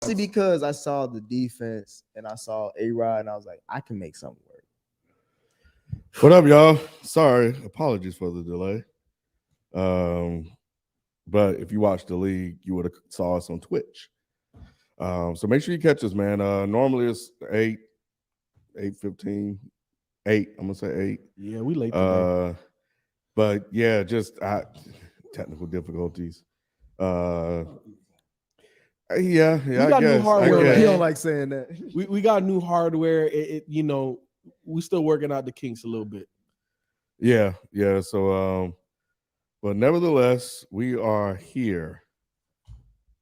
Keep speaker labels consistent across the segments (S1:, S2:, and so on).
S1: mostly because I saw the defense and I saw A-Rod and I was like, I can make something work.
S2: What up, y'all? Sorry, apologies for the delay. But if you watched the league, you would have saw us on Twitch. So make sure you catch us, man. Normally it's 8:15, 8. I'm gonna say 8.
S3: Yeah, we late today.
S2: But yeah, just technical difficulties. Yeah.
S3: We got new hardware.
S1: He don't like saying that.
S3: We got new hardware. We still working out the kinks a little bit.
S2: Yeah. So, but nevertheless, we are here.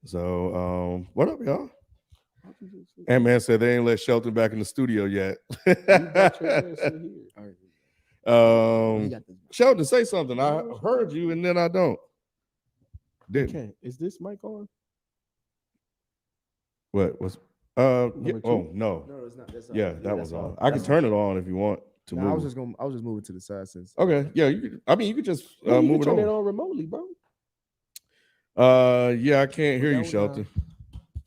S2: So, what up, y'all? Ant-Man said they ain't let Shelton back in the studio yet. Shelton, say something. I heard you, and then I don't.
S3: Okay, is this mic on?
S2: What was? Yeah. Oh no,
S1: it's not.
S2: That was on. I can turn it on if you want to move.
S1: I was just moving to the side since.
S2: Okay, yeah. You could just
S3: you
S2: move
S3: can
S2: it
S3: turn it on remotely, bro.
S2: Yeah, I can't hear you, Shelton.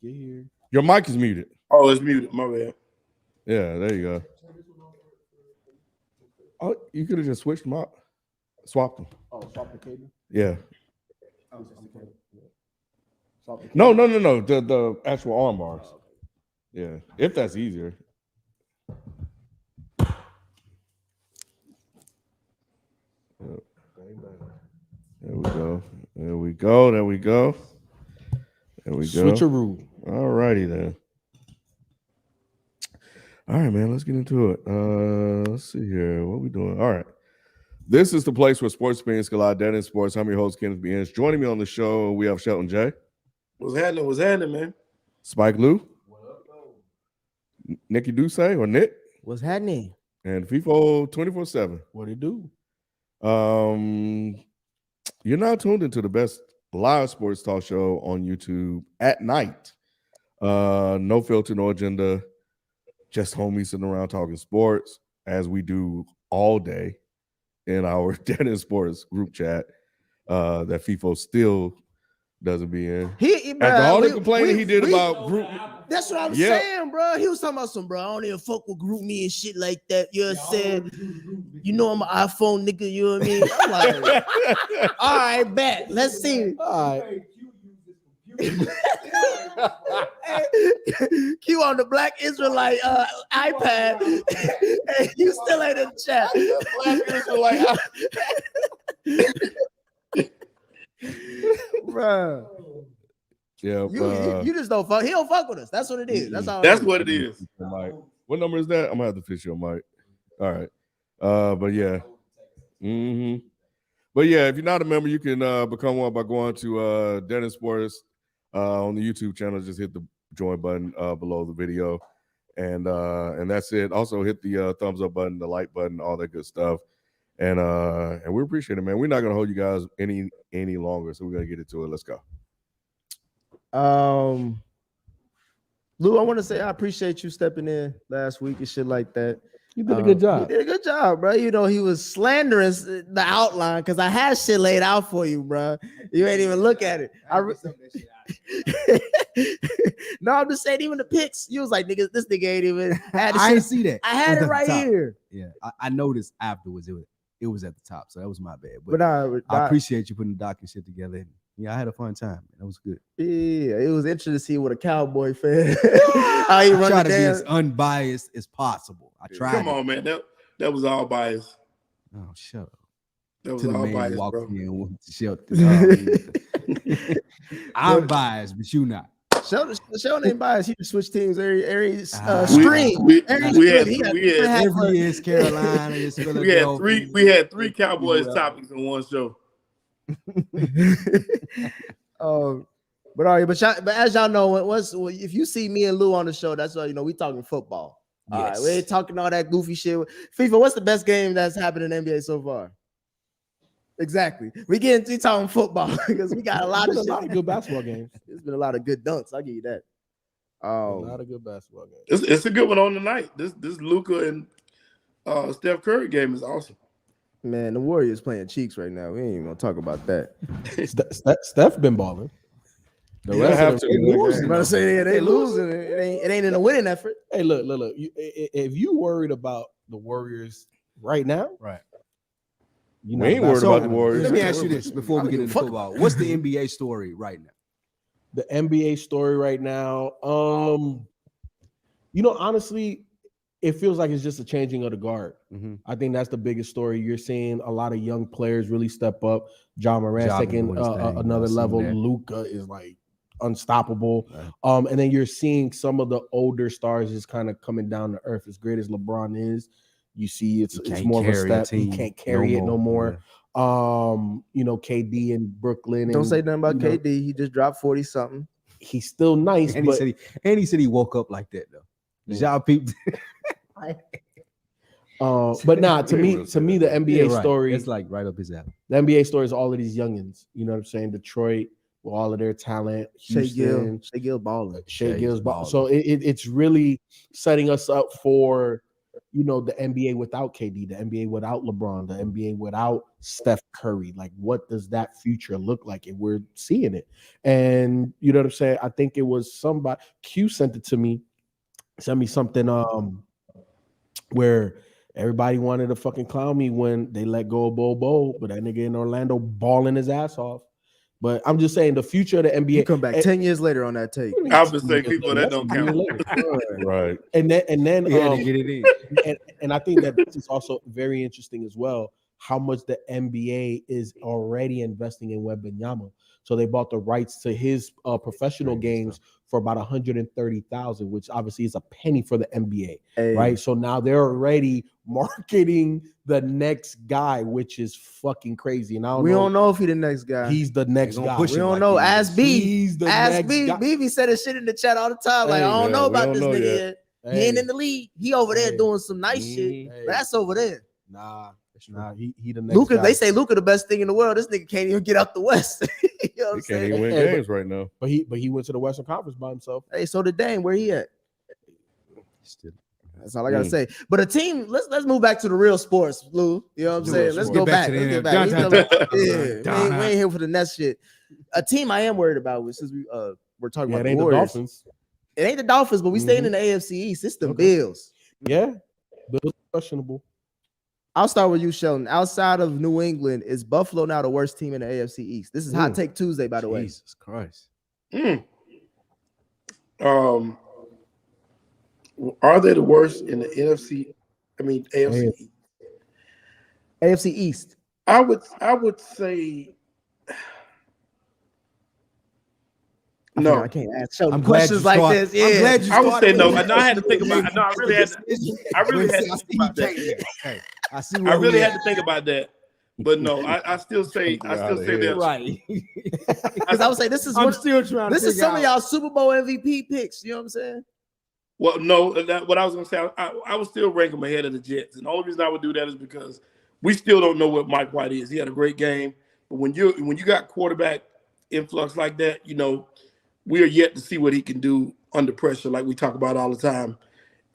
S3: Get here.
S2: Your mic is muted.
S4: Oh, it's muted. My bad.
S2: Yeah, there you go. Oh, you could have just switched them out, swapped them.
S3: Oh, swap the cable.
S2: Yeah.
S3: Oh,
S2: No. The actual arm bars. Yeah, if that's easier. There we go.
S3: Switcheroo.
S2: All righty then. All right, man. Let's get into it. Let's see here. What we doing? All right. This is the place where sports opinions collide. Dead in sports. I'm your host, Kenneth B. Inch. Joining me on the show, we have Shelton J.
S4: What's happening, man?
S2: Spike Lou. Nikki Duce or Nick.
S1: What's happening?
S2: And FIFO 24/7.
S3: What it do?
S2: You're now tuned into the best live sports talk show on YouTube at night. No filter, no agenda. Just homies sitting around talking sports as we do all day in our Dead in Sports group chat that FIFO still doesn't be in. After all the complaining he did about group.
S1: That's what I'm saying, bro. He was talking about some, bro. I don't even fuck with group me and shit like that. You know what I'm saying? You know I'm an iPhone nigga. You know what I mean? I'm like, all right, bet. Let's see.
S3: All right.
S1: Q on the Black Israelite iPad. And you still ain't in the chat. Black Israelite. Bro.
S2: Yeah,
S1: you just don't fuck. He don't fuck with us. That's what it is. That's all.
S4: That's what it is.
S2: What number is that? I'm gonna have to fix your mic. All right. But yeah. But yeah, if you're not a member, you can become one by going to Dead in Sports on the YouTube channel. Just hit the join button below the video, and that's it. Also hit the thumbs up button, the like button, all that good stuff. And we appreciate it, man. We're not gonna hold you guys any longer, so we're gonna get into it. Let's go.
S1: Lou, I want to say I appreciate you stepping in last week and shit like that.
S3: You did a good job.
S1: You did a good job, bro. You know, he was slandering the outline because I had shit laid out for you, bro. You ain't even look at it. No, I'm just saying, even the picks, you was like, nigga, this nigga ain't even had it.
S5: I didn't see that.
S1: I had it right here.
S5: Yeah, I noticed afterwards it was at the top, so that was my bad.
S1: But
S5: I appreciate you putting the doc and shit together. Yeah, I had a fun time. That was good.
S1: Yeah, it was interesting to see what a Cowboy fan. How he
S5: try to be as unbiased as possible. I tried.
S4: Come on, man. That was all biased.
S5: Oh, shut up.
S4: That was all biased, bro.
S5: I'm biased, but you not.
S1: Sheldon ain't biased. He can switch teams every stream.
S5: Every year's Carolina, it's Philadelphia.
S4: We had three Cowboys topics in one show.
S1: But as y'all know, if you see me and Lou on the show, that's why we talking football. Yes. All right, we ain't talking all that goofy shit. FIFA, what's the best game that's happened in NBA so far? Exactly. We talking football because we got a lot of
S3: good basketball games.
S1: There's been a lot of good dunks. I'll give you that.
S3: A lot of good basketball games.
S4: It's a good one on tonight. This Luka and Steph Curry game is awesome.
S1: Man, the Warriors playing cheeks right now. We ain't even gonna talk about that.
S3: Steph been balling. The
S2: You
S3: rest
S2: have
S3: of
S2: to
S3: them
S2: win that
S3: losing.
S2: game.
S1: I'm about to say they losing. It ain't in a winning effort.
S3: Hey, look. If you worried about the Warriors right now,
S5: Right.
S3: you're
S2: We
S3: not
S2: ain't worried about the
S3: basketball.
S2: Warriors.
S5: Let me ask you this before
S1: I
S5: we
S1: don't
S5: get
S1: give a
S5: into
S1: fuck.
S5: football. What's the NBA story right now?
S3: The NBA story right now. Honestly, it feels like it's just a changing of the guard.
S5: Mm-hmm.
S3: I think that's the biggest story. You're seeing a lot of young players really step up. John Morant's
S5: Ja
S3: taking
S5: doing his thing,
S3: another
S5: I've seen
S3: level.
S5: that.
S3: Luka is like unstoppable.
S5: Right.
S3: And then you're seeing some of the older stars just kind of coming down to earth. As great as LeBron is, you see it's more of a step. He can't carry it no more.
S5: Yeah.
S3: KD in Brooklyn.
S1: Don't
S3: and,
S1: say nothing about
S3: you know,
S1: KD. He just dropped 40 something.
S3: He's still nice,
S5: And
S3: but
S5: he said he woke up like that though.
S3: Yeah.
S5: Ja peeped.
S3: but nah, to me, the NBA story,
S5: it's like right up his alley.
S3: the NBA story is all of these youngins. You know what I'm saying? Detroit with all of their talent, Houston,
S1: Shea Gill balling.
S3: Shea Gill's balling. So it's really setting us up for the NBA without KD, the NBA without LeBron, the NBA without Steph Curry. Like, what does that future look like? And we're seeing it. And you know what I'm saying? I think it was somebody Q sent me something where everybody wanted to fucking clown me when they let go of Bobo, but that nigga in Orlando balling his ass off. But I'm just saying the future of the NBA.
S1: You come back 10 years later on that tape.
S4: I would say people that don't count.
S2: Right.
S3: And then
S5: He had to get it in.
S3: and I think that this is also very interesting as well, how much the NBA is already investing in Wembanyama. So they bought the rights to his professional games for about $130,000, which obviously is a penny for the NBA, right? So now they're already marketing the next guy, which is fucking crazy. And
S1: we don't know if he's the next guy.
S3: He's the next guy.
S1: We don't know. Ask B.
S3: He's the
S1: Ask
S3: next
S1: B.
S3: guy.
S1: BB said his shit in the chat all the time. Like,
S3: Hey,
S1: I don't know
S2: we
S1: about
S2: don't
S1: this
S2: know
S1: nigga
S2: yet.
S1: yet. He ain't in the league. He over there doing some nice shit.
S3: Hey.
S1: But that's over there.
S3: Nah, he the next
S1: Luka,
S3: guy.
S1: they say Luka the best thing in the world. This nigga can't even get out the West. You know what I'm
S2: He can't
S1: saying?
S2: even win
S3: Hey,
S2: games right now.
S3: But he went to the Western Conference by himself.
S1: Hey, so did Dame. Where he at?
S5: Still.
S1: That's all I gotta say. But a team, let's move back to the real sports, Lou. You know what I'm saying? Let's go back. Let's get back. We ain't here for the Nets shit. A team I am worried about, since we're talking about
S3: It
S1: the
S3: ain't the
S1: Warriors.
S3: Dolphins.
S1: It ain't the Dolphins, but we staying in the AFC East. It's the Bills.
S3: Yeah, Bills questionable.
S1: I'll start with you, Sheldon. Outside of New England, is Buffalo now the worst team in the AFC East? This is Hot Take Tuesday, by the way.
S5: Jesus Christ.
S4: Are they the worst in the NFC? I mean, AFC.
S1: AFC East.
S4: I would say no.
S1: I can't ask Sheldon
S5: I'm glad
S1: questions
S5: you
S1: like
S5: start-
S1: this.
S5: I'm
S1: Yeah,
S5: glad you
S4: I would say no.
S5: started
S4: I had to think about it. No, I really had to think about that.
S5: Okay. I see.
S4: I really had to think about that. But no, I still say that.
S5: Right.
S1: because I would say this is
S5: I'm still trying.
S1: this is some of y'all Super Bowl MVP picks. You know what I'm saying?
S4: Well, no, what I was going to say, I would still rank them ahead of the Jets. And the only reason I would do that is because we still don't know what Mike White is. He had a great game. But when you got quarterback influx like that, we are yet to see what he can do under pressure, like we talk about all the time.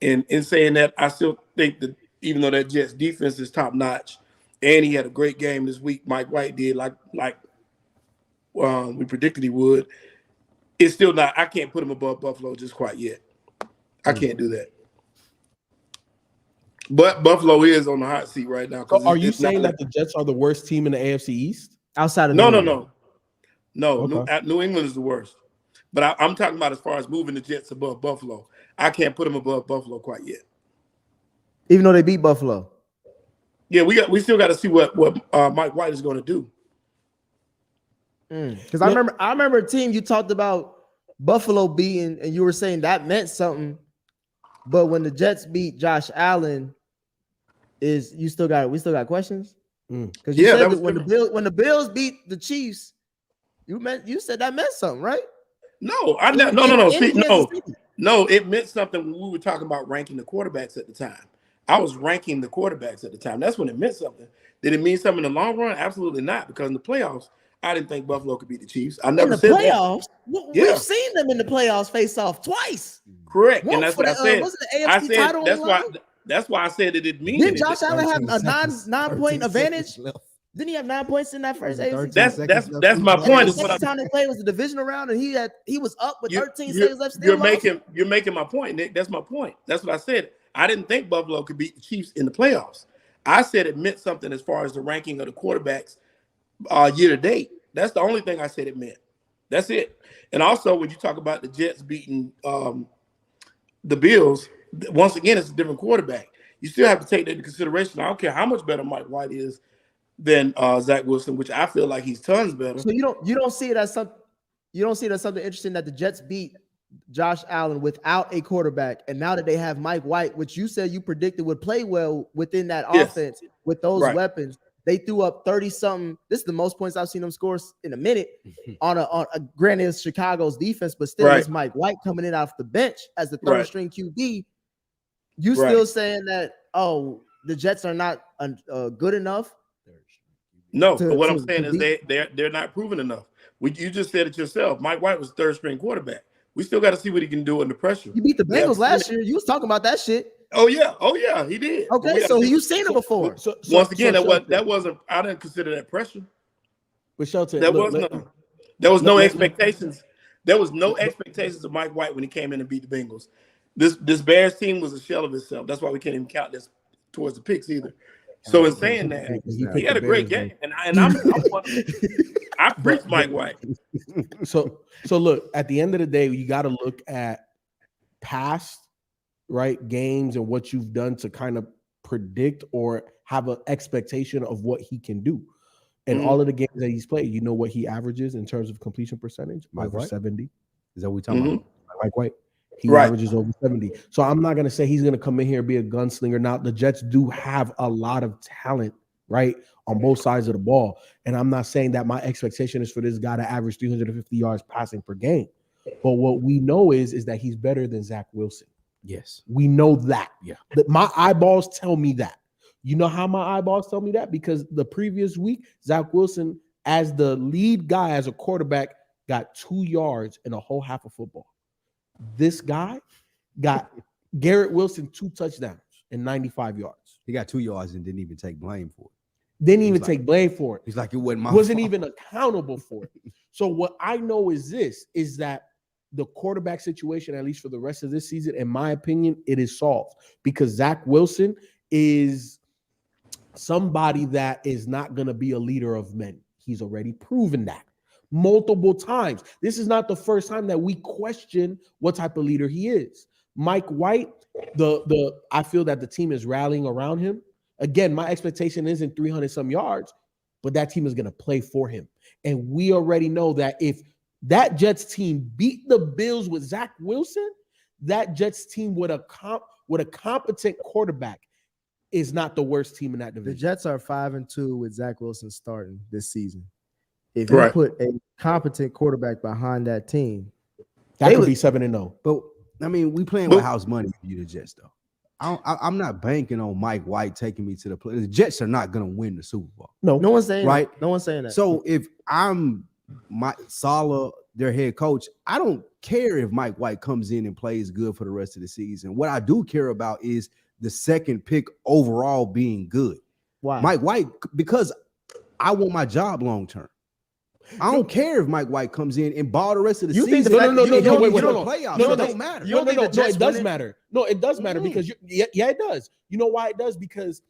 S4: And in saying that, I still think that even though that Jets defense is top notch, and he had a great game this week, Mike White did like we predicted he would. It's still not. I can't put him above Buffalo just quite yet. I can't do that. But Buffalo is on the hot seat right now.
S3: So are you saying that the Jets are the worst team in the AFC East?
S1: Outside of
S4: No.
S3: Okay.
S4: New England is the worst. But I'm talking about as far as moving the Jets above Buffalo. I can't put them above Buffalo quite yet.
S1: Even though they beat Buffalo.
S4: Yeah, we still got to see what Mike White is going to do.
S1: Because I remember a team you talked about Buffalo beating, and you were saying that meant something. But when the Jets beat Josh Allen, we still got questions? Because you said that when the Bills beat the Chiefs, you said that meant something, right?
S4: No, No, it meant something when we were talking about ranking the quarterbacks at the time. I was ranking the quarterbacks at the time. That's when it meant something. Did it mean something in the long run? Absolutely not. Because in the playoffs, I didn't think Buffalo could beat the Chiefs. I never said
S1: playoffs.
S4: That.
S1: We've seen them in the playoffs face off twice.
S4: Correct, and that's what I said.
S1: Was it the AFC title?
S4: That's why I said it didn't mean
S1: Didn't
S4: anything.
S1: Josh Allen have a 9-point advantage? Didn't he have 9 points in that first AFC?
S4: That's my point.
S1: The second time they played was the divisional round, and he was up with 13 seconds left.
S4: You're making my point, Nick. That's my point. That's what I said. I didn't think Buffalo could beat the Chiefs in the playoffs. I said it meant something as far as the ranking of the quarterbacks year to date. That's the only thing I said it meant. That's it. And also, when you talk about the Jets beating the Bills, once again, it's a different quarterback. You still have to take that into consideration. I don't care how much better Mike White is than Zach Wilson, which I feel like he's tons better.
S1: So you don't see it as something interesting that the Jets beat Josh Allen without a quarterback, and now that they have Mike White, which you said you predicted would play well within that offense with those weapons, they threw up 30-something. This is the most points I've seen them score in a minute on a granted it's Chicago's defense, but still it's Mike White coming in off the bench as the third string QB. You still saying that the Jets are not good enough?
S4: No, but what I'm saying is they're not proven enough. You just said it yourself. Mike White was third string quarterback. We still got to see what he can do under pressure.
S1: You beat the Bengals last year. You was talking about that shit.
S4: Oh yeah, he did.
S1: Okay, so you've seen it before.
S4: Once again, that wasn't. I didn't consider that pressure.
S3: But Shelton,
S4: there was no expectations. There was no expectations of Mike White when he came in and beat the Bengals. This Bears team was a shell of itself. That's why we can't even count this towards the picks either. So in saying that, he had a great game, and I preach Mike White.
S3: So look, at the end of the day, you got to look at past games and what you've done to kind of predict or have an expectation of what he can do. And all of the games that he's played, you know what he averages in terms of completion percentage? Over 70.
S5: Is that what we're talking about?
S3: Mike White. He averages over 70. So I'm not going to say he's going to come in here and be a gunslinger. Now, the Jets do have a lot of talent, on both sides of the ball. And I'm not saying that my expectation is for this guy to average 350 yards passing per game. But what we know is that he's better than Zach Wilson.
S5: Yes.
S3: We know that.
S5: Yeah.
S3: My eyeballs tell me that. You know how my eyeballs tell me that? Because the previous week, Zach Wilson, as the lead guy, as a quarterback, got 2 yards in a whole half of football. This guy got Garrett Wilson 2 touchdowns and 95 yards.
S5: He got 2 yards and didn't even take blame for it.
S3: Didn't even take blame for it.
S5: He's like, it wasn't my
S3: Wasn't
S5: fault.
S3: even accountable for it. So what I know is that the quarterback situation, at least for the rest of this season, in my opinion, it is solved because Zach Wilson is somebody that is not going to be a leader of men. He's already proven that multiple times. This is not the first time that we question what type of leader he is. Mike White, I feel that the team is rallying around him. Again, my expectation isn't 300 some yards, but that team is going to play for him. And we already know that if that Jets team beat the Bills with Zach Wilson, that Jets team with a competent quarterback is not the worst team in that division.
S1: The Jets are 5-2 with Zach Wilson starting this season. If you put a competent quarterback behind that team,
S3: that could be 7-0.
S5: But I mean, we playing with house money for you, the Jets, though. I'm not banking on Mike White taking me to the play. The Jets are not going to win the Super Bowl.
S1: No one's saying that. No one's saying that.
S5: So if I'm Saleh, their head coach, I don't care if Mike White comes in and plays good for the rest of the season. What I do care about is the second pick overall being good.
S1: Why?
S5: Mike White, because I want my job long term. I don't care if Mike White comes in and ball the rest of the season.
S3: No,
S5: playoffs. No, it don't matter.
S3: No, it does matter. No, it does matter because it does. You know why it does? Because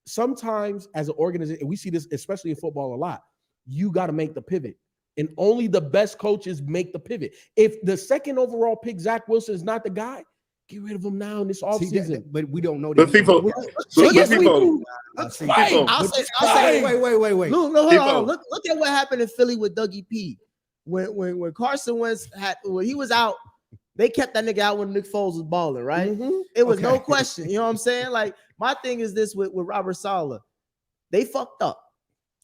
S3: sometimes as an organization, and we see this especially in football a lot, you got to make the pivot. And only the best coaches make the pivot. If the second overall pick, Zach Wilson, is not the guy, get rid of him now in this offseason.
S5: But we don't know
S4: that.
S5: But
S4: people,
S1: yes, we
S4: do.
S1: I'll say,
S5: wait.
S1: Look, hold on. Look at what happened in Philly with Dougie P. When Carson Wentz when he was out, they kept that nigga out when Nick Foles was balling, right? Mm-hmm. It was no question. You know what I'm saying? Like, my thing is this with Robert Saleh. They fucked up.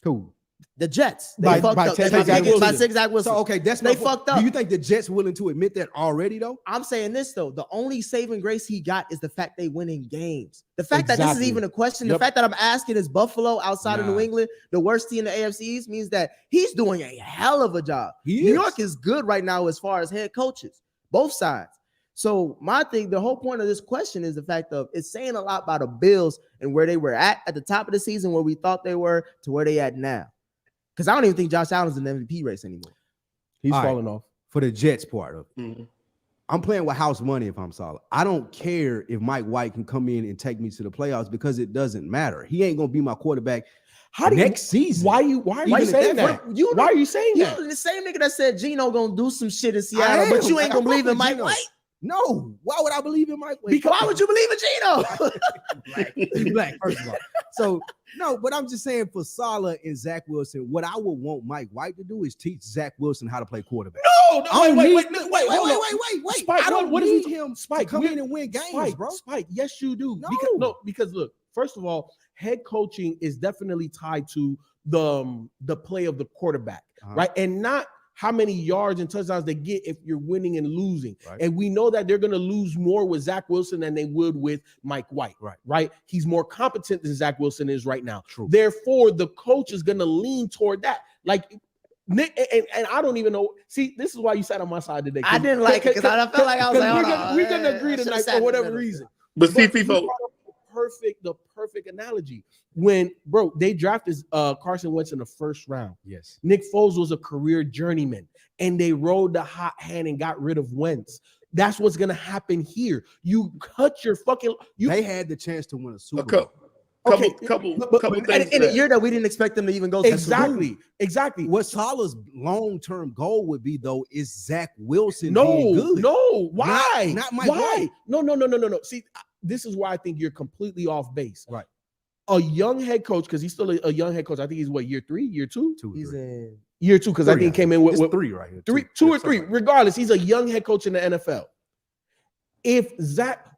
S5: Who?
S1: The Jets. They fucked up. By Zach Wilson.
S5: So, okay, that's
S1: they fucked up.
S5: Do you think the Jets willing to admit that already, though?
S1: I'm saying this, though. The only saving grace he got is the fact they win in games. The fact that this is even a question, the fact that I'm asking is Buffalo outside of New England, the worst team in the AFC East, means that he's doing a hell of a job. New York is good right now as far as head coaches, both sides. So my thing, the whole point of this question is the fact of it's saying a lot about the Bills and where they were at the top of the season, where we thought they were, to where they at now. Because I don't even think Josh Allen's in the MVP race anymore.
S3: He's falling off.
S5: For the Jets part of it.
S1: Mm-hmm.
S5: I'm playing with house money if I'm solid. I don't care if Mike White can come in and take me to the playoffs because it doesn't matter. He ain't gonna be my quarterback next season.
S3: Why are you saying that? Why are you saying that?
S1: You the same nigga that said Geno gonna do some shit in Seattle, but you ain't gonna believe in Mike White.
S5: No, why would I believe in Mike White?
S1: Because why would you believe in Geno?
S5: He's black, first of all. So no, but I'm just saying for Saleh and Zach Wilson, what I would want Mike White to do is teach Zach Wilson how to play quarterback.
S3: No, wait.
S5: Spike,
S3: I don't need
S5: him
S3: Spike,
S5: to come in and win games, bro.
S3: Spike, yes, you do.
S5: No.
S3: Because look, first of all, head coaching is definitely tied to the play of the quarterback, right? And not how many yards and touchdowns they get if you're winning and losing. Right. And we know that they're going to lose more with Zach Wilson than they would with Mike White, right? He's more competent than Zach Wilson is right now.
S5: True.
S3: Therefore, the coach is going to lean toward that. Like, Nick, and I don't even know. See, this is why you sat on my side today.
S1: I didn't like it because I felt like I was like,
S3: we're gonna agree tonight for whatever reason.
S4: But see, FIFO,
S3: the perfect analogy. When they drafted Carson Wentz in the first round.
S5: Yes.
S3: Nick Foles was a career journeyman, and they rode the hot hand and got rid of Wentz. That's what's gonna happen here. You cut your fucking.
S5: They had the chance to win a Super Bowl.
S4: Couple things
S1: in a year that we didn't expect them to even go.
S3: Exactly.
S5: What Saleh's long-term goal would be, though, is Zach Wilson.
S3: No. Why?
S5: Not Mike
S3: White. No. See, this is why I think you're completely off base.
S5: Right.
S3: A young head coach, because he's still a young head coach. I think he's year 3, year 2?
S1: He's in
S3: year 2, because I think he came in with
S5: 3 right here.
S3: 2 or 3. Regardless, he's a young head coach in the NFL.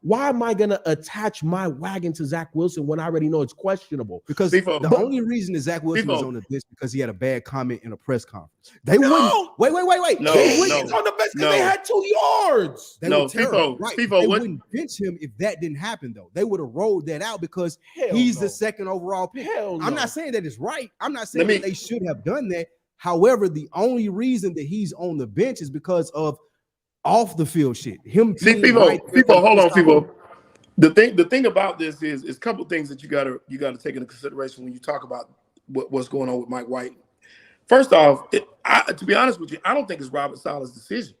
S3: Why am I gonna attach my wagon to Zach Wilson when I already know it's questionable?
S5: Because the only reason that Zach Wilson was on the bench because he had a bad comment in a press conference. They wouldn't. Wait.
S4: No,
S3: he's on the bench because they had 2 yards.
S5: They were terrible. Right. They wouldn't bench him if that didn't happen, though. They would have rolled that out because he's the second overall pick. I'm not saying that it's right. I'm not saying that they should have done that. However, the only reason that he's on the bench is because of off the field shit.
S4: People, hold on, people. The thing about this is a couple things that you gotta take into consideration when you talk about what's going on with Mike White. First off, to be honest with you, I don't think it's Robert Saleh's decision.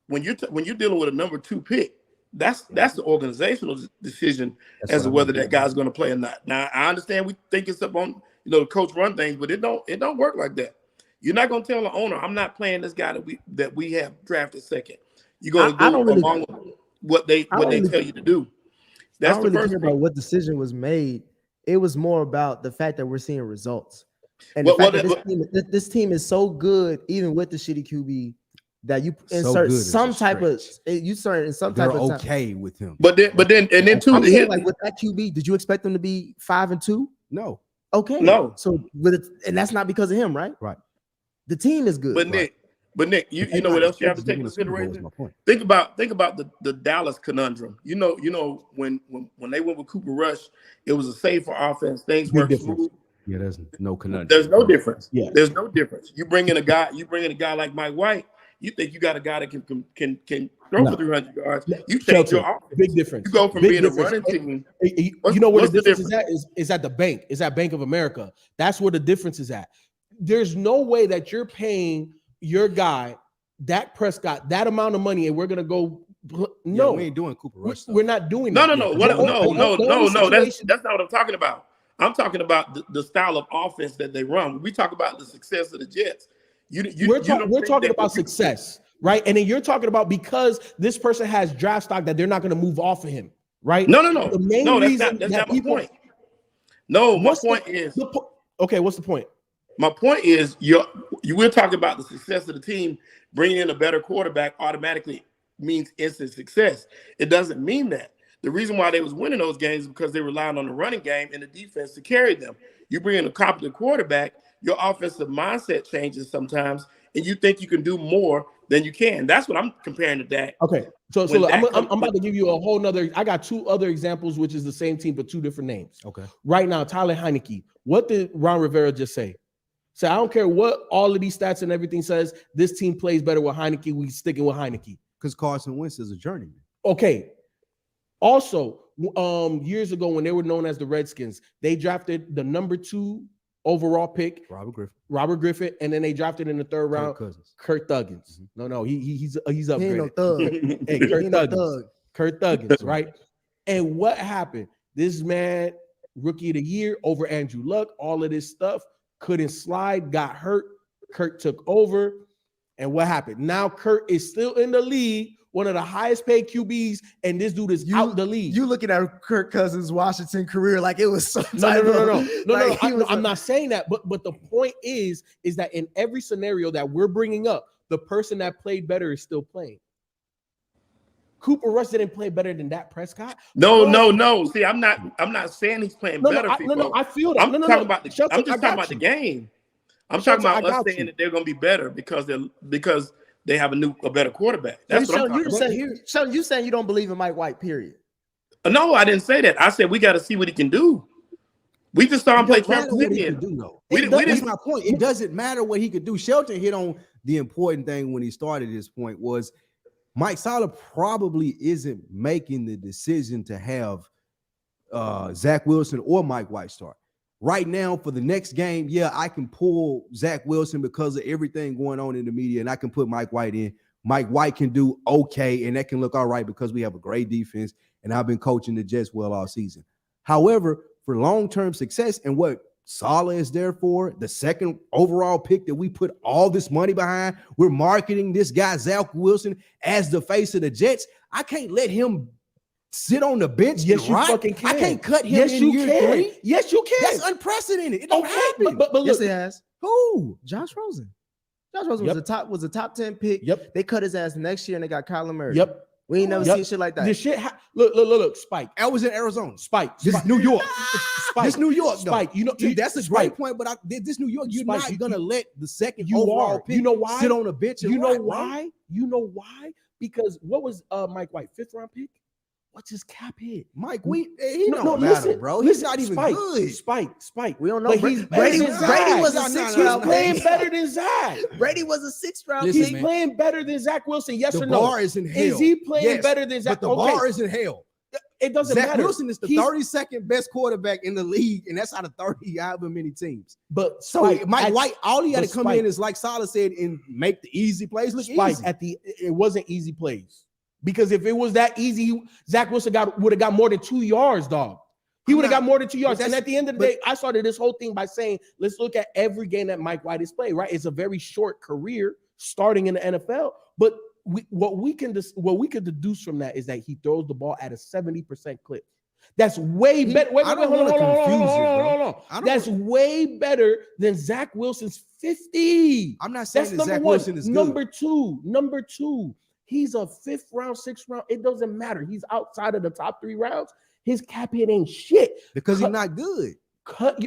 S4: When you're dealing with a number 2 pick, that's the organizational decision as to whether that guy's going to play or not. Now, I understand we think it's up on the coach run things, but it don't work like that. You're not going to tell the owner, I'm not playing this guy that we have drafted second. You're going to go along with what they tell you to do. That's
S1: I don't really care about what decision was made. It was more about the fact that we're seeing results. And this team is so good, even with the shitty QB, that you insert some type of
S5: okay with him.
S4: But then
S1: like with that QB, did you expect them to be 5-2?
S5: No.
S1: Okay.
S4: No.
S1: So and that's not because of him, right?
S5: Right.
S1: The team is good.
S4: But Nick, you know what else you have to take into consideration? Think about the Dallas conundrum. You know when they went with Cooper Rush, it was a safer offense. Things worked smooth.
S5: Yeah, there's no conundrum.
S4: There's no difference. Yeah, there's no difference. You bring in a guy like Mike White. You think you got a guy that can throw for 300 yards. You change your offense.
S3: Big difference.
S4: You go from being a running team.
S3: You know where the difference is at? Is at the bank. Is at Bank of America. That's where the difference is at. There's no way that you're paying your guy, Dak Prescott, that amount of money, and we're gonna go. No,
S5: we ain't doing Cooper Rush.
S3: We're not doing
S4: that.
S3: No.
S4: That's not what I'm talking about. I'm talking about the style of offense that they run. We talk about the success of the Jets. We're
S3: talking about success, right? And then you're talking about because this person has draft stock that they're not going to move off of him, right?
S4: No.
S3: The main reason
S4: that's not my point. No, my point is
S3: okay. What's the point?
S4: My point is we're talking about the success of the team. Bringing in a better quarterback automatically means instant success. It doesn't mean that. The reason why they was winning those games is because they relied on the running game and the defense to carry them. You bring in a competent quarterback, your offensive mindset changes sometimes, and you think you can do more than you can. That's what I'm comparing to Dak.
S3: Okay, so look, I'm about to give you a whole nother. I got 2 other examples, which is the same team but 2 different names.
S5: Okay.
S3: Right now, Tyler Heineke. What did Ron Rivera just say? So I don't care what all of these stats and everything says. This team plays better with Heineke. We sticking with Heineke.
S5: Because Carson Wentz is a journeyman.
S3: Okay. Also, years ago when they were known as the Redskins, they drafted the number 2 overall pick, Robert Griffin, and then they drafted in the 3rd round Kirk Thuggins.
S5: Mm-hmm.
S3: No, he's upgraded.
S1: He ain't no thug.
S3: Hey, Kirk Thuggins, right? And what happened? This man, rookie of the year over Andrew Luck, all of this stuff, couldn't slide, got hurt. Kirk took over. And what happened? Now Kirk is still in the league, one of the highest paid QBs, and this dude is out the league.
S1: You looking at Kirk Cousins' Washington career like it was some
S3: No.
S1: Like
S3: I'm not saying that, but the point is that in every scenario that we're bringing up, the person that played better is still playing. Cooper Rush didn't play better than Dak Prescott.
S4: No. See, I'm not saying he's playing better.
S3: I feel that.
S4: I'm talking about the game. I'm talking about us saying that they're going to be better because they have a better quarterback. That's what I'm talking about.
S1: So you saying you don't believe in Mike White? Period.
S4: No, I didn't say that. I said we got to see what he can do. We just saw him play Trump.
S5: That's my point. It doesn't matter what he could do. Shelton hit on the important thing when he started this point was Mike Saleh probably isn't making the decision to have Zach Wilson or Mike White start. Right now, for the next game, I can pull Zach Wilson because of everything going on in the media, and I can put Mike White in. Mike White can do okay, and that can look all right because we have a great defense, and I've been coaching the Jets well all season. However, for long-term success and what Saleh is there for, the 2nd overall pick that we put all this money behind, we're marketing this guy, Zach Wilson, as the face of the Jets. I can't let him sit on the bench.
S3: Yes, you fucking can.
S5: I can't cut him in year 3.
S3: Yes, you can.
S5: That's unprecedented. It don't happen.
S3: But look,
S1: yes, it has.
S5: Who?
S1: Josh Rosen. Josh Rosen was a top 10 pick.
S3: Yep.
S1: They cut his ass next year and they got Kyler Murray.
S3: Yep.
S1: We ain't never seen shit like that.
S3: This shit. Look. Spike.
S5: I was in Arizona.
S3: Spike.
S5: This is New York.
S3: Spike.
S5: This New York.
S3: Spike.
S5: You know that's a great point. But this New York, you're
S3: Spike,
S5: not gonna let the 2nd
S3: you
S5: overall
S3: are.
S5: pick
S3: You know why?
S5: sit on the bench.
S3: You know why? You know why? Because what was Mike White 5th round pick? What's his cap hit?
S5: Mike, he don't matter, bro. He's not even good.
S3: Spike.
S1: We don't know.
S3: Brady
S1: was a 6th round pick.
S3: He's playing better than Zach.
S1: Brady was a 6th round pick.
S3: He's playing better than Zach Wilson. Yes or no?
S5: The bar is in hell.
S3: Is he playing better than Zach?
S5: But the bar is in hell.
S3: It doesn't
S5: Zach
S3: matter.
S5: Wilson is the 32nd best quarterback in the league, and that's out of 30 however many teams.
S3: But
S5: Mike White, all he had to come in is like Saleh said and make the easy plays look easy.
S3: It wasn't easy plays. Because if it was that easy, Zach Wilson would have got more than 2 yards, dog. He would have got more than 2 yards. And at the end of the day, I started this whole thing by saying, let's look at every game that Mike White has played, right? It's a very short career starting in the NFL. But what we can deduce from that is that he throws the ball at a 70% clip. That's way better. Hold on. That's way better than Zach Wilson's 50.
S5: I'm not saying
S3: that
S5: Zach Wilson is good.
S3: Number two. He's a 5th round, 6th round. It doesn't matter. He's outside of the top 3 rounds. His cap hit ain't shit
S5: because he's not good.
S3: Cut.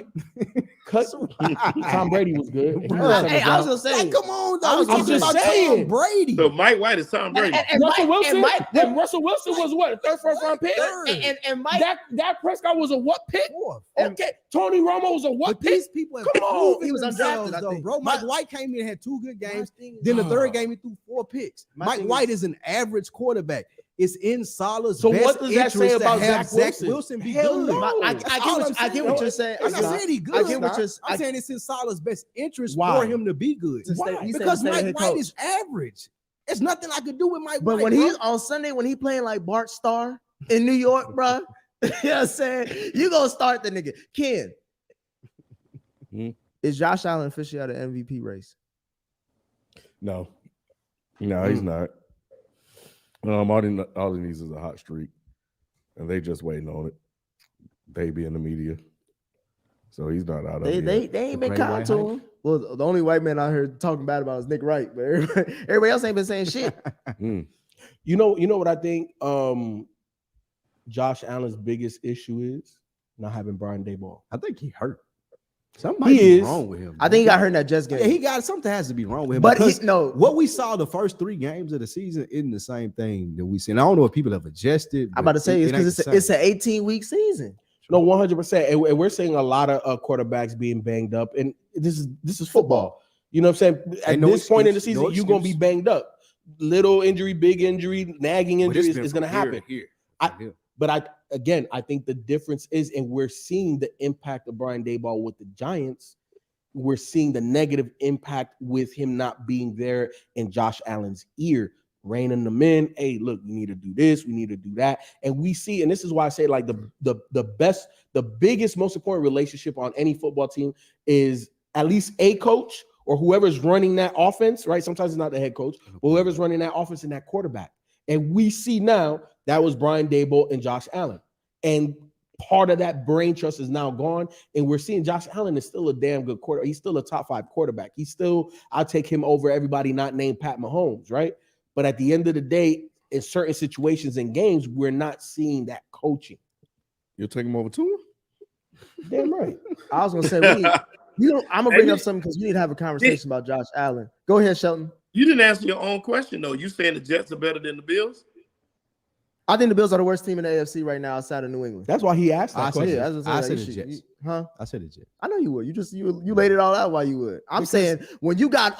S3: Tom Brady was good.
S1: Hey, I was gonna say,
S5: come on, though.
S3: I'm just saying,
S5: Tom Brady.
S4: So Mike White is Tom Brady.
S3: And Russell Wilson was what? 3rd, 4th round pick.
S1: And Mike,
S3: Dak Prescott was a what pick?
S5: 4th.
S3: Okay, Tony Romo was a what pick?
S5: These people have
S1: he was undrafted,
S5: though, bro. Mike White came in and had 2 good games. Then the 3rd game he threw 4 picks. Mike White is an average quarterback. It's in Saleh's best
S3: what does that say about
S5: Zach Wilson be good.
S3: No.
S1: I get what you're saying.
S5: I'm not saying he's good. I'm saying it's in Saleh's best interest for him to be good. Because Mike White is average. There's nothing I could do with Mike White.
S1: But when he's on Sunday, when he playing like Bart Starr in New York, bro, you know what I'm saying? You gonna start the nigga. Ken, is Josh Allen officially out of MVP race?
S2: No, he's not. All he needs is a hot streak, and they just waiting on it. They be in the media, so he's not out of it.
S1: They ain't been kind to him. Well, the only white man I heard talking bad about is Nick Wright, but everybody else ain't been saying shit.
S3: You know what I think? Josh Allen's biggest issue is not having Brian Daboll.
S5: I think he hurt. Something is wrong with him.
S1: I think he got hurt in that Jets game.
S5: Yeah, he got something has to be wrong with him.
S1: But
S5: what we saw the first 3 games of the season isn't the same thing that we see. And I don't know if people have adjusted.
S1: I'm about to say it's because it's an 18-week season.
S3: No, 100%. And we're seeing a lot of quarterbacks being banged up. And this is football. You know what I'm saying? At this point in the season, you're gonna be banged up. little injury, big injury, nagging injury is going to happen. But I think the difference is, and we're seeing the impact of Brian Daboll with the Giants. We're seeing the negative impact with him not being there in Josh Allen's ear, reining them in. Hey, look, we need to do this, we need to do that. And we see, and this is why I say like the biggest, most important relationship on any football team is at least a coach or whoever's running that offense, right? Sometimes it's not the head coach, but whoever's running that offense and that quarterback. And we see now that was Brian Daboll and Josh Allen. And part of that brain trust is now gone. And we're seeing Josh Allen is still a damn good quarterback. He's still a top 5 quarterback. I'll take him over everybody not named Pat Mahomes, right? But at the end of the day, in certain situations and games, we're not seeing that coaching.
S2: You'll take him over to him?
S3: Damn right.
S1: I was gonna say I'm gonna bring up something because we need to have a conversation about Josh Allen. Go ahead, Shelton.
S4: You didn't answer your own question though. You saying the Jets are better than the Bills?
S1: I think the Bills are the worst team in the AFC right now outside of New England.
S3: That's why he asked that question.
S5: I said the Jets. I said the Jets.
S1: I know you would. You laid it all out why you would. I'm saying when you got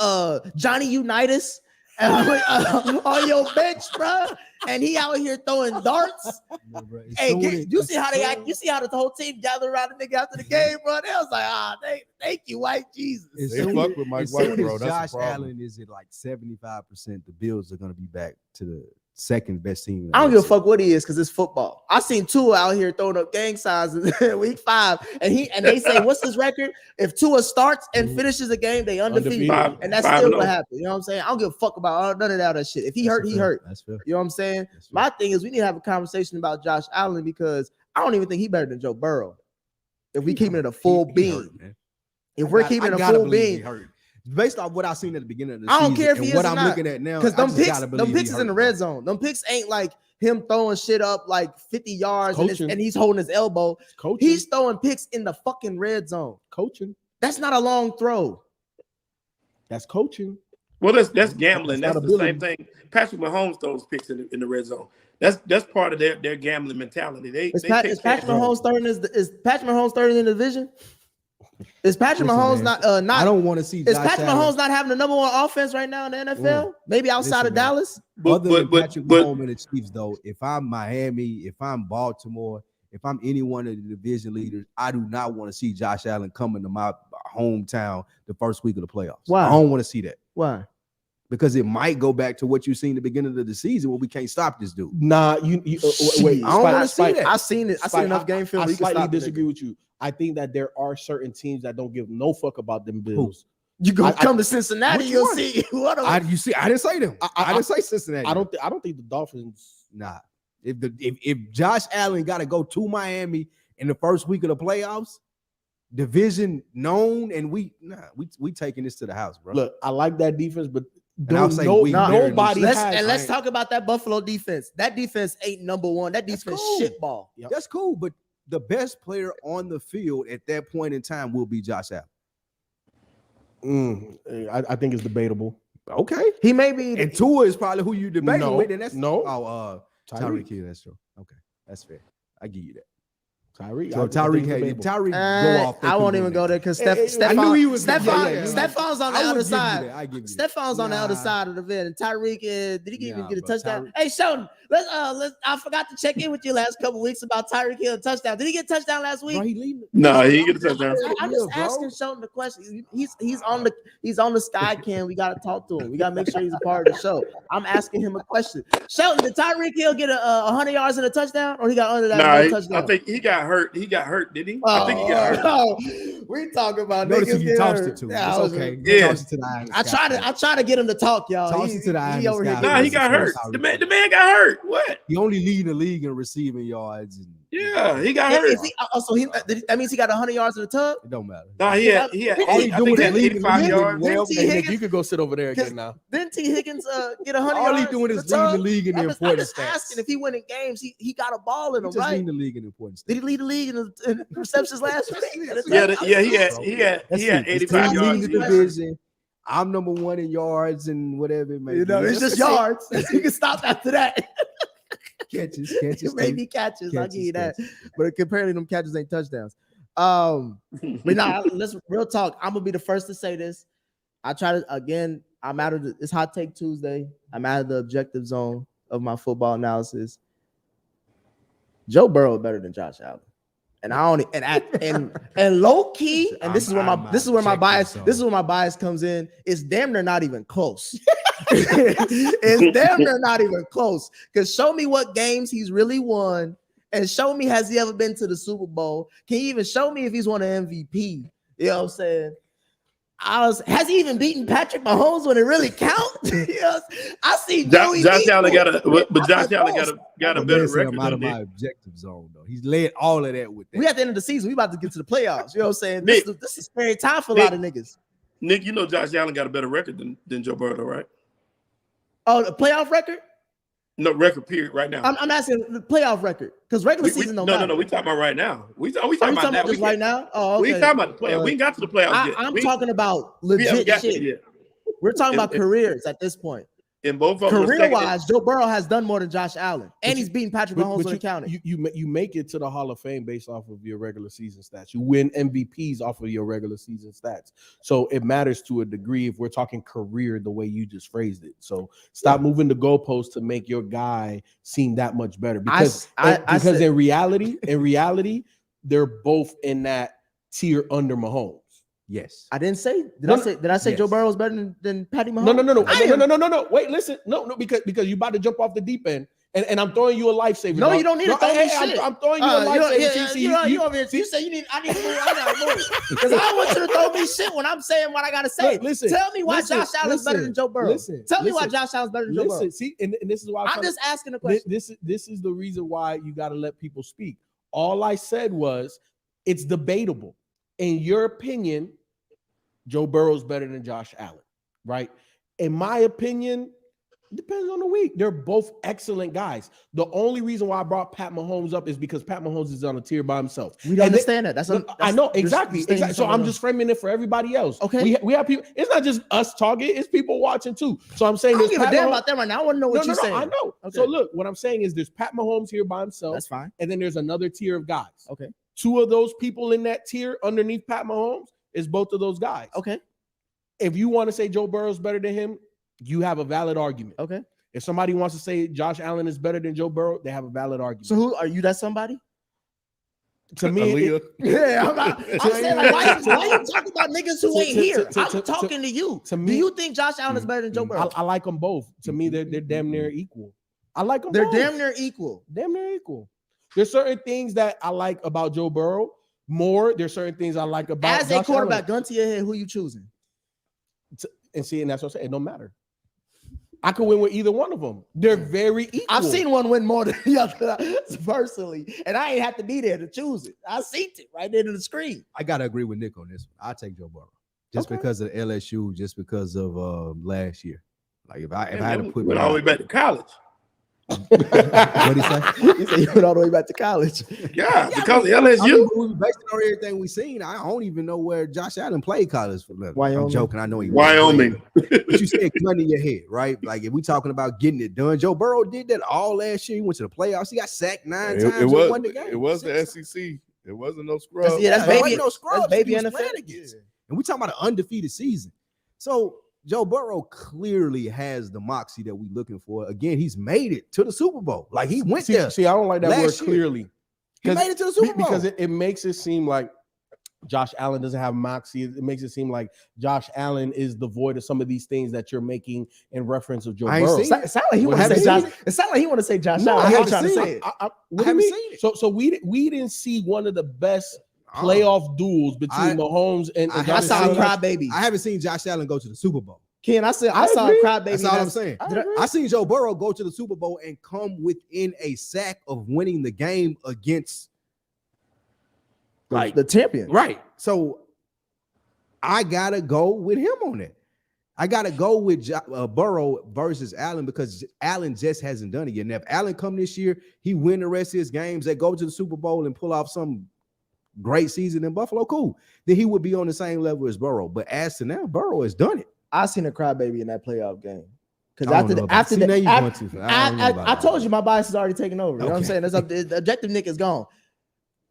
S1: Johnny Unitas on your bench, bro, and he out here throwing darts. Hey, you see how they act? You see how the whole team gathered around the nigga after the game, bro? They was like, thank you, white Jesus.
S2: They fuck with Mike White, bro. That's
S5: Josh Allen is at like 75%. The Bills are gonna be back to the second best team.
S1: I don't give a fuck what he is because it's football. I seen Tua out here throwing up gang signs in week 5, and they say, what's his record? If Tua starts and finishes a game, they undefeated. And that's still what happened. You know what I'm saying? I don't give a fuck about none of that shit. If he hurt, he hurt.
S5: That's fair.
S1: You know what I'm saying? My thing is we need to have a conversation about Josh Allen because I don't even think he's better than Joe Burrow. If we keep it a full beam. If we're keeping a full beam.
S5: Based off what I seen at the beginning of the season,
S1: I don't care if he is
S5: what
S1: or
S5: I'm
S1: not,
S5: looking at now,
S1: because them picks is in the red zone. Them picks ain't like him throwing shit up like 50 yards and he's holding his elbow. He's throwing picks in the fucking red zone.
S3: Coaching.
S1: That's not a long throw.
S3: That's coaching.
S4: Well, that's gambling. That's the same thing. Patrick Mahomes throws picks in the red zone. That's part of their gambling mentality. Is Patrick
S1: Mahomes third in the division? Is Patrick Mahomes not?
S5: I don't want to see.
S1: Is Patrick Mahomes not having the number 1 offense right now in the NFL? Maybe outside of Dallas.
S5: Other than Patrick Mahomes and the Chiefs, though, if I'm Miami, if I'm Baltimore, if I'm any one of the division leaders, I do not want to see Josh Allen coming to my hometown the first week of the playoffs.
S1: Why?
S5: I don't want to see that.
S1: Why?
S5: Because it might go back to what you seen at the beginning of the season where we can't stop this dude.
S3: Nah, wait.
S5: I don't want to see that.
S1: I seen it. I seen enough game film.
S3: I slightly disagree with you. I think that there are certain teams that don't give no fuck about them Bills.
S1: You go come to Cincinnati, you'll see.
S5: I didn't say them. I didn't say Cincinnati.
S3: I don't think the Dolphins.
S5: Nah. If Josh Allen got to go to Miami in the first week of the playoffs, division known, and we taking this to the house, bro.
S3: Look, I like that defense, but
S1: nobody has. Let's talk about that Buffalo defense. That defense ain't number 1. That defense shitball.
S5: Yep. That's cool, but the best player on the field at that point in time will be Josh Allen.
S3: I think it's debatable.
S5: Okay,
S1: he may be.
S5: And Tua is probably who you debating with. And that's
S3: Tyreek
S5: Hill. That's true. Okay, that's fair. I give you that.
S3: Tyreek.
S5: So Tyreek go off.
S1: I won't even go there because Stefan's on the other side. Stefan's on the other side of the vid. And Tyreek, did he even get a touchdown? Hey, Sheldon, I forgot to check in with you last couple weeks about Tyreek Hill touchdown. Did he get a touchdown last week?
S4: No, he didn't get a touchdown.
S1: I'm just asking Sheldon the question. He's on the sky cam. We gotta talk to him. We gotta make sure he's a part of the show. I'm asking him a question. Sheldon, did Tyreek Hill get 100 yards and a touchdown, or he got under that touchdown?
S4: I think he got hurt. He got hurt, did he? I think he got hurt.
S1: We talking about
S5: niggas
S1: you
S5: tossed it to him.
S1: Yeah,
S5: it's okay.
S4: Yeah.
S5: Toss it to the eye.
S1: I try to get him to talk, y'all.
S5: Toss it to the eye.
S4: No, he got hurt. The man got hurt. What?
S5: He only leading the league in receiving yards.
S4: Yeah, he got hurt.
S1: That means he got 100 yards in the tub?
S5: It don't matter.
S4: No, he had 85 yards.
S3: You could go sit over there again now.
S1: Didn't T. Higgins get 100 yards?
S5: All he doing is leading the league in the important stats.
S1: I'm just asking if he win in games. He got a ball in him, right?
S5: Leading the league in important stats.
S1: Did he lead the league in receptions last week?
S4: He had 85 yards.
S5: Division. I'm number 1 in yards and whatever it may be.
S1: It's just yards. You can stop after that.
S5: Catches.
S1: Maybe catches. I'll give you that. But apparently them catches ain't touchdowns. But now let's real talk. I'm gonna be the first to say this. I I'm out of it's Hot Take Tuesday. I'm out of the objective zone of my football analysis. Joe Burrow is better than Josh Allen. And I only and low key, and this is where my bias comes in. It's damn near not even close. It's damn near not even close. Because show me what games he's really won, and show me has he ever been to the Super Bowl. Can you even show me if he's won an MVP? You know what I'm saying? Has he even beaten Patrick Mahomes when it really counts? I see
S4: Josh Allen got a better record.
S5: I'm out of my objective zone though. He's led all of that with that.
S1: We at the end of the season. We about to get to the playoffs. You know what I'm saying? This is a scary time for a lot of niggas.
S4: Nick, you know Josh Allen got a better record than Joe Burrow, right?
S1: Oh, the playoff record?
S4: No, record period right now.
S1: I'm asking the playoff record because regular season don't matter.
S4: No. We talking about right now. We talking about now.
S1: Just right now. Oh, okay.
S4: We talking about the playoffs. We ain't got to the playoffs yet.
S1: I'm talking about legit shit. We're talking about careers at this point.
S4: In both of them,
S1: career-wise, Joe Burrow has done more than Josh Allen, and he's beaten Patrick Mahomes when counting.
S3: You make it to the Hall of Fame based off of your regular season stats. You win MVPs off of your regular season stats. So it matters to a degree if we're talking career the way you just phrased it. So stop moving the goalposts to make your guy seem that much better. Because in reality, they're both in that tier under Mahomes.
S1: Yes, I didn't say. Did I say yes. Joe Burrow is better than Patty Mahomes?
S3: No. Wait, listen. No, because you're about to jump off the deep end, and I'm throwing you a lifesaver.
S1: No, you don't need to throw me shit.
S3: I'm throwing you a lifesaver.
S1: You say you need. I need to move. I gotta move because I don't want you to throw me shit when I'm saying what I gotta say.
S3: Listen,
S1: tell me why Josh Allen's better than Joe Burrow. Tell me why Josh Allen's better than Joe Burrow.
S3: See, and this is why
S1: I'm just asking a question.
S3: This is the reason why you got to let people speak. All I said was it's debatable. In your opinion, Joe Burrow's better than Josh Allen, right? In my opinion, it depends on the week. They're both excellent guys. The only reason why I brought Pat Mahomes up is because Pat Mahomes is on a tier by himself.
S1: We don't understand that.
S3: I know exactly. So I'm just framing it for everybody else.
S1: Okay,
S3: we have people. It's not just us talking; it's people watching too. So I'm saying,
S1: I don't give a damn about them right now. I want to know what you're saying.
S3: I know. Okay. So look, what I'm saying is there's Pat Mahomes here by himself.
S1: That's fine.
S3: And then there's another tier of guys.
S1: Okay,
S3: two of those people in that tier underneath Pat Mahomes is both of those guys.
S1: Okay.
S3: If you want to say Joe Burrow's better than him, you have a valid argument.
S1: Okay.
S3: If somebody wants to say Josh Allen is better than Joe Burrow, they have a valid argument.
S1: So who are you? That somebody?
S3: To me,
S1: I'm saying, like, why you talking about niggas who ain't here? I'm talking to you. Do you think Josh Allen is better than Joe Burrow?
S3: I like them both. To me, they're damn near equal. I like them.
S1: They're
S3: both.
S1: damn near equal.
S3: Damn near equal. There's certain things that I like about Joe Burrow more. There's certain things I like about
S1: as a quarterback. Gun to your head, who you choosing?
S3: And that's what I'm saying. It don't matter. I could win with either one of them. They're very equal.
S1: I've seen one win more than the other personally, and I ain't have to be there to choose it. I seen it right there to the screen.
S5: I gotta agree with Nick on this one. I'll take Joe Burrow just because of LSU, just because of last year. Like if I had to put
S4: all the way back to college.
S5: What did he say?
S1: He said you went all the way back to college.
S4: Yeah, because LSU.
S5: Based on everything we've seen, I don't even know where Josh Allen played college for.
S1: Wyoming.
S5: I'm joking. I know he
S4: Wyoming.
S5: But you said gun in your head, right? Like if we talking about getting it done, Joe Burrow did that all last year. He went to the playoffs. He got sacked 9 times.
S2: It was,
S5: won the game.
S2: It was the SEC. It wasn't no scrub.
S1: That's baby.
S5: No scrubs.
S1: That's baby
S5: NFL.
S1: Yeah.
S5: And we talking about an undefeated season. So Joe Burrow clearly has the moxie that we're looking for. Again, he's made it to the Super Bowl. Like he went there.
S3: See, I don't like that word clearly.
S5: He made it to the Super Bowl.
S3: Because it makes it seem like Josh Allen doesn't have moxie. It makes it seem like Josh Allen is devoid of some of these things that you're making in reference of Joe Burrow.
S1: It sounds like he want to say Josh. It sounds like he want to say Josh Allen.
S5: I haven't
S1: trying to
S5: seen
S1: say
S5: it.
S3: I haven't seen it. So we didn't see one of the best playoff duels between Mahomes and
S1: I saw a crybaby.
S5: I haven't seen Josh Allen go to the Super Bowl.
S1: Ken, I saw a crybaby.
S5: That's all I'm saying. I seen Joe Burrow go to the Super Bowl and come within a sack of winning the game against
S1: like the champion.
S5: Right. So I gotta go with him on it. I gotta go with Burrow versus Allen because Allen just hasn't done it yet. And if Allen come this year, he win the rest of his games, they go to the Super Bowl and pull off some great season in Buffalo, cool. Then he would be on the same level as Burrow. But as to now, Burrow has done it.
S1: I seen a crybaby in that playoff game. Because I told you my bias is already taken over. You know what I'm saying? The objective Nick is gone.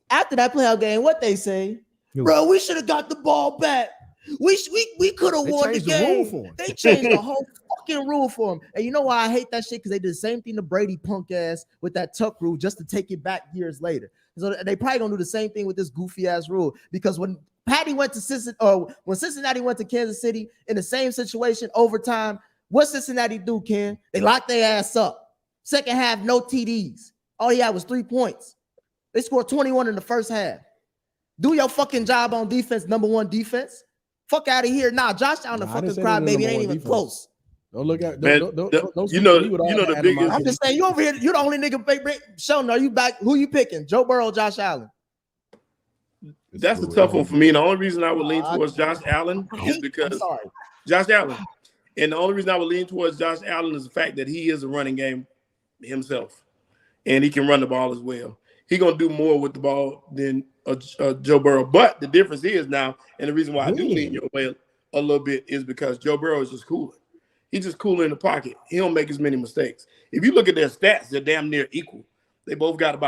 S1: After that playoff game, what they say, bro, we should have got the ball back. We could have won the
S5: changed the rule
S1: game.
S5: for him.
S1: They changed the whole fucking rule for him. And you know why I hate that shit? Because they did the same thing to Brady punk ass with that tuck rule just to take it back years later. So they probably gonna do the same thing with this goofy ass rule. Because when Patty went to Cincinnati went to Kansas City in the same situation, overtime, what Cincinnati do, Ken? They locked their ass up. Second half, no TDs. All he had was 3 points. They scored 21 in the first half. Do your fucking job on defense, number one defense. Fuck out of here. Nah, Josh Allen, the fucking crybaby, ain't even close.
S3: Don't look at
S4: you know the biggest.
S1: I'm just saying, you over here, you're the only nigga. Sheldon, are you back? Who you picking? Joe Burrow, Josh Allen?
S4: That's a tough one for me. And the only reason I would lean towards Josh Allen is because Josh Allen. And the only reason I would lean towards Josh Allen is the fact that he is a running game himself, and he can run the ball as well. He's gonna do more with the ball than Joe Burrow. But the difference is now, and the reason why I do lean your way a little bit is because Joe Burrow is just cooler. He's just cooler in the pocket. He don't make as many mistakes. If you look at their stats, they're damn near equal. They both got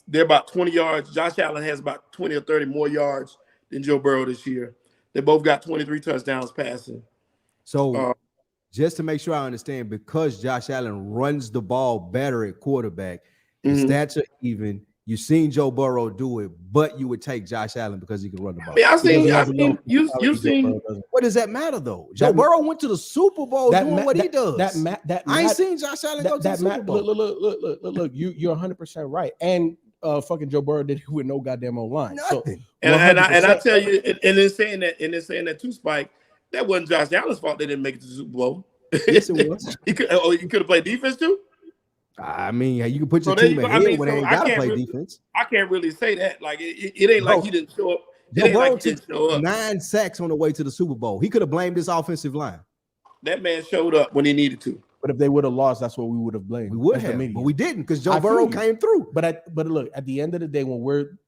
S4: they're about 20 yards. Josh Allen has about 20 or 30 more yards than Joe Burrow this year. They both got 23 touchdowns passing.
S5: So just to make sure I understand, because Josh Allen runs the ball better at quarterback, the stats are even. You've seen Joe Burrow do it, but you would take Josh Allen because he can run the ball.
S4: I mean, you've seen.
S5: What does that matter though? Joe Burrow went to the Super Bowl doing what he does. I ain't seen Josh Allen go to the Super Bowl.
S3: Look, you're 100% right. And fucking Joe Burrow did it with no goddamn online.
S5: Nothing.
S4: So, and I tell you, and then saying that too, Spike, that wasn't Josh Allen's fault. They didn't make it to the Super Bowl.
S5: Yes, it was.
S4: He could have played defense too.
S5: I mean, you can put your team ahead when they ain't got to play defense.
S4: I can't really say that. Like it ain't like he didn't show up.
S5: Joe Burrow took 9 sacks on the way to the Super Bowl. He could have blamed his offensive line.
S4: That man showed up when he needed to.
S3: But if they would have lost, that's what we would have blamed.
S5: We would have, but we didn't because Joe Burrow came through.
S3: But look, at the end of the day, when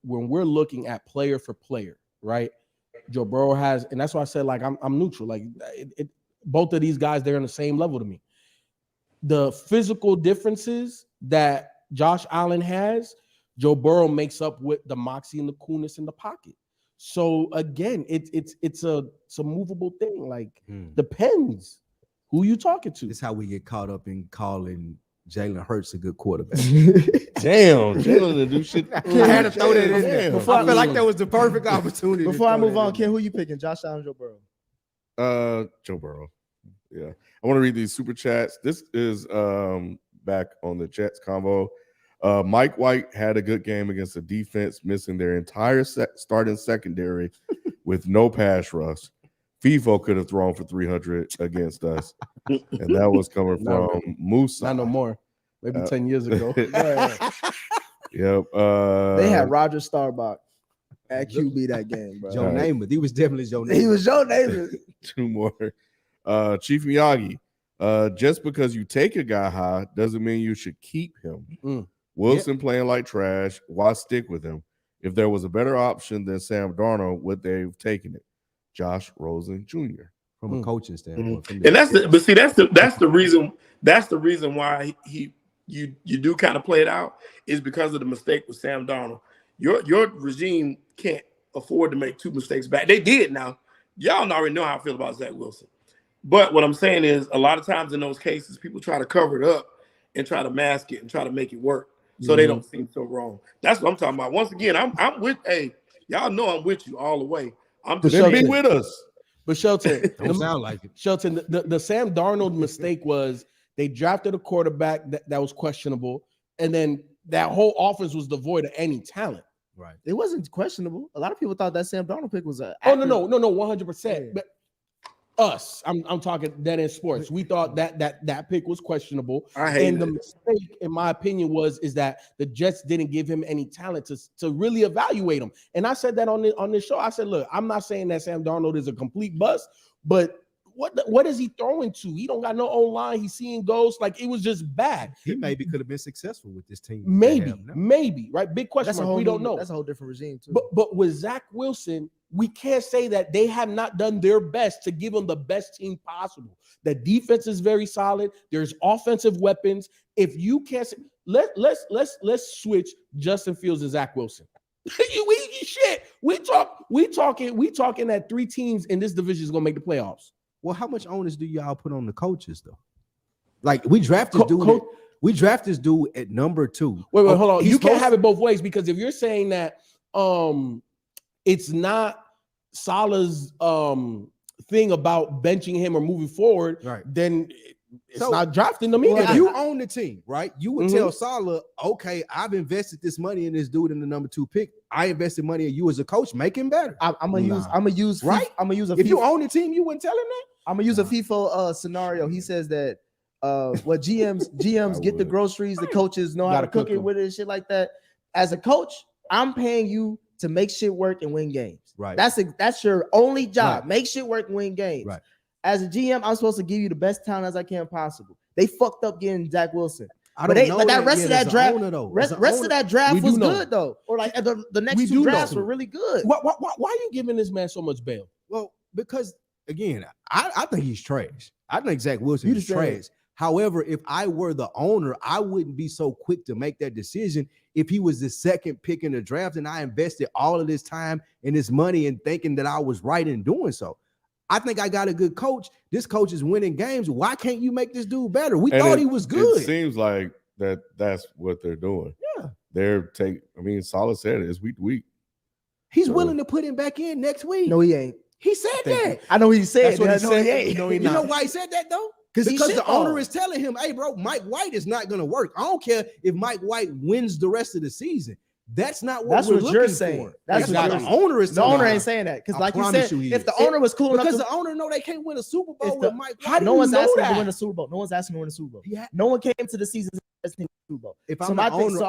S3: we're looking at player for player, right? Joe Burrow has, and that's why I said like I'm neutral. Like both of these guys, they're on the same level to me. The physical differences that Josh Allen has, Joe Burrow makes up with the moxie and the coolness in the pocket. So again, it's a movable thing. Like depends who you talking to.
S5: This is how we get caught up in calling Jalen Hurts a good quarterback.
S2: Damn, Jalen to do shit.
S5: I had to throw that in there. I felt like that was the perfect opportunity.
S1: Before I move on, Ken, who you picking? Josh Allen, Joe Burrow?
S2: Joe Burrow. Yeah. I want to read these super chats. This is back on the Jets convo. Mike White had a good game against the defense, missing their entire starting secondary with no pass rush. FIFO could have thrown for 300 against us. And that was coming from Musa.
S3: Not no more. Maybe 10 years ago.
S2: Yep.
S1: They had Roger Staubach at QB that game, bro.
S5: Joe Namath. He was definitely Joe Namath.
S1: He was Joe Namath.
S2: 2 more. Chief Miyagi. Just because you take a guy high doesn't mean you should keep him. Wilson playing like trash. Why stick with him? If there was a better option than Sam Darnold, would they have taken it? Josh Rosen Jr.
S5: From a coaching standpoint.
S4: And that's the reason. That's the reason why you do kind of play it out is because of the mistake with Sam Darnold. Your regime can't afford to make 2 mistakes back. They did now. Y'all already know how I feel about Zach Wilson. But what I'm saying is a lot of times in those cases, people try to cover it up and try to mask it and try to make it work so they don't seem so wrong. That's what I'm talking about. Once again, I'm with, y'all know I'm with you all the way. I'm just
S2: be with us.
S3: But Shelton,
S5: don't sound like it.
S3: Shelton, the Sam Darnold mistake was they drafted a quarterback that was questionable, and then that whole offense was devoid of any talent.
S5: Right.
S1: It wasn't questionable. A lot of people thought that Sam Darnold pick was a.
S3: No, 100%. But us, I'm talking that in sports. We thought that pick was questionable. The mistake, in my opinion, is that the Jets didn't give him any talent to really evaluate him. And I said that on this show. I said, look, I'm not saying that Sam Darnold is a complete bust, but what is he throwing to? He don't got no O-line. He's seeing ghosts. Like, it was just bad.
S5: He maybe could have been successful with this team.
S3: Maybe, right? Big question mark. We don't know.
S1: That's a whole different regime, too.
S3: But with Zach Wilson, we can't say that they have not done their best to give him the best team possible. The defense is very solid. There's offensive weapons. If you can't, let's switch Justin Fields and Zach Wilson. We talking that 3 teams in this division is gonna make the playoffs.
S5: Well, how much onus do y'all put on the coaches though? Like we drafted this dude at number 2.
S3: Wait, hold on. You can't have it both ways, because if you're saying that it's not Salah's thing about benching him or moving forward,
S5: right,
S3: then it's not drafting them either.
S5: If you own the team, right, you would tell Salah, okay, I've invested this money in this dude in the number 2 pick. I invested money in you as a coach, make him better.
S1: I'm gonna use
S5: if you own the team, you wouldn't tell him that.
S1: I'm gonna use a FIFO scenario. He says that what GMs get the groceries, the coaches know how to cook it with it and shit like that. As a coach, I'm paying you to make shit work and win games.
S5: Right.
S1: That's your only job. Right. Make shit work and win games.
S5: Right.
S1: As a GM, I'm supposed to give you the best talent as I can possible. They fucked up getting Zach Wilson.
S5: But that
S1: rest of that draft, rest of that draft was good though. Or like the next 2 drafts were really good.
S3: Why are you giving this man so much bail?
S5: Well, because again, I think he's trash. I think Zach Wilson is trash. However, if I were the owner, I wouldn't be so quick to make that decision if he was the 2nd pick in the draft and I invested all of this time and this money and thinking that I was right in doing so. I think I got a good coach. This coach is winning games. Why can't you make this dude better? We thought he was good.
S2: It seems like that's what they're doing.
S5: Yeah.
S2: Salah said it. It's week to week.
S5: He's willing to put him back in next week.
S1: No, he ain't.
S5: He said that.
S1: I know he said
S5: that.
S1: No, he ain't.
S5: You know why he said that though? Because the owner is telling him, hey, bro, Mike White is not going to work. I don't care if Mike White wins the rest of the season. That's not what we're looking
S1: you're saying.
S5: For.
S1: That's what
S5: the owner is.
S1: The owner ain't saying that. Because like you said, if the owner was cool enough,
S5: because the owner know they can't win a Super Bowl with Mike White.
S1: No one's asking to win a Super Bowl. No one's asking to win a Super Bowl. No one came to the season asking to win a Super Bowl.
S5: If I'm the owner,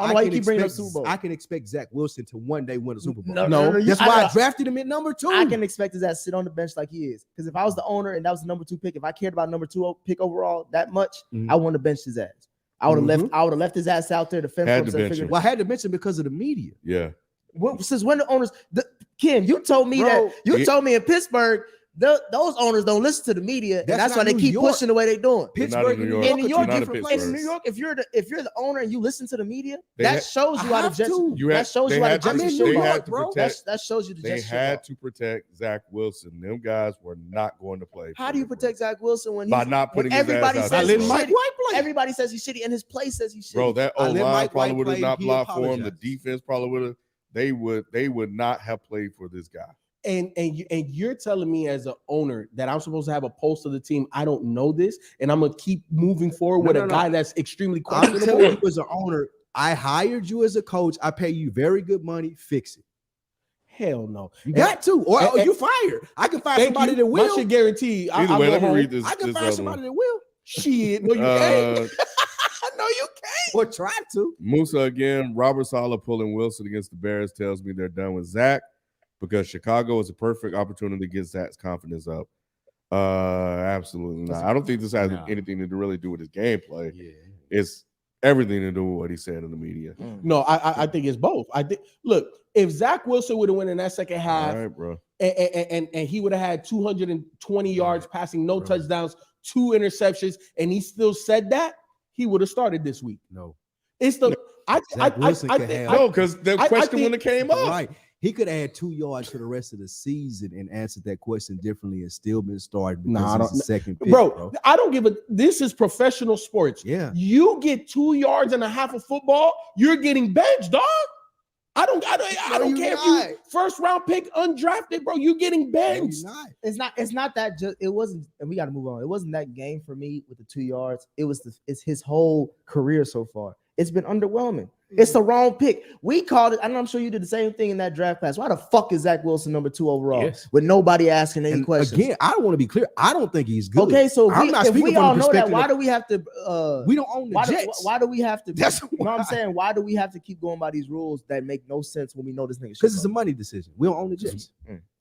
S5: I can expect Zach Wilson to one day win a Super Bowl.
S1: No.
S5: That's why I drafted him at number 2.
S1: I can expect his ass sit on the bench like he is. Because if I was the owner and that was the number 2 pick, if I cared about number 2 pick overall that much, I wouldn't have benched his ass. I would have left his ass out there to fend for himself.
S5: I had to mention because of the media.
S2: Yeah.
S1: Since when the owners, Ken, you told me told me in Pittsburgh, those owners don't listen to the media, and that's why they keep pushing the way they're doing.
S5: Pittsburgh,
S1: in New York, different places. In New York, if you're the owner and you listen to the media, that shows you how to judge. That shows you how to judge, bro. That shows you the
S2: They had to protect Zach Wilson. Them guys were not going to play.
S1: How do you protect Zach Wilson when
S2: by not putting his ass out?
S1: Everybody says he's shitty, and his play says he's shitty.
S2: Bro, that O-line probably would have not blocked for him. The defense probably would have. They would not have played for this guy.
S3: And you're telling me as an owner that I'm supposed to have a pulse of the team. I don't know this, and I'm gonna keep moving forward with a guy that's extremely questionable.
S5: I'm telling you as an owner, I hired you as a coach. I pay you very good money. Fix it.
S3: Hell no.
S5: You got to, or you fired. I can find somebody that will.
S3: I should guarantee.
S2: Either way, let me read this.
S5: I can find somebody that will.
S3: Shit, no, you can't. No, you can't.
S5: Or try to.
S2: Musa again. Robert Saleh pulling Wilson against the Bears tells me they're done with Zach because Chicago is a perfect opportunity to get Zach's confidence up. Absolutely not. I don't think this has anything to really do with his gameplay. Yeah. It's everything to do with what he said in the media.
S3: No, I think it's both. I think. Look, if Zach Wilson would have won in that second half,
S2: all right, bro,
S3: and he would have had 220 yards passing, no touchdowns, 2 interceptions, and he still said that, he would have started this week.
S5: No,
S3: it's the
S2: because the question when it came up,
S5: right? He could add 2 yards for the rest of the season and answered that question differently and still been started because he's the second pick, bro.
S3: I don't give a. This is professional sports.
S5: Yeah,
S3: you get 2 yards and a half of football, you're getting benched, dog. I don't care if you first round pick undrafted, bro. You getting benched.
S1: It's not that just it wasn't, and we got to move on. It wasn't that game for me with the 2 yards. It's his whole career so far. It's been underwhelming. It's the wrong pick. We called it, and I'm sure you did the same thing in that draft class. Why the fuck is Zach Wilson number 2 overall with nobody asking any questions?
S5: Again, I don't want to be clear. I don't think he's good.
S1: Okay, so if we all know that, why do we have to?
S5: We don't own the Jets.
S1: Why do we have to?
S5: That's
S1: what I'm saying. Why do we have to keep going by these rules that make no sense when we know this nigga?
S5: Because it's a money decision. We don't own the Jets.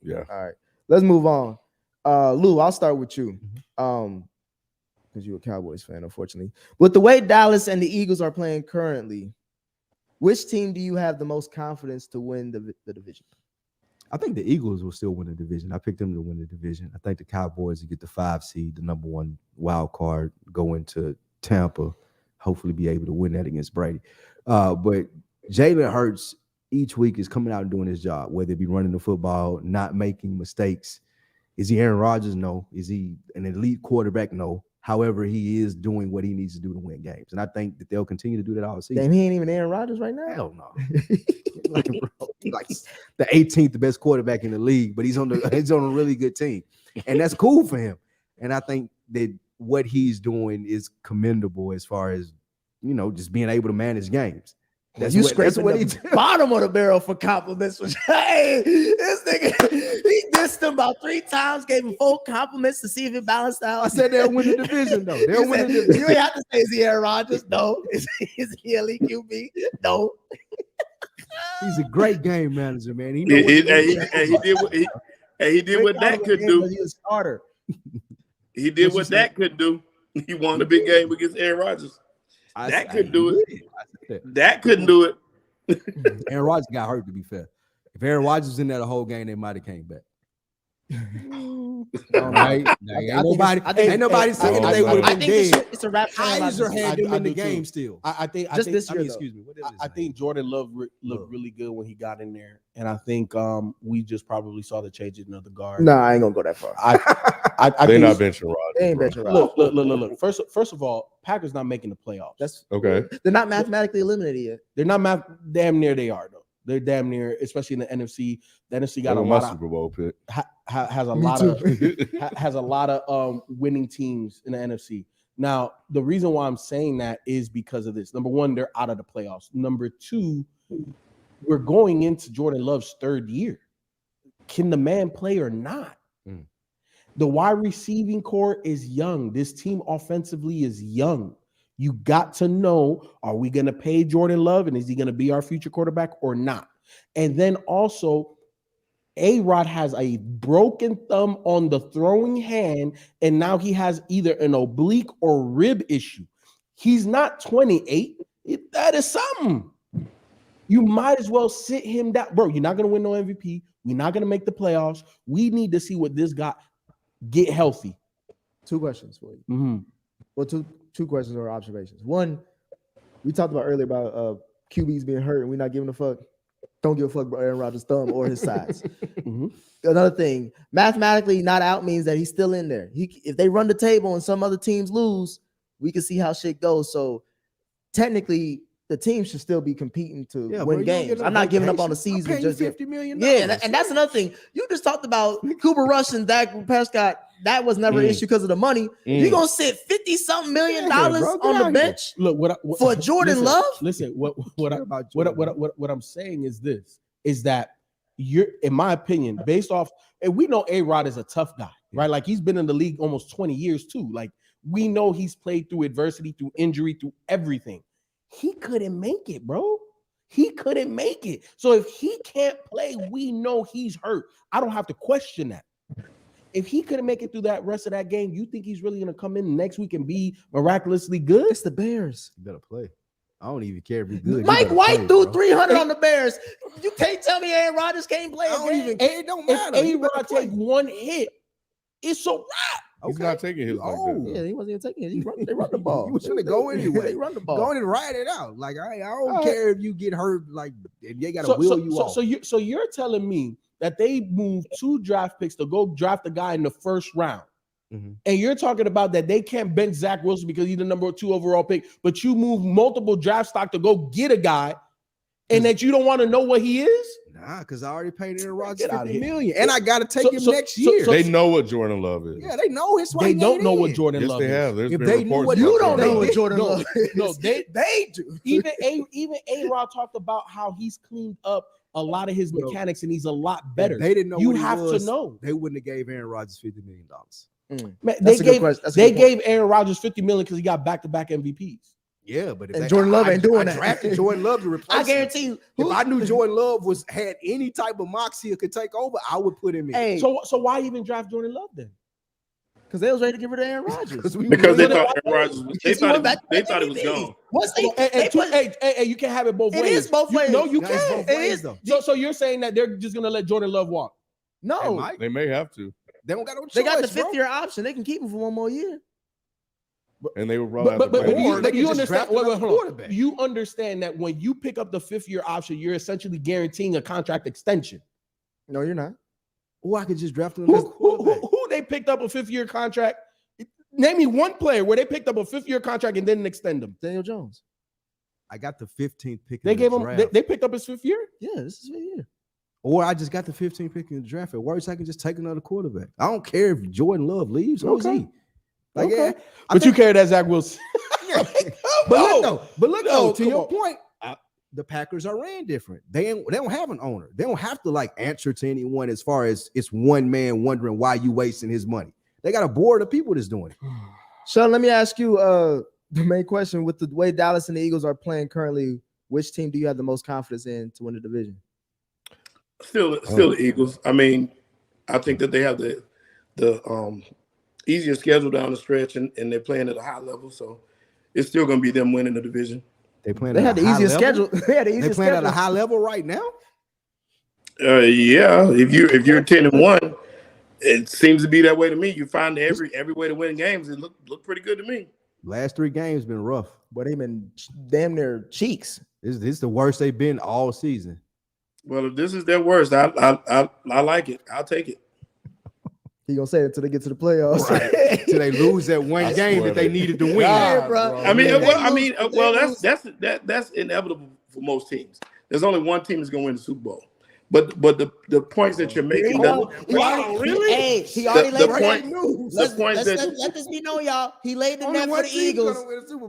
S2: Yeah.
S1: All right. Let's move on. Lou, I'll start with you. Because you're a Cowboys fan, unfortunately. With the way Dallas and the Eagles are playing currently, which team do you have the most confidence to win the division?
S5: I think the Eagles will still win the division. I picked them to win the division. I think the Cowboys will get the 5 seed, the number 1 wild card, go into Tampa, hopefully be able to win that against Brady. But Jalen Hurts each week is coming out and doing his job, whether it be running the football, not making mistakes. Is he Aaron Rodgers? No. Is he an elite quarterback? No. However, he is doing what he needs to do to win games. And I think that they'll continue to do that all season.
S1: Damn, he ain't even Aaron Rodgers right now.
S5: Hell no. like the 18th best quarterback in the league, but he's on a really good team. And that's cool for him. And I think that what he's doing is commendable as far as, just being able to manage games.
S1: That's what he did. Bottom of the barrel for compliments. Hey, this nigga, he dissed him about 3 times, gave him 4 compliments to see if it balanced out.
S5: I said they'll win the division, though. They'll win the division.
S1: You ain't have to say, is he Aaron Rodgers? No. Is he elite QB? No.
S5: He's a great game manager, man. He
S4: did what Dak could do.
S1: He was starter.
S4: He did what Dak could do. He won a big game against Aaron Rodgers. Dak couldn't do it. Dak couldn't do it.
S5: Aaron Rodgers got hurt, to be fair. If Aaron Rodgers was in there the whole game, they might have came back. All right. Ain't nobody saying that they would have been dead.
S1: It's a wrap.
S5: Heiser had them in the game still.
S3: I think
S1: this year.
S5: Excuse me.
S3: I think Jordan Love looked really good when he got in there, and I think we just probably saw the change in the guard.
S1: No, I ain't gonna go that far.
S2: They're not benching Rodgers.
S1: They ain't benching Rodgers.
S3: Look. First of all, Packers not making the playoffs.
S1: That's
S2: okay.
S1: They're not mathematically eliminated yet.
S3: They're not damn near. They are though. They're damn near, especially in the NFC. The NFC got a lot of
S2: Super Bowl pick.
S3: Has a lot of winning teams in the NFC. Now, the reason why I'm saying that is because of this. Number one, they're out of the playoffs. Number two, we're going into Jordan Love's 3rd year. Can the man play or not? The wide receiving core is young. This team offensively is young. You got to know, are we going to pay Jordan Love and is he going to be our future quarterback or not? And then also, A-Rod has a broken thumb on the throwing hand, and now he has either an oblique or rib issue. He's not 28. That is something. You might as well sit him down. Bro, you're not going to win no MVP. We're not going to make the playoffs. We need to see what this guy get healthy.
S1: 2 questions for you.
S3: Mm-hmm.
S1: Well, two questions or observations. One, we talked about earlier about QBs being hurt and we're not giving a fuck. Don't give a fuck about Aaron Rodgers' thumb or his size.
S3: Mm-hmm.
S1: Another thing, mathematically not out means that he's still in there. If they run the table and some other teams lose, we can see how shit goes. So technically, the team should still be competing to win games. I'm not giving up on the season. Just
S5: $50 million.
S1: Yeah, and that's another thing. You just talked about Cooper Rush and Dak Prescott. That was never an issue because of the money. You're gonna sit $50-something million on the bench.
S3: Look, what
S1: for Jordan Love.
S3: Listen, what I'm saying is this: is that you're, in my opinion, based off, and we know A-Rod is a tough guy, right? Like he's been in the league almost 20 years too. Like we know he's played through adversity, through injury, through everything. He couldn't make it, bro. He couldn't make it. So if he can't play, we know he's hurt. I don't have to question that. If he couldn't make it through that rest of that game, you think he's really going to come in next week and be miraculously good?
S1: It's the Bears.
S5: You better play. I don't even care if he's good.
S1: Mike White threw 300 on the Bears. You can't tell me Aaron Rodgers can't play.
S5: It don't matter.
S3: If A-Rod take one hit, it's a wrap.
S2: He's not taking his like that.
S1: Yeah, he wasn't even taking it. They run the ball.
S5: He was going to go anyway.
S1: They run the ball.
S5: Go in and ride it out. Like I don't care if you get hurt. Like they got to wheel you off.
S3: So you're telling me that they moved 2 draft picks to go draft a guy in the 1st round, and you're talking about that they can't bench Zach Wilson because he's the number 2 overall pick, but you move multiple draft stock to go get a guy, and that you don't want to know what he is?
S5: Nah, because I already paid Aaron Rodgers $50 million, and I got to take him next year.
S2: They know what Jordan Love is.
S5: Yeah, they know his.
S3: They don't know what Jordan Love is.
S2: Yes, they have. There's
S5: if
S2: been
S5: they knew
S2: reports.
S5: what
S1: You don't know what Jordan Love is.
S3: No, they
S1: do.
S3: Even A-Rod talked about how he's cleaned up a lot of his mechanics and he's a lot better.
S5: They didn't know.
S3: You have to know.
S5: They wouldn't have gave Aaron Rodgers $50 million.
S3: Man, they gave Aaron Rodgers $50 million because he got back-to-back MVPs.
S5: Yeah, but
S1: if Jordan Love ain't doing that.
S5: I drafted Jordan Love to replace him.
S1: I guarantee you.
S5: If I knew Jordan Love had any type of moxie or could take over, I would put him in.
S1: Hey,
S3: so why even draft Jordan Love then?
S1: Because they was ready to get rid of Aaron Rodgers.
S4: Because they thought Aaron Rodgers was, they thought it was gone.
S3: Once hey, you can't have it both ways.
S1: It is both ways.
S3: No, you can't.
S1: It is though.
S3: So you're saying that they're just gonna let Jordan Love walk?
S1: No,
S2: they may have to.
S5: They don't got no choice.
S1: They got the 5th-year option. They can keep him for 1 more year.
S2: and they would roll out.
S3: But you
S5: just
S3: understand.
S5: draft
S3: Wait,
S5: another
S3: hold on.
S5: quarterback.
S3: You understand that when you pick up the 5th-year option, you're essentially guaranteeing a contract extension.
S1: No, you're not.
S5: Or I could just draft another quarterback.
S3: Who they picked up a 5th-year contract? Name me one player where they picked up a 5th-year contract and didn't extend him.
S1: Daniel Jones.
S5: I got the 15th pick.
S3: They
S5: in
S3: gave
S5: the
S3: him.
S5: draft.
S3: They picked up his 5th year.
S1: Yeah, this is his year.
S5: Or I just got the 15th pick in the draft. At worst, I can just take another quarterback. I don't care if Jordan Love leaves. Who's
S3: Okay.
S5: he? Like,
S3: Okay.
S5: yeah,
S3: But you carry that Zach Wilson.
S5: But look though, to
S3: come
S5: your
S3: on.
S5: point, the Packers are ran different. They don't have an owner. They don't have to like answer to anyone as far as it's one man wondering why you wasting his money. They got a board of people that's doing it.
S1: Sean, let me ask you the main question. With the way Dallas and the Eagles are playing currently, which team do you have the most confidence in to win the division?
S4: Still the Eagles. I mean, I think that they have the easier schedule down the stretch, and they're playing at a high level, so it's still going to be them winning the division.
S5: They playing.
S1: They had the easiest schedule. They had the
S5: They
S1: easiest
S5: playing
S1: schedule.
S5: at a high level right now.
S4: Yeah, if you're 10-1, it seems to be that way to me. You find every way to win games. It look pretty good to me.
S5: Last 3 games been rough.
S1: But they've been damn near cheeks.
S5: This is the worst they've been all season.
S4: Well, if this is their worst, I like it. I'll take it.
S1: He gonna say it until they get to the playoffs.
S5: Right. Till they lose that one game that they needed to win.
S1: Yeah, bro.
S4: I mean,
S1: They
S4: that's inevitable for most teams. There's only one team that's going to win the Super Bowl. But the points that you're making,
S1: Hey, he already laid
S4: point-
S1: news.
S4: the point that-
S1: Let this be known, y'all. He laid the net for the Eagles.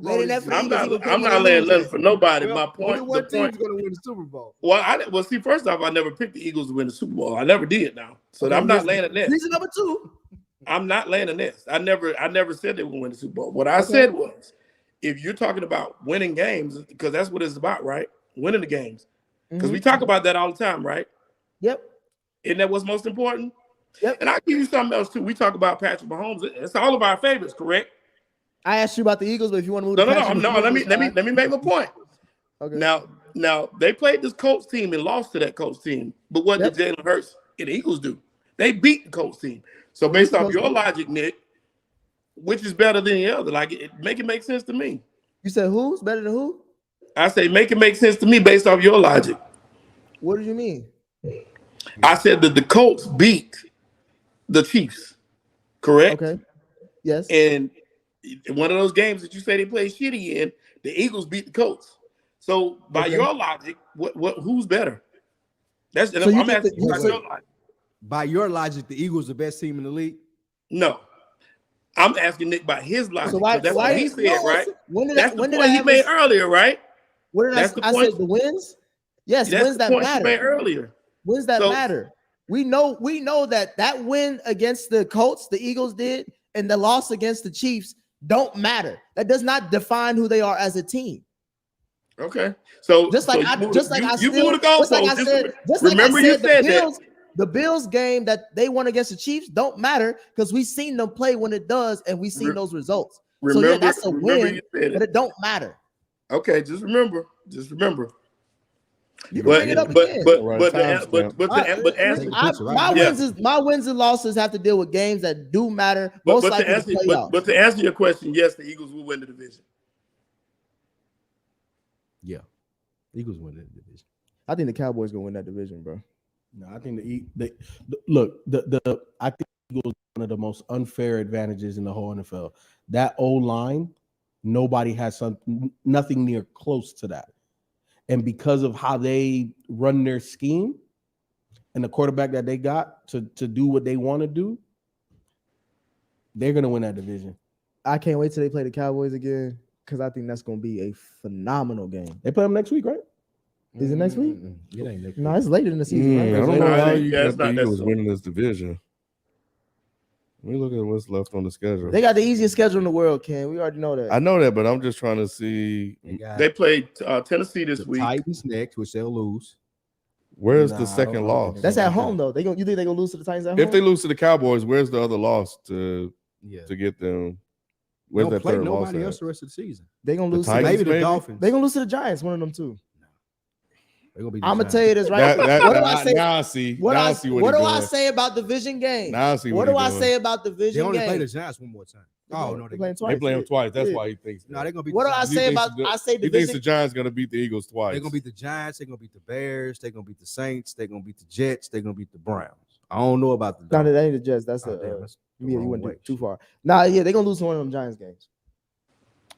S1: Laid the net for the
S4: I'm
S1: Eagles.
S4: not laying nothing for nobody. My
S5: Only
S4: point.
S5: one
S4: The
S5: team's
S4: point.
S5: going to win the Super Bowl.
S4: Well, see, first off, I never picked the Eagles to win the Super Bowl. I never did. Now, so I'm not laying a net.
S1: Reason number 2.
S4: I'm not laying a net. I never said they would win the Super Bowl. What I said was, if you're talking about winning games, because that's what it's about, right? Winning the games. Because we talk about that all the time, right?
S1: Yep.
S4: Isn't that what's most important?
S1: Yep.
S4: And I'll give you something else too. We talk about Patrick Mahomes. It's all of our favorites, correct?
S1: I asked you about the Eagles, but if you want to move,
S4: No.
S1: to Patrick Mahomes,
S4: Let me make my point.
S1: Okay.
S4: Now they played this Colts team and lost to that Colts team. But what did Jalen Hurts and the Eagles do? They beat the Colts team. So based off your logic, Nick, which is better than the other? Like make it make sense to me.
S1: You said who's better than who?
S4: I say make it make sense to me based off your logic.
S1: What did you mean?
S4: I said that the Colts beat the Chiefs, correct?
S1: Okay. Yes.
S4: And in one of those games that you say they played shitty in, the Eagles beat the Colts. So by your logic, who's better? That's
S1: So
S4: I'm asking you by your logic.
S5: By your logic, the Eagles the best team in the league?
S4: No. I'm asking Nick by his logic.
S1: So why?
S4: That's
S1: Why
S4: what he said, right?
S1: When did
S4: That's
S1: I?
S4: the
S1: When did
S4: point
S1: I
S4: he
S1: have
S4: made
S1: this-
S4: earlier, right?
S1: What did
S4: That's the
S1: I
S4: point.
S1: said the wins? Yes,
S4: That's
S1: wins
S4: the
S1: that
S4: point you made
S1: matter.
S4: earlier.
S1: Wins that
S4: So-
S1: matter. We know that win against the Colts, the Eagles did, and the loss against the Chiefs don't matter. That does not define who they are as a team.
S4: Okay. So
S1: Just like
S4: so
S1: I
S4: you
S1: just like
S4: you,
S1: I
S4: you
S1: still,
S4: moved the
S1: just like I
S4: goalpost.
S1: said, just like
S4: Remember
S1: I
S4: you
S1: said,
S4: said
S1: the Bills game that they won against the Chiefs don't matter because we've seen them play when it does, and we've seen those results.
S4: Remember,
S1: So yeah, that's a
S4: remember
S1: win,
S4: you said
S1: but it don't matter.
S4: Okay, just remember.
S1: You can bring it up again.
S4: My
S1: wins and losses have to deal with games that do matter.
S4: But
S1: Most likely the playoffs.
S4: to answer your question, yes, the Eagles will win the division.
S5: Yeah. Eagles win the division.
S1: I think the Cowboys gonna win that division, bro.
S3: No, I think I think the Eagles are one of the most unfair advantages in the whole NFL. That O-line, nobody has nothing near close to that. And because of how they run their scheme and the quarterback that they got to do what they want to do, they're gonna win that division.
S1: I can't wait till they play the Cowboys again because I think that's gonna be a phenomenal game.
S3: They play them next week, right?
S1: Is it next week?
S5: It ain't next
S1: No, it's later in the season.
S2: I
S1: Right?
S2: don't know how you
S4: Yeah, it's
S2: got the
S4: not
S2: Eagles
S4: necessary.
S2: winning this division. Let me look at what's left on the schedule.
S1: They got the easiest schedule in the world, Ken. We already know that.
S2: I know that, but I'm just trying to see
S4: They played Tennessee this
S5: the
S4: week.
S5: Titans next, which they'll lose.
S2: where's
S3: Nah,
S2: the
S3: I
S2: second
S3: don't
S2: loss.
S3: think
S1: That's
S3: so.
S1: at home though. You think they gonna lose to the Titans at home?
S2: If they lose to the Cowboys, where's the other loss to
S5: Yeah.
S2: get them?
S5: They
S2: Where's
S5: don't
S2: that
S5: play
S2: third loss?
S5: nobody else
S2: At?
S5: the rest of the season.
S1: they gonna
S2: The
S1: lose.
S2: Titans,
S5: Maybe the
S2: maybe?
S5: Dolphins.
S1: They gonna lose to the Giants. One of them too.
S5: They're gonna be.
S1: I'm gonna tell you this right. What do I say?
S2: Now I see.
S1: What
S2: Now I see what
S1: do
S2: he's
S1: I
S2: doing.
S1: say about division games?
S2: Now I see
S1: What
S2: what
S1: do
S2: he's
S1: I
S2: doing.
S1: say about
S5: They
S1: division
S5: only play the
S1: games?
S5: Giants one more time. Oh no,
S1: They're playing twice.
S2: They play them twice. That's
S1: Yeah.
S2: why he thinks.
S5: No, they're gonna beat.
S1: What do
S5: the
S1: I
S5: Giants.
S1: say
S2: thinks
S1: about?
S2: the-
S1: I say
S2: He thinks
S1: division.
S2: the Giants gonna beat the Eagles twice.
S5: They're gonna beat the Giants. They're gonna beat the Bears. They're gonna beat the Saints. They're gonna beat the Jets. They're gonna beat the Browns. I don't know about the.
S1: No,
S5: Dolphins.
S1: that ain't the Jets. That's
S5: Oh,
S1: the.
S5: damn, that's the
S1: Yeah, you
S5: wrong
S1: went
S5: way.
S1: too far. Nah, yeah, they're gonna lose one of them Giants games.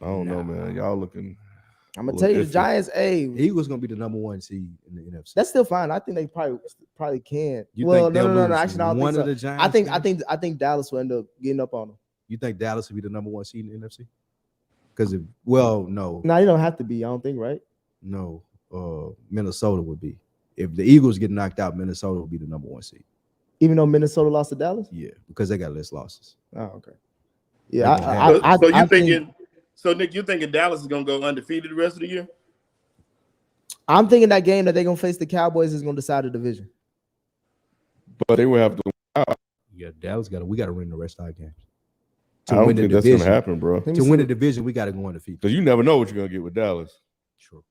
S2: I don't know, man. Y'all looking.
S1: I'm gonna
S2: Look
S1: tell you, the
S2: iffy.
S1: Giants. Hey,
S5: The Eagles gonna be the number 1 seed in the NFC.
S1: that's still fine. I think they probably can.
S5: You
S1: Well,
S5: think
S1: no.
S5: they'll lose
S1: Actually, I don't
S5: one
S1: think
S5: of
S1: so.
S5: the Giants?
S1: I think Dallas will end up getting up on them.
S5: You think Dallas will be the number 1 seed in the NFC? Because no,
S1: No, you don't have to be. I don't think, right?
S5: no. Minnesota would be. If the Eagles get knocked out, Minnesota will be the number 1 seed.
S1: Even though Minnesota lost to Dallas.
S5: Yeah, because they got less losses.
S1: Oh, okay. Yeah,
S4: So you
S1: I
S4: thinking? So Nick, you thinking Dallas is gonna go undefeated the rest of the year?
S1: I'm thinking that game that they're gonna face the Cowboys is gonna decide the division.
S2: But they will have to.
S5: Yeah, Dallas we got to win the rest of our games.
S2: I don't think that's gonna happen, bro.
S1: Let me
S5: To
S1: see.
S5: win the division, we got to go undefeated.
S2: Because you never know what you're gonna get with Dallas.
S5: True.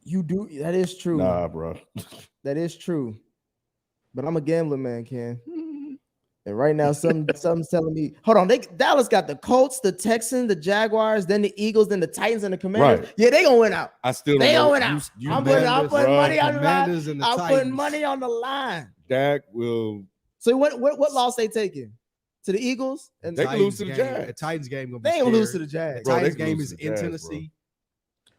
S1: You do. That is true.
S2: Nah, bro.
S1: That is true. But I'm a gambler, man, Ken. And right now, something's telling me, hold on. Dallas got the Colts, the Texans, the Jaguars, then the Eagles, then the Titans, and the Commanders.
S2: Right.
S1: Yeah, they gonna win out.
S2: I still don't
S1: They
S2: know.
S1: gonna win out. I'm putting money on the line.
S5: Commanders and the
S1: I'm putting
S5: Titans.
S1: money on the line.
S2: Dak will.
S1: So what loss they taking? To the Eagles? And
S2: They can lose to the Jags.
S5: The Titans game gonna be.
S1: they ain't gonna lose to
S5: scary.
S1: the Jags.
S5: The
S2: Bro, they
S5: Titans
S2: can
S5: game
S2: lose
S5: is
S2: to the
S5: in
S2: Jags,
S5: Tennessee.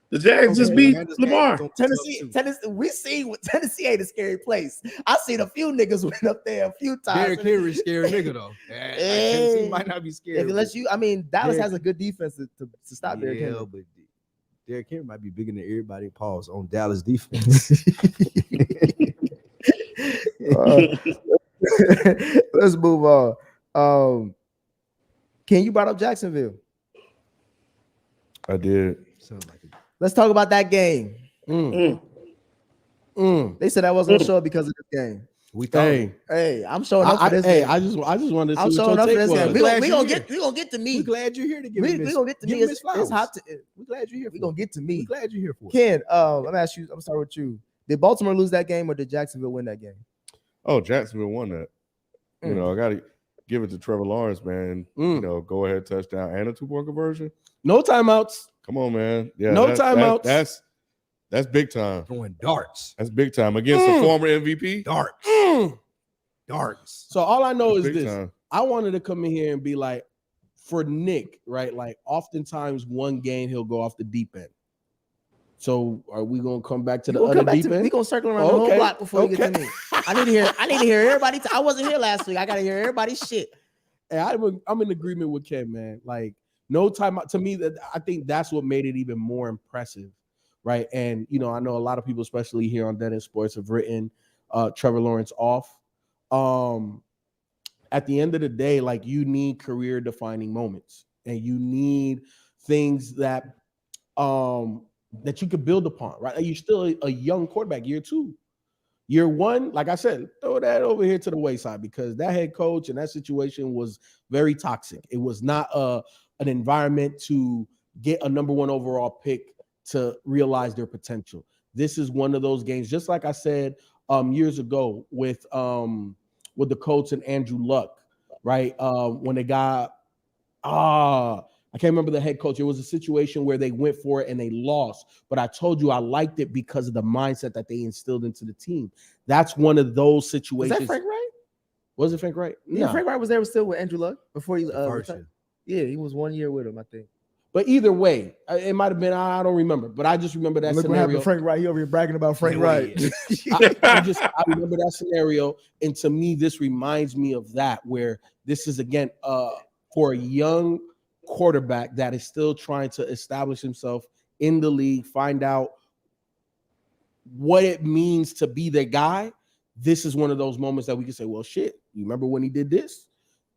S4: The Jags just
S5: Okay,
S4: beat
S5: Commanders game
S4: Lamar.
S5: gonna be
S1: Tennessee,
S5: tough, too.
S1: Tennessee, we see what Tennessee ain't a scary place. I seen a few niggas went up there a few times.
S5: Derrick Henry scary nigga though. Tennessee might not be scary.
S1: Unless you, I mean, Dallas
S5: Derrick-
S1: has a good defense to stop Derrick Henry.
S5: but Derrick Henry might be bigger than everybody. Pause on Dallas defense.
S1: Let's move on. Ken, you brought up Jacksonville.
S2: I did.
S5: Sounds like a
S1: Let's talk about that game.
S4: Mm.
S1: They said I wasn't gonna show up because of this game.
S5: we thought.
S3: Hey,
S1: Hey, I'm showing up for this
S3: hey,
S1: game.
S3: I just wanted to
S1: I'm
S3: see
S1: showing
S3: what
S1: up for
S3: your
S1: this
S3: take
S1: game.
S3: was.
S1: We
S5: Glad
S1: gonna
S5: you're
S1: get to me.
S5: We're glad you're here to give
S1: We
S5: him his-
S1: gonna get to
S5: give
S1: me.
S5: him his
S1: It's
S5: flowers.
S1: hot.
S5: We're glad you're here.
S1: We
S5: for
S1: gonna
S5: it.
S1: get to
S5: We're
S1: me.
S5: glad you're here for it.
S1: Ken, I'm gonna ask you. I'm starting with you. Did Baltimore lose that game or did Jacksonville win that game?
S2: Oh, Jacksonville won that. You
S1: Mm.
S2: know, I gotta give it to Trevor Lawrence, man. You know, go ahead touchdown and a 2-point conversion.
S3: No timeouts.
S2: Come on, man. Yeah,
S3: No timeouts.
S2: That's big time.
S5: Throwing darts.
S2: That's big time against a former MVP.
S5: Darts. Darts.
S3: So all I know
S2: That's
S3: is
S2: big
S3: this.
S2: time.
S3: I wanted to come in here and be like, for Nick, right? Like, oftentimes one game he'll go off the deep end. So are we gonna come back to the other deep end?
S1: We gonna circle around the whole
S3: Okay,
S1: block before you get to
S3: okay.
S1: me. I need to hear everybody. I wasn't here last week. I gotta hear everybody's shit.
S3: Hey, I'm in agreement with Ken, man. Like, no timeout. To me, that I think that's what made it even more impressive, right? And you know, I know a lot of people, especially here on Dennis Sports, have written Trevor Lawrence off. At the end of the day, like, you need career-defining moments, and you need things that that you could build upon, right? Like, you're still a young quarterback, year 2. Year 1, like I said, throw that over here to the wayside because that head coach and that situation was very toxic. It was not an environment to get a number 1 overall pick to realize their potential. This is one of those games, just like I said years ago with the Colts and Andrew Luck, right? When they got I can't remember the head coach. It was a situation where they went for it and they lost. But I told you I liked it because of the mindset that they instilled into the team. That's one of those
S1: Was
S3: situations.
S1: that Frank Wright?
S3: Was it Frank Wright?
S1: Yeah,
S3: No.
S1: Frank Wright was there still with Andrew Luck before he
S5: First
S1: retired.
S5: year.
S1: Yeah, he was 1 year with him, I think.
S3: But either way, it might have been, I don't remember. But I just remember that
S1: Look what happened
S3: scenario.
S1: to Frank Wright. He over here bragging about Frank
S5: Yeah,
S1: Wright.
S3: I remember that scenario. And to me, this reminds me of that, where this is, again, for a young quarterback that is still trying to establish himself in the league, find out what it means to be the guy. This is one of those moments that we can say, well, shit, you remember when he did this?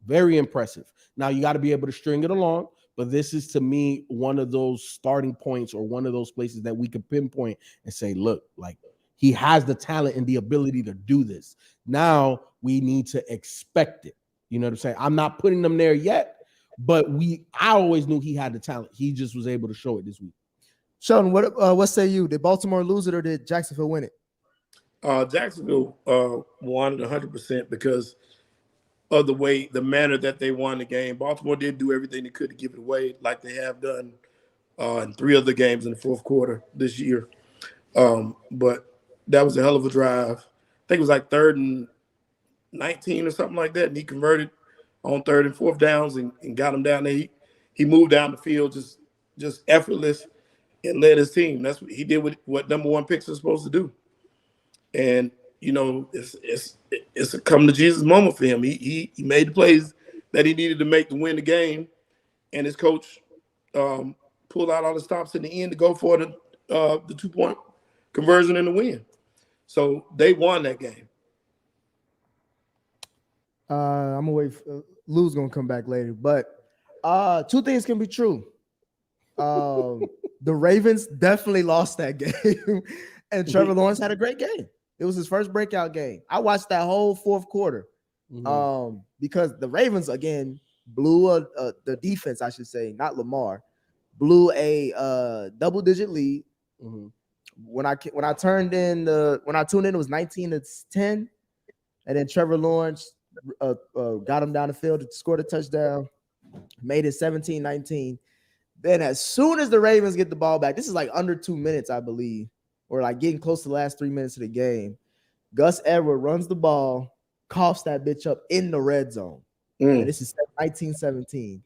S3: Very impressive. Now you got to be able to string it along, but this is, to me, one of those starting points or one of those places that we can pinpoint and say, look, like, he has the talent and the ability to do this. Now we need to expect it. You know what I'm saying? I'm not putting them there yet, but I always knew he had the talent. He just was able to show it this week.
S1: Sheldon, what say you? Did Baltimore lose it or did Jacksonville win it?
S4: Jacksonville won it 100% because of the manner that they won the game. Baltimore did do everything they could to give it away, like they have done in 3 other games in the fourth quarter this year. But that was a hell of a drive. I think it was like 3rd and 19 or something like that, and he converted on 3rd and 4th downs and got him down there. He moved down the field just effortless and led his team. That's what he did with what number 1 picks are supposed to do. And it's a come to Jesus moment for him. He made the plays that he needed to make to win the game, and his coach pulled out all the stops in the end to go for the 2-point conversion and the win. So they won that game.
S1: I'm gonna wait. Lou's gonna come back later, but 2 things can be true. The Ravens definitely lost that game, and Trevor Lawrence had a great game. It was his first breakout game. I watched that whole fourth quarter because the Ravens again blew the defense, I should say, not Lamar, blew a double-digit lead. When I tuned in, it was 19-10, and then Trevor Lawrence got him down the field, scored a touchdown, made it 17-19. Then as soon as the Ravens get the ball back, this is like under 2 minutes, I believe, or like getting close to the last 3 minutes of the game, Gus Edwards runs the ball, coughs that bitch up in the red zone. And this is 19-17.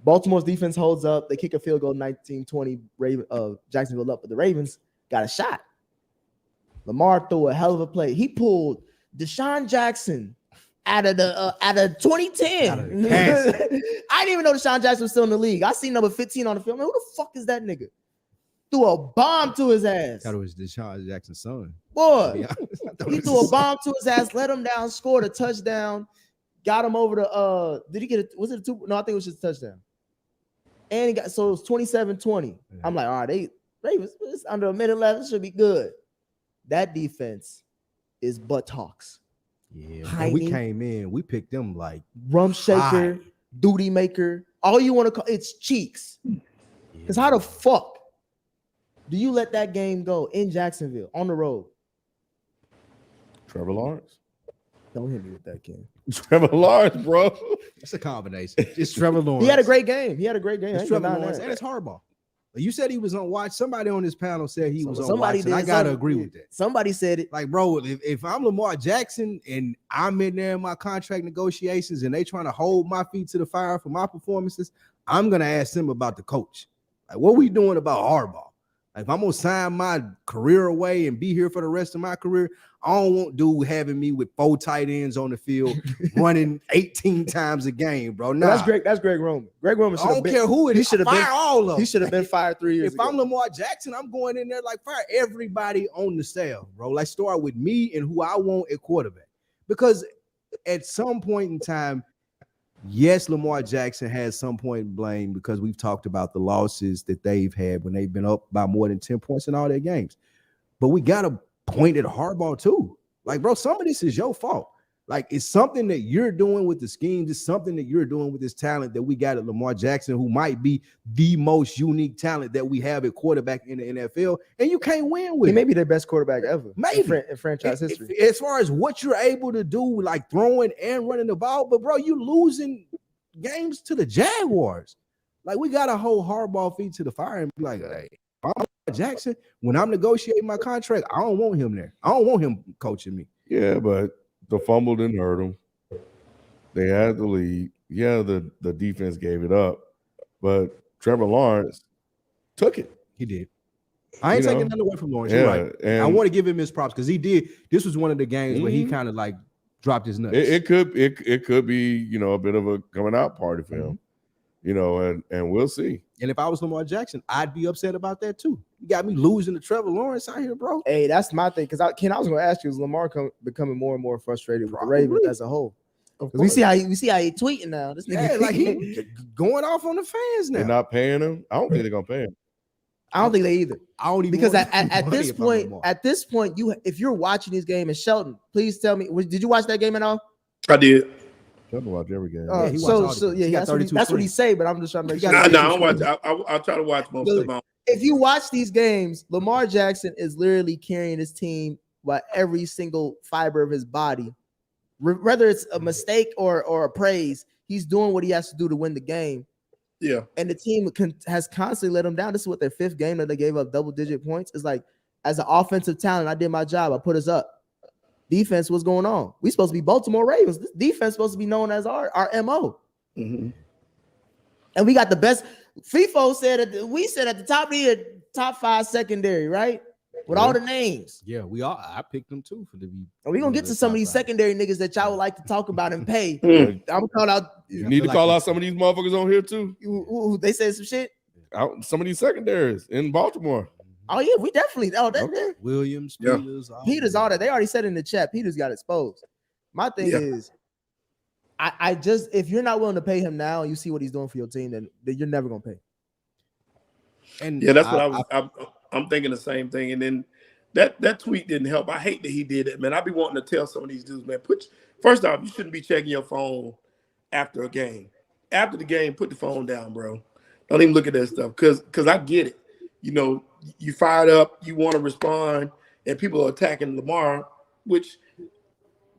S1: Baltimore's defense holds up. They kick a field goal 19-20. Jacksonville up, but the Ravens got a shot. Lamar threw a hell of a play. He pulled Deshaun Jackson out of 2010. I didn't even know Deshaun Jackson was still in the league. I seen number 15 on the field. Man, who the fuck is that nigga? Threw a bomb to his ass.
S5: I thought it was Deshaun Jackson's son.
S1: Boy, he threw a bomb to his ass, let him down, scored a touchdown, got him over the did he get it? Was it a 2? No, I think it was just a touchdown. And he got, so it was 27-20. I'm like, all right, Ravens under a minute left, it should be good. That defense is buttocks.
S5: Yeah, when we came in, we picked them like
S1: rum shaker, duty maker. All you want to call it's cheeks. Because how the fuck do you let that game go in Jacksonville on the road?
S2: Trevor Lawrence.
S1: Don't hit me with that, Ken.
S2: Trevor Lawrence, bro.
S5: It's a combination. It's Trevor Lawrence.
S1: He had a great game.
S5: It's Trevor Lawrence, and it's Harbaugh. You said he was on watch. Somebody on this panel said he was on watch, and I gotta agree with that.
S1: Somebody said it.
S5: Like, bro, if I'm Lamar Jackson and I'm in there in my contract negotiations and they trying to hold my feet to the fire for my performances, I'm gonna ask them about the coach. Like, what we doing about Harbaugh? Like, if I'm gonna sign my career away and be here for the rest of my career, I don't want dude having me with 4 tight ends on the field running 18 times a game, bro. Nah.
S1: That's great. That's Greg Roman. Greg Roman should have been.
S5: I don't care who it is. He should have been all of them.
S1: He should have been fired 3 years ago.
S5: If I'm Lamar Jackson, I'm going in there like fire everybody on the staff, bro. Like, start with me and who I want at quarterback. Because at some point in time, yes, Lamar Jackson has some point in blame because we've talked about the losses that they've had when they've been up by more than 10 points in all their games. But we got to point at Harbaugh too. Like, bro, some of this is your fault. Like, it's something that you're doing with the schemes. It's something that you're doing with this talent that we got at Lamar Jackson, who might be the most unique talent that we have at quarterback in the NFL, and you can't win with him.
S1: He may be the best quarterback ever.
S5: Maybe.
S1: In franchise history.
S5: As far as what you're able to do, like throwing and running the ball, but, bro, you losing games to the Jaguars. Like, we got to hold Harbaugh feet to the fire and be like, hey, I'm Jackson, when I'm negotiating my contract, I don't want him there. I don't want him coaching me.
S2: Yeah, but the fumble didn't hurt them. They had the lead. Yeah, the defense gave it up, but Trevor Lawrence took it.
S5: He did. I ain't taking nothing away from Lawrence. You're right. And I want to give him his props because he did. This was one of the games where he kind of like dropped his nuts.
S2: It could be a bit of a coming out party for him, and we'll see.
S5: And if I was Lamar Jackson, I'd be upset about that too. You got me losing to Trevor Lawrence out here, bro.
S1: Hey, that's my thing. Because Ken, I was going to ask you, is Lamar becoming more and more frustrated with the Ravens as a whole? We see how he tweeting now. This nigga,
S5: like he going off on the fans now.
S2: They're not paying him. I don't think they're gonna pay him.
S1: I don't think they either.
S5: I don't even
S1: because at this point, if you're watching this game, and Shelton, please tell me, did you watch that game at all?
S4: I did.
S2: Shelton watch every game.
S1: That's what he say. But I'm just trying to make sure.
S4: No, I don't watch. I'll try to watch most of them.
S1: If you watch these games, Lamar Jackson is literally carrying his team by every single fiber of his body. whether it's a mistake or a praise, he's doing what he has to do to win the game.
S4: Yeah.
S1: And the team has constantly let him down. This is what their 5th game that they gave up double-digit points. It's like, as an offensive talent, I did my job. I put us up. Defense, what's going on? We supposed to be Baltimore Ravens. This defense supposed to be known as our MO.
S4: Mm-hmm.
S1: And we got the best. FIFO said we said at the top of the top 5 secondary, right? With all the names.
S5: Yeah, I picked them too for the.
S1: And we're gonna get to some of these secondary niggas that y'all would like to talk about and pay. I'm calling out.
S2: You need to call out some of these motherfuckers on here too.
S1: They said some shit.
S2: Out some of these secondaries in Baltimore.
S1: Oh yeah, we definitely. Oh, that
S5: Williams,
S1: Peters, all that. They already said in the chat. Peters got exposed. My thing is, I just, if you're not willing to pay him now, and you see what he's doing for your team, then you're never gonna pay.
S4: And yeah, that's what I'm thinking the same thing. And then that tweet didn't help. I hate that he did it, man. I be wanting to tell some of these dudes, man. First off, you shouldn't be checking your phone after a game. After the game, put the phone down, bro. Don't even look at that stuff, because I get it. You know, you fired up, you want to respond, and people are attacking Lamar, which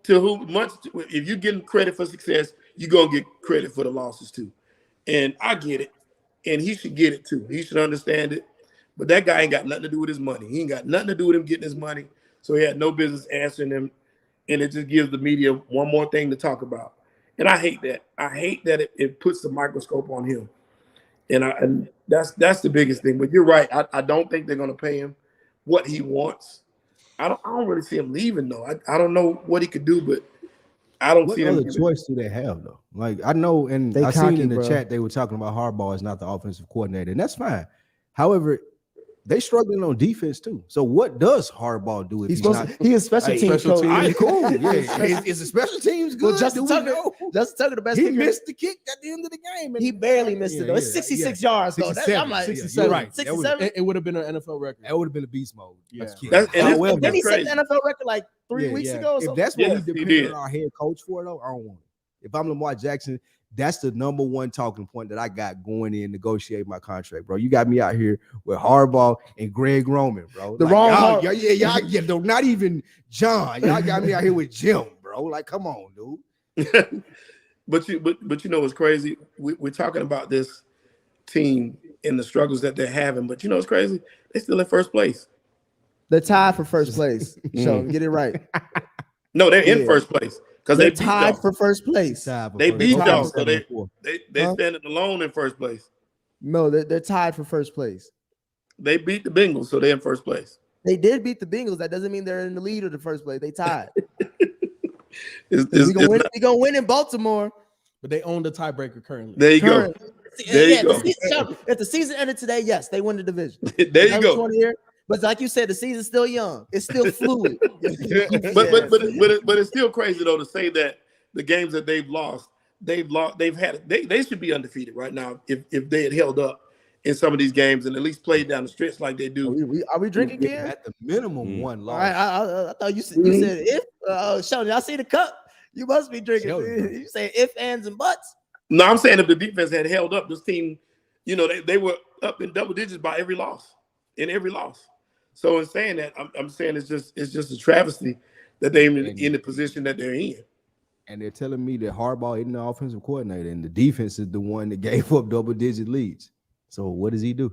S4: if you're getting credit for success, you're gonna get credit for the losses too. And I get it, and he should get it too. He should understand it. But that guy ain't got nothing to do with his money. He ain't got nothing to do with him getting his money. So he had no business answering him, and it just gives the media one more thing to talk about. And I hate that. I hate that it puts the microscope on him. And that's the biggest thing. But you're right. I don't think they're going to pay him what he wants. I don't really see him leaving though. I don't know what he could do, but I don't see him.
S5: What other choice do they have though? Like I know, and I seen in the chat they were talking about Harbaugh is not the offensive coordinator, and that's fine. However, they struggling on defense too. So what does Harbaugh do if he's not?
S1: He is special teams coach.
S5: All right, cool. Yeah, is the special teams good?
S1: Well, Justin Tucker, the best.
S5: He missed the kick at the end of the game.
S1: He barely missed it though. It's 66 yards though. I'm like
S5: 67.
S3: Right.
S1: 67.
S3: It would have been an NFL record.
S5: That would have been a beast mode.
S3: Yeah.
S1: Then he set the NFL record like 3 weeks ago.
S5: If that's what we depend on our head coach for though, I don't want it. If I'm Lamar Jackson, that's the number one talking point that I got going in negotiate my contract, bro. You got me out here with Harbaugh and Greg Roman, bro. Y'all, not even John. Y'all got me out here with Jim, bro. Like, come on, dude.
S4: But you know what's crazy? We're talking about this team and the struggles that they're having. But you know what's crazy? They're still in first place.
S1: They're tied for first place. So get it right.
S4: No, they're in first place. Because
S1: they're tied for first place.
S4: They beat y'all, so they standing alone in first place.
S1: No, they're tied for first place.
S4: They beat the Bengals, so they're in first place.
S1: They did beat the Bengals. That doesn't mean they're in the lead of the first place. They tied.
S4: We're
S1: gonna win in Baltimore.
S3: But they own the tiebreaker currently.
S4: There you go. There you go.
S1: If the season ended today, yes, they win the division.
S4: There you go.
S1: But like you said, the season's still young. It's still fluid.
S4: but it's still crazy though to say that the games that they've lost, they should be undefeated right now if they had held up in some of these games and at least played down the stretch like they do.
S1: Are we drinking again?
S5: At the minimum, one loss.
S1: I thought you said if Sheldon, y'all see the cup? You must be drinking. Sheldon. You say if, ands, and buts.
S4: No, I'm saying if the defense had held up, this team, you know, they were up in double digits by every loss. So in saying that, I'm saying it's just a travesty that they're in the position that they're in.
S5: And they're telling me that Harbaugh isn't the offensive coordinator, and the defense is the one that gave up double-digit leads. So what does he do?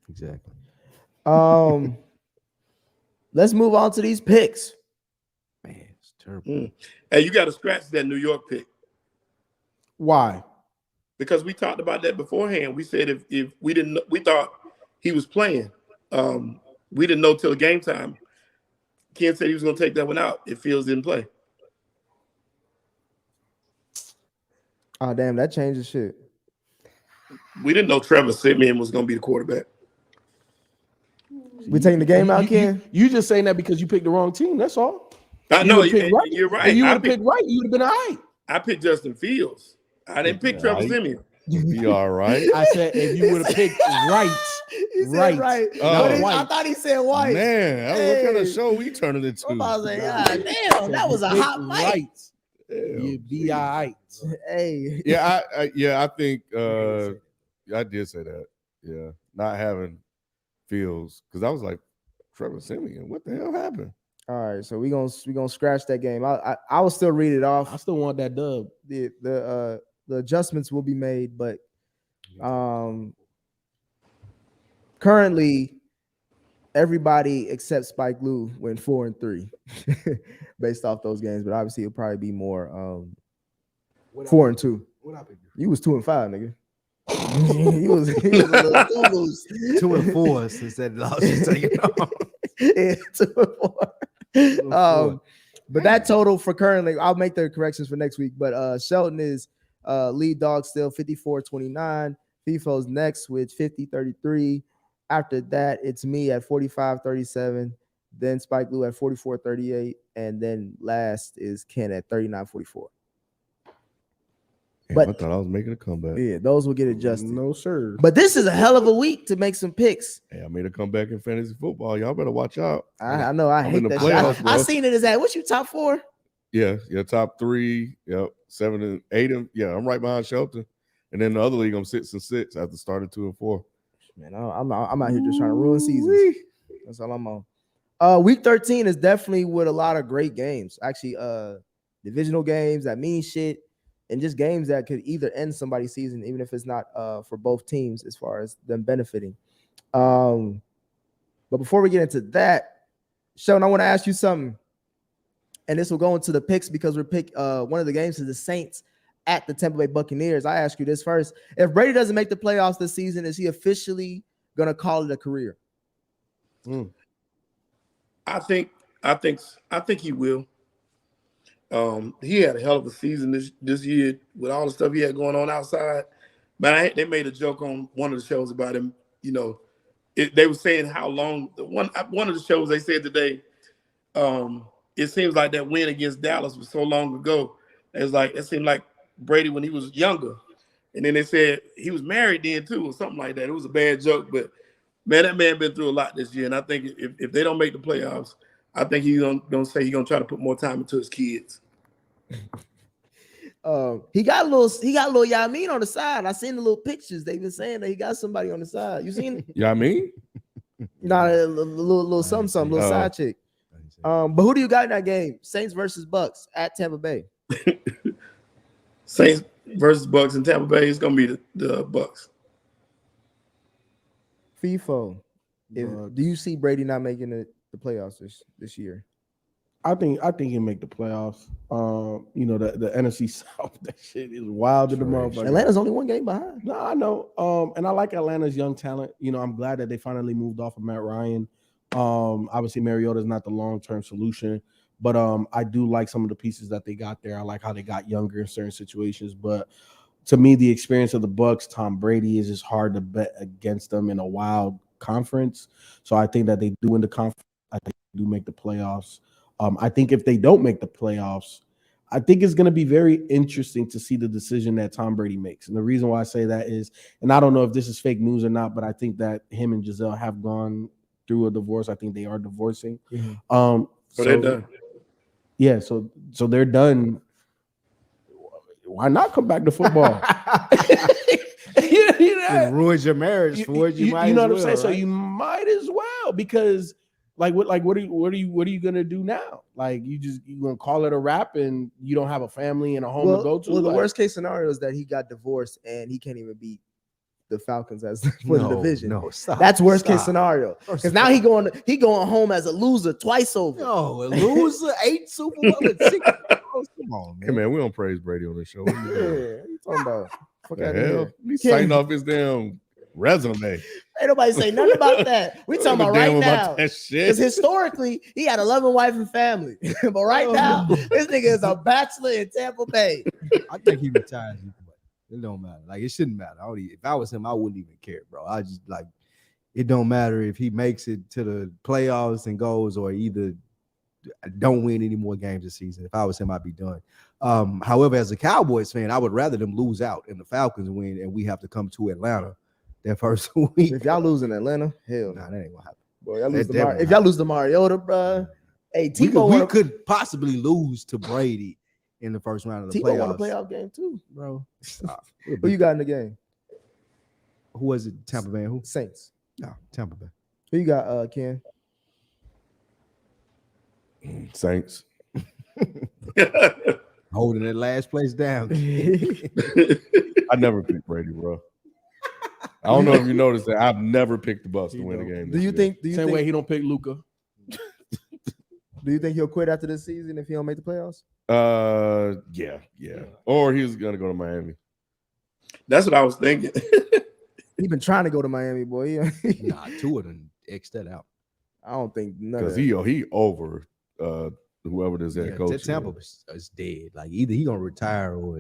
S5: Exactly.
S1: Let's move on to these picks.
S5: Man, it's terrible.
S4: Hey, you got to scratch that New York pick.
S3: Why?
S4: Because we talked about that beforehand. We said if we thought he was playing. We didn't know till game time. Ken said he was going to take that one out if Fields didn't play.
S1: Oh, damn, that changes shit.
S4: We didn't know Trevor Siemian was going to be the quarterback.
S1: We taking the game out, Ken?
S3: You just saying that because you picked the wrong team. That's all.
S4: I know. You're right.
S3: If you would have picked right, you would have been all right.
S4: I picked Justin Fields. I didn't pick Trevor Siemian.
S2: You all right?
S3: I said if you would have picked right.
S1: Right. I thought he said white.
S2: Man, what kind of show we turning it to?
S1: I was like, God damn, that was a hot mic.
S3: Right. You'd be all right.
S1: Hey.
S2: Yeah, I think I did say that. Yeah, not having Fields because I was like, Trevor Siemian, what the hell happened?
S1: All right, so we gonna scratch that game. I will still read it off.
S3: I still want that dub.
S1: The adjustments will be made, but currently everybody except Spike Lee went 4-3 based off those games. But obviously it'll probably be more 4-2. You was 2-5, nigga. he was a little loose.
S5: 2-4 since that loss was taken off.
S1: Yeah, 2-4. But that total for currently, I'll make the corrections for next week. But Shelton is lead dog still 54-29. FIFO's next with 50-33. After that, it's me at 45-37. Then Spike Lee at 44-38. And then last is Ken at 39-44.
S2: But I thought I was making a comeback.
S1: Yeah, those will get adjusted.
S3: No, sir.
S1: But this is a hell of a week to make some picks.
S2: Hey, I made a comeback in fantasy football. Y'all better watch out.
S1: I know. I hate that
S2: playoffs,
S1: shit. I seen it as that. What's you top 4?
S2: Yeah, top 3. Yep, 7 and 8. Yeah, I'm right behind Shelton. And then the other league, I'm 6-6 after starting 2-4.
S1: Man, I'm out here just trying to ruin seasons. That's all I'm on. Week 13 is definitely with a lot of great games. Actually, divisional games that mean shit. And just games that could either end somebody's season, even if it's not for both teams as far as them benefiting. But before we get into that, Sheldon, I want to ask you something. And this will go into the picks because we're one of the games is the Saints at the Tampa Bay Buccaneers. I ask you this first. If Brady doesn't make the playoffs this season, is he officially going to call it a career?
S4: I think he will. He had a hell of a season this year with all the stuff he had going on outside. But they made a joke on one of the shows about him. You know, they were saying how long one of the shows they said today. It seems like that win against Dallas was so long ago. It seemed like Brady when he was younger, and then they said he was married then too, or something like that. It was a bad joke, but man, that man been through a lot this year. And I think if they don't make the playoffs, I think he's gonna say he's gonna try to put more time into his kids.
S1: He got a little Yamin on the side. I seen the little pictures. They've been saying that he got somebody on the side. You seen it?
S2: Yamin?
S1: Nah, a little something, little side chick. But who do you got in that game? Saints versus Bucks at Tampa Bay.
S4: Saints versus Bucks in Tampa Bay. It's gonna be the Bucks.
S1: FIFO. Do you see Brady not making the playoffs this year?
S3: I think he'll make the playoffs. You know, the NFC South, that shit is wild to the motherfucker.
S1: Atlanta's only one game behind.
S3: No, I know. And I like Atlanta's young talent. You know, I'm glad that they finally moved off of Matt Ryan. Obviously Mariota is not the long-term solution, but I do like some of the pieces that they got there. I like how they got younger in certain situations. But to me, the experience of the Bucks, Tom Brady, is just hard to bet against them in a wild conference. So I think that they do win the conference. I think they do make the playoffs. I think if they don't make the playoffs, I think it's going to be very interesting to see the decision that Tom Brady makes. And the reason why I say that is, and I don't know if this is fake news or not, but I think that him and Giselle have gone through a divorce. I think they are divorcing.
S4: So they're done.
S3: Yeah, so they're done. Why not come back to football?
S5: It ruins your marriage for it. You know
S3: what I'm saying? Right? So you might as well, because what are you gonna do now? Like you gonna call it a wrap and you don't have a family and a home to go to?
S1: Well, the worst case scenario is that he got divorced and he can't even beat the Falcons for the division.
S5: No, stop.
S1: That's worst case scenario. Because now he going home as a loser twice over.
S5: No, a loser, 8 Super Bowl and 6. Come on, man.
S2: Hey man, we don't praise Brady on this show. What
S1: you talking about? Fuck out of
S2: hell?
S1: here.
S2: He's signing off his damn resume.
S1: Ain't nobody say nothing about that. We talking about right now.
S2: Because
S1: historically, he had 11 wife and family. But right now, this nigga is a bachelor in Tampa Bay.
S5: I think he retires. It don't matter. Like, it shouldn't matter. If I was him, I wouldn't even care, bro. I just it don't matter if he makes it to the playoffs and goes, or either don't win any more games this season. If I was him, I'd be done. However, as a Cowboys fan, I would rather them lose out and the Falcons win, and we have to come to Atlanta that first week.
S1: If y'all lose in Atlanta, hell,
S5: nah, that ain't gonna happen.
S1: Boy, if y'all lose to Mariota, bro, hey,
S5: we could possibly lose to Brady in the first round of the playoffs.
S1: Won a playoff game too,
S5: bro. Stop.
S1: Who you got in the game?
S5: Who was it? Tampa Bay? Who?
S1: Saints.
S5: No, Tampa Bay.
S1: Who you got, Ken?
S2: Saints.
S5: Holding that last place down.
S2: I never picked Brady, bro. I don't know if you noticed that. I've never picked the Bucs to win a game.
S1: Do you think?
S3: Same way he don't pick Luka.
S1: Do you think he'll quit after this season if he don't make the playoffs?
S2: Yeah. Or he's gonna go to Miami.
S4: That's what I was thinking.
S1: He's been trying to go to Miami, boy.
S5: Nah, two of them X that out.
S1: I don't think
S2: Because he over whoever this head coach.
S5: Tampa is dead. Like either he gonna retire or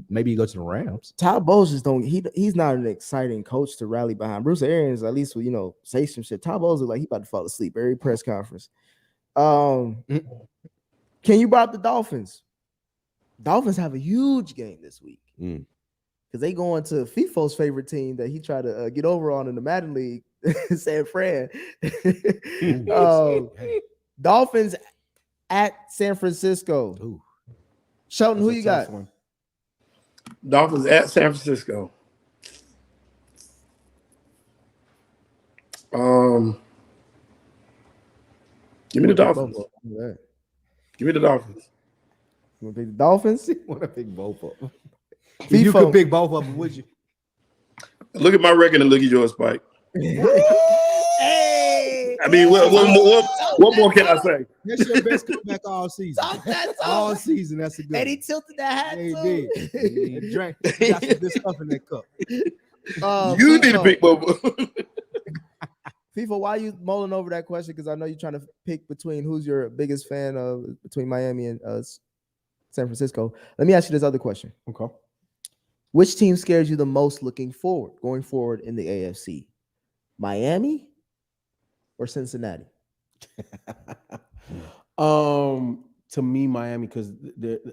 S5: maybe he go to the Rams.
S1: Todd Bowles just don't. He's not an exciting coach to rally behind. Bruce Arians at least will say some shit. Todd Bowles look like he about to fall asleep every press conference. Can you brought up the Dolphins? Dolphins have a huge game this week because they going to FIFO's favorite team that he tried to get over on in the Madden League, San Fran. Dolphins at San Francisco.
S5: Ooh.
S1: Shelton, who you got?
S4: Dolphins at San Francisco. Give me the Dolphins. Give me the Dolphins.
S1: You want to pick the Dolphins?
S5: You want to pick both of them? If you could pick both of them, would you?
S4: Look at my record and look at yours, Spike.
S1: Hey!
S4: I mean, what more can I say?
S5: That's your best comeback all season. All season, that's a good.
S1: And he tilted that hat
S5: He
S1: too.
S5: did. He drank. He got some good stuff in that cup.
S4: You need to pick both.
S1: FIFA, why are you mulling over that question? Because I know you're trying to pick between who's your biggest fan of between Miami and San Francisco. Let me ask you this other question.
S3: Okay.
S1: Which team scares you the most going forward in the AFC? Miami or Cincinnati?
S3: To me, Miami, because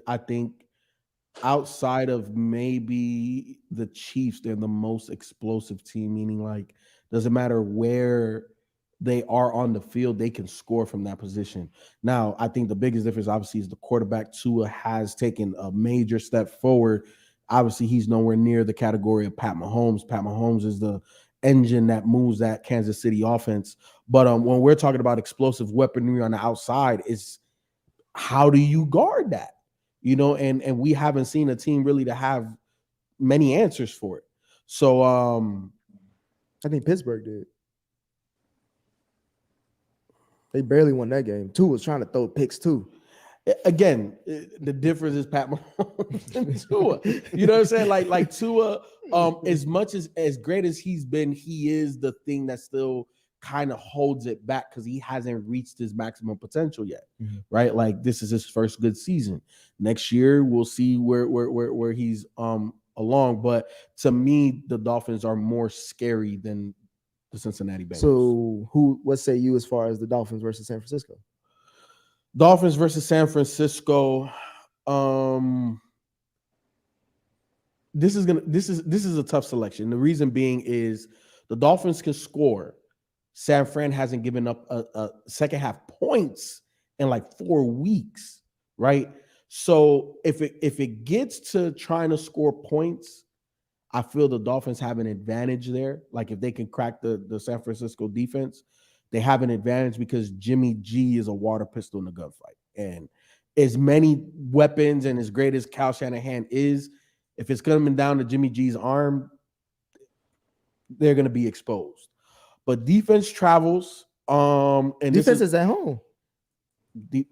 S3: I think outside of maybe the Chiefs, they're the most explosive team, meaning like doesn't matter where they are on the field, they can score from that position. Now, I think the biggest difference, obviously, is the quarterback. Tua has taken a major step forward. Obviously, he's nowhere near the category of Pat Mahomes. Pat Mahomes is the engine that moves that Kansas City offense. But when we're talking about explosive weaponry on the outside, is how do you guard that? And we haven't seen a team really to have many answers for it. So
S1: I think Pittsburgh did. They barely won that game. Tua was trying to throw picks too.
S3: Again, the difference is Pat Mahomes and Tua. You know what I'm saying? Like Tua, as much as great as he's been, he is the thing that still kind of holds it back because he hasn't reached his maximum potential yet, right? Like this is his first good season. Next year, we'll see where he's along. But to me, the Dolphins are more scary than the Cincinnati Bengals.
S1: So what say you as far as the Dolphins versus San Francisco?
S3: Dolphins versus San Francisco. This is a tough selection. The reason being is the Dolphins can score. San Fran hasn't given up a second half points in like 4 weeks, right? So if it gets to trying to score points, I feel the Dolphins have an advantage there. Like if they can crack the San Francisco defense, they have an advantage because Jimmy G is a water pistol in a gunfight. And as many weapons and as great as Kyle Shanahan is, if it's coming down to Jimmy G's arm, they're going to be exposed. But defense travels. And
S1: defense is at home.
S3: The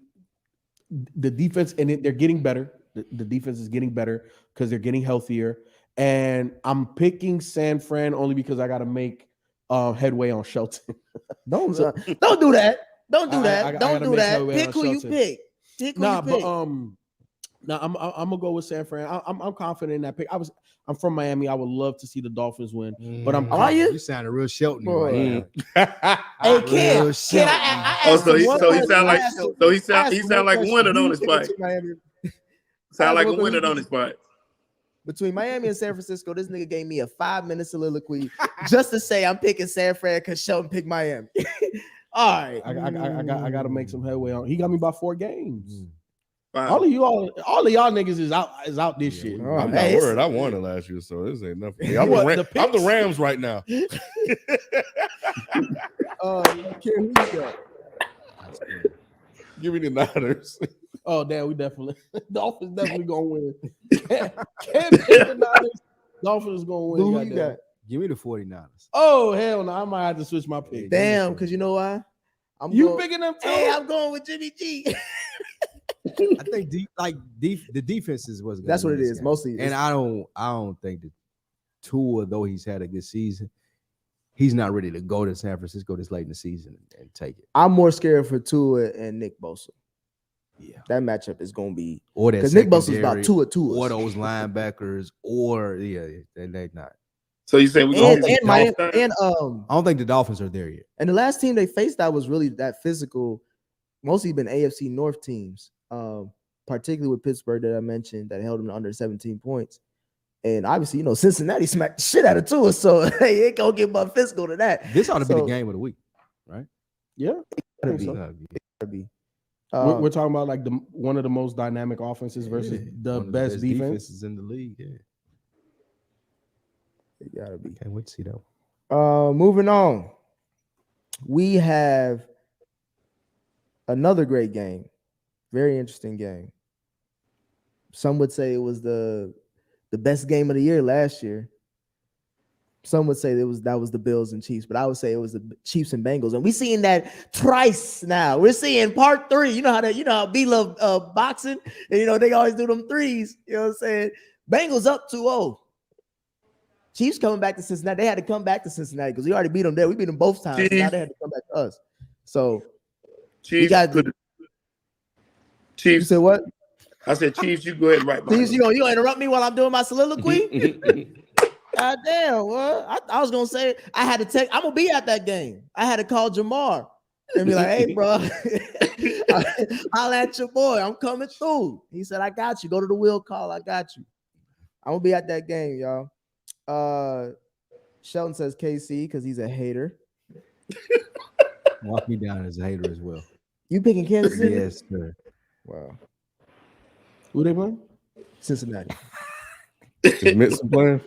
S3: defense, and they're getting better. The defense is getting better because they're getting healthier. And I'm picking San Fran only because I got to make headway on Shelton.
S1: Don't do that. Don't do that. Don't do that. Pick who you pick.
S3: I'm gonna go with San Fran. I'm confident in that pick. I'm from Miami. I would love to see the Dolphins win, but
S1: Are you?
S5: You sounded real Shelton.
S1: Hey, Ken.
S4: So he sound like a winner on his spot. Sound like a winner on his spot.
S1: Between Miami and San Francisco, this nigga gave me a 5-minute soliloquy just to say I'm picking San Fran because Shelton picked Miami. All right,
S3: I got to make some headway on. He got me by 4 games.
S4: Wow.
S3: All of y'all niggas is out this shit.
S2: I'm not worried. I won it last year, so this ain't nothing. I'm the Rams right now.
S1: Ken, who you got?
S2: Give me the Niners.
S3: Oh, damn, we definitely Dolphins definitely gonna win. Can't pick the Niners. Dolphins gonna win.
S1: Who you got?
S5: Give me the 49ers.
S3: Oh, hell no. I might have to switch my pick.
S1: Damn, because you know why?
S3: You picking them too?
S1: Hey, I'm going with Jimmy G.
S5: I think the defense is what's.
S1: That's what it is, mostly.
S5: And I don't think that Tua, though he's had a good season, he's not ready to go to San Francisco this late in the season and take it.
S1: I'm more scared for Tua and Nick Bosa.
S5: Yeah,
S1: that matchup is going to be
S5: or that
S1: because Nick Bosa's about Tua,
S5: or those linebackers, or they're not.
S4: So you say we
S1: I don't
S5: think the Dolphins are there yet.
S1: And the last team they faced that was really that physical. Mostly been AFC North teams, particularly with Pittsburgh that I mentioned that held them to under 17 points. And obviously, Cincinnati smacked the shit out of Tua, so hey, it gonna get more physical than that.
S5: This ought to be the game of the week, right?
S3: Yeah,
S1: it gotta be.
S3: We're talking about like one of the most dynamic offenses versus the best defenses
S5: in the league. Yeah,
S1: it gotta be.
S5: Can't wait to see that one.
S1: Moving on, we have another great game, very interesting game. Some would say it was the best game of the year last year. Some would say that was the Bills and Chiefs, but I would say it was the Chiefs and Bengals. And we're seeing that twice now. We're seeing part 3. You know how B love boxing, and they always do them threes. You know what I'm saying? Bengals up 2-0. Chiefs coming back to Cincinnati. They had to come back to Cincinnati because we already beat them there. We beat them both times. Now they had to come back to us. So
S4: Chiefs. Chiefs.
S1: You said what?
S4: I said Chiefs. You go ahead and write.
S1: Chiefs, you gonna interrupt me while I'm doing my soliloquy? God damn, what? I was gonna say I had to take. I'm gonna be at that game. I had to call Jamar and be like, "Hey, bro, I'll at your boy. I'm coming through." He said, "I got you. Go to the wheel call. I got you." I'm gonna be at that game, y'all. Shelton says KC because he's a hater.
S5: Walk me down as a hater as well.
S1: You picking Kansas City?
S5: Yes, sir.
S1: Wow.
S3: Who they playing?
S1: Cincinnati.
S2: Is Mixon playing?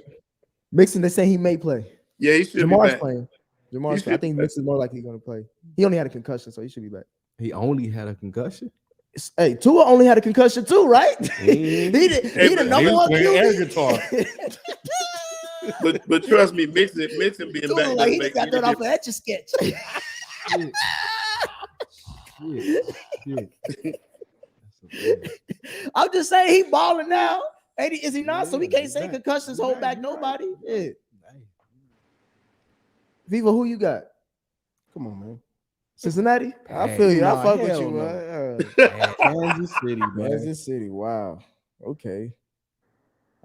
S1: Mixon, they say he may play.
S4: Yeah, he should
S1: Jamar's
S4: be back.
S1: playing. Jamar's playing. I think Mixon's more likely going to play. He only had a concussion, so he should be back.
S5: He only had a concussion?
S1: Hey, Tua only had a concussion too, right? he the number one
S2: air guitar.
S4: but trust me, Mixon being
S1: Tua,
S4: back.
S1: like he just got done off an Etch-a-Sketch. I'm just saying he balling now. Is he not? So we can't say concussions hold back nobody. Yeah. Viva, who you got?
S3: Come on, man.
S1: Cincinnati? I feel you. I fuck with you,
S3: man. Kansas City, man.
S1: Kansas City. Wow. Okay.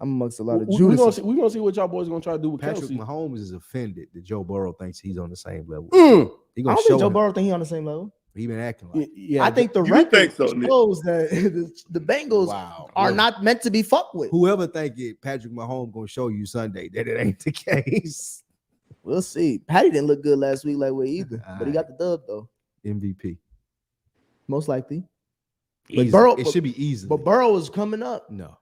S1: I'm amongst a lot of
S3: We're
S1: Judas.
S3: gonna see what y'all boys gonna try to do with
S5: Patrick
S3: Kelsey.
S5: Mahomes is offended that Joe Burrow thinks he's on the same level.
S1: I don't think Joe Burrow think he on the same level.
S5: He been acting like.
S3: Yeah,
S1: I think the record shows that the Bengals are not meant to be fucked with.
S5: Whoever think Patrick Mahomes gonna show you Sunday that it ain't the case.
S1: We'll see. Patty didn't look good last week like way either, but he got the dub though.
S5: MVP,
S1: most likely.
S5: But Burrow, it should be easy.
S1: But Burrow is coming up.
S5: No,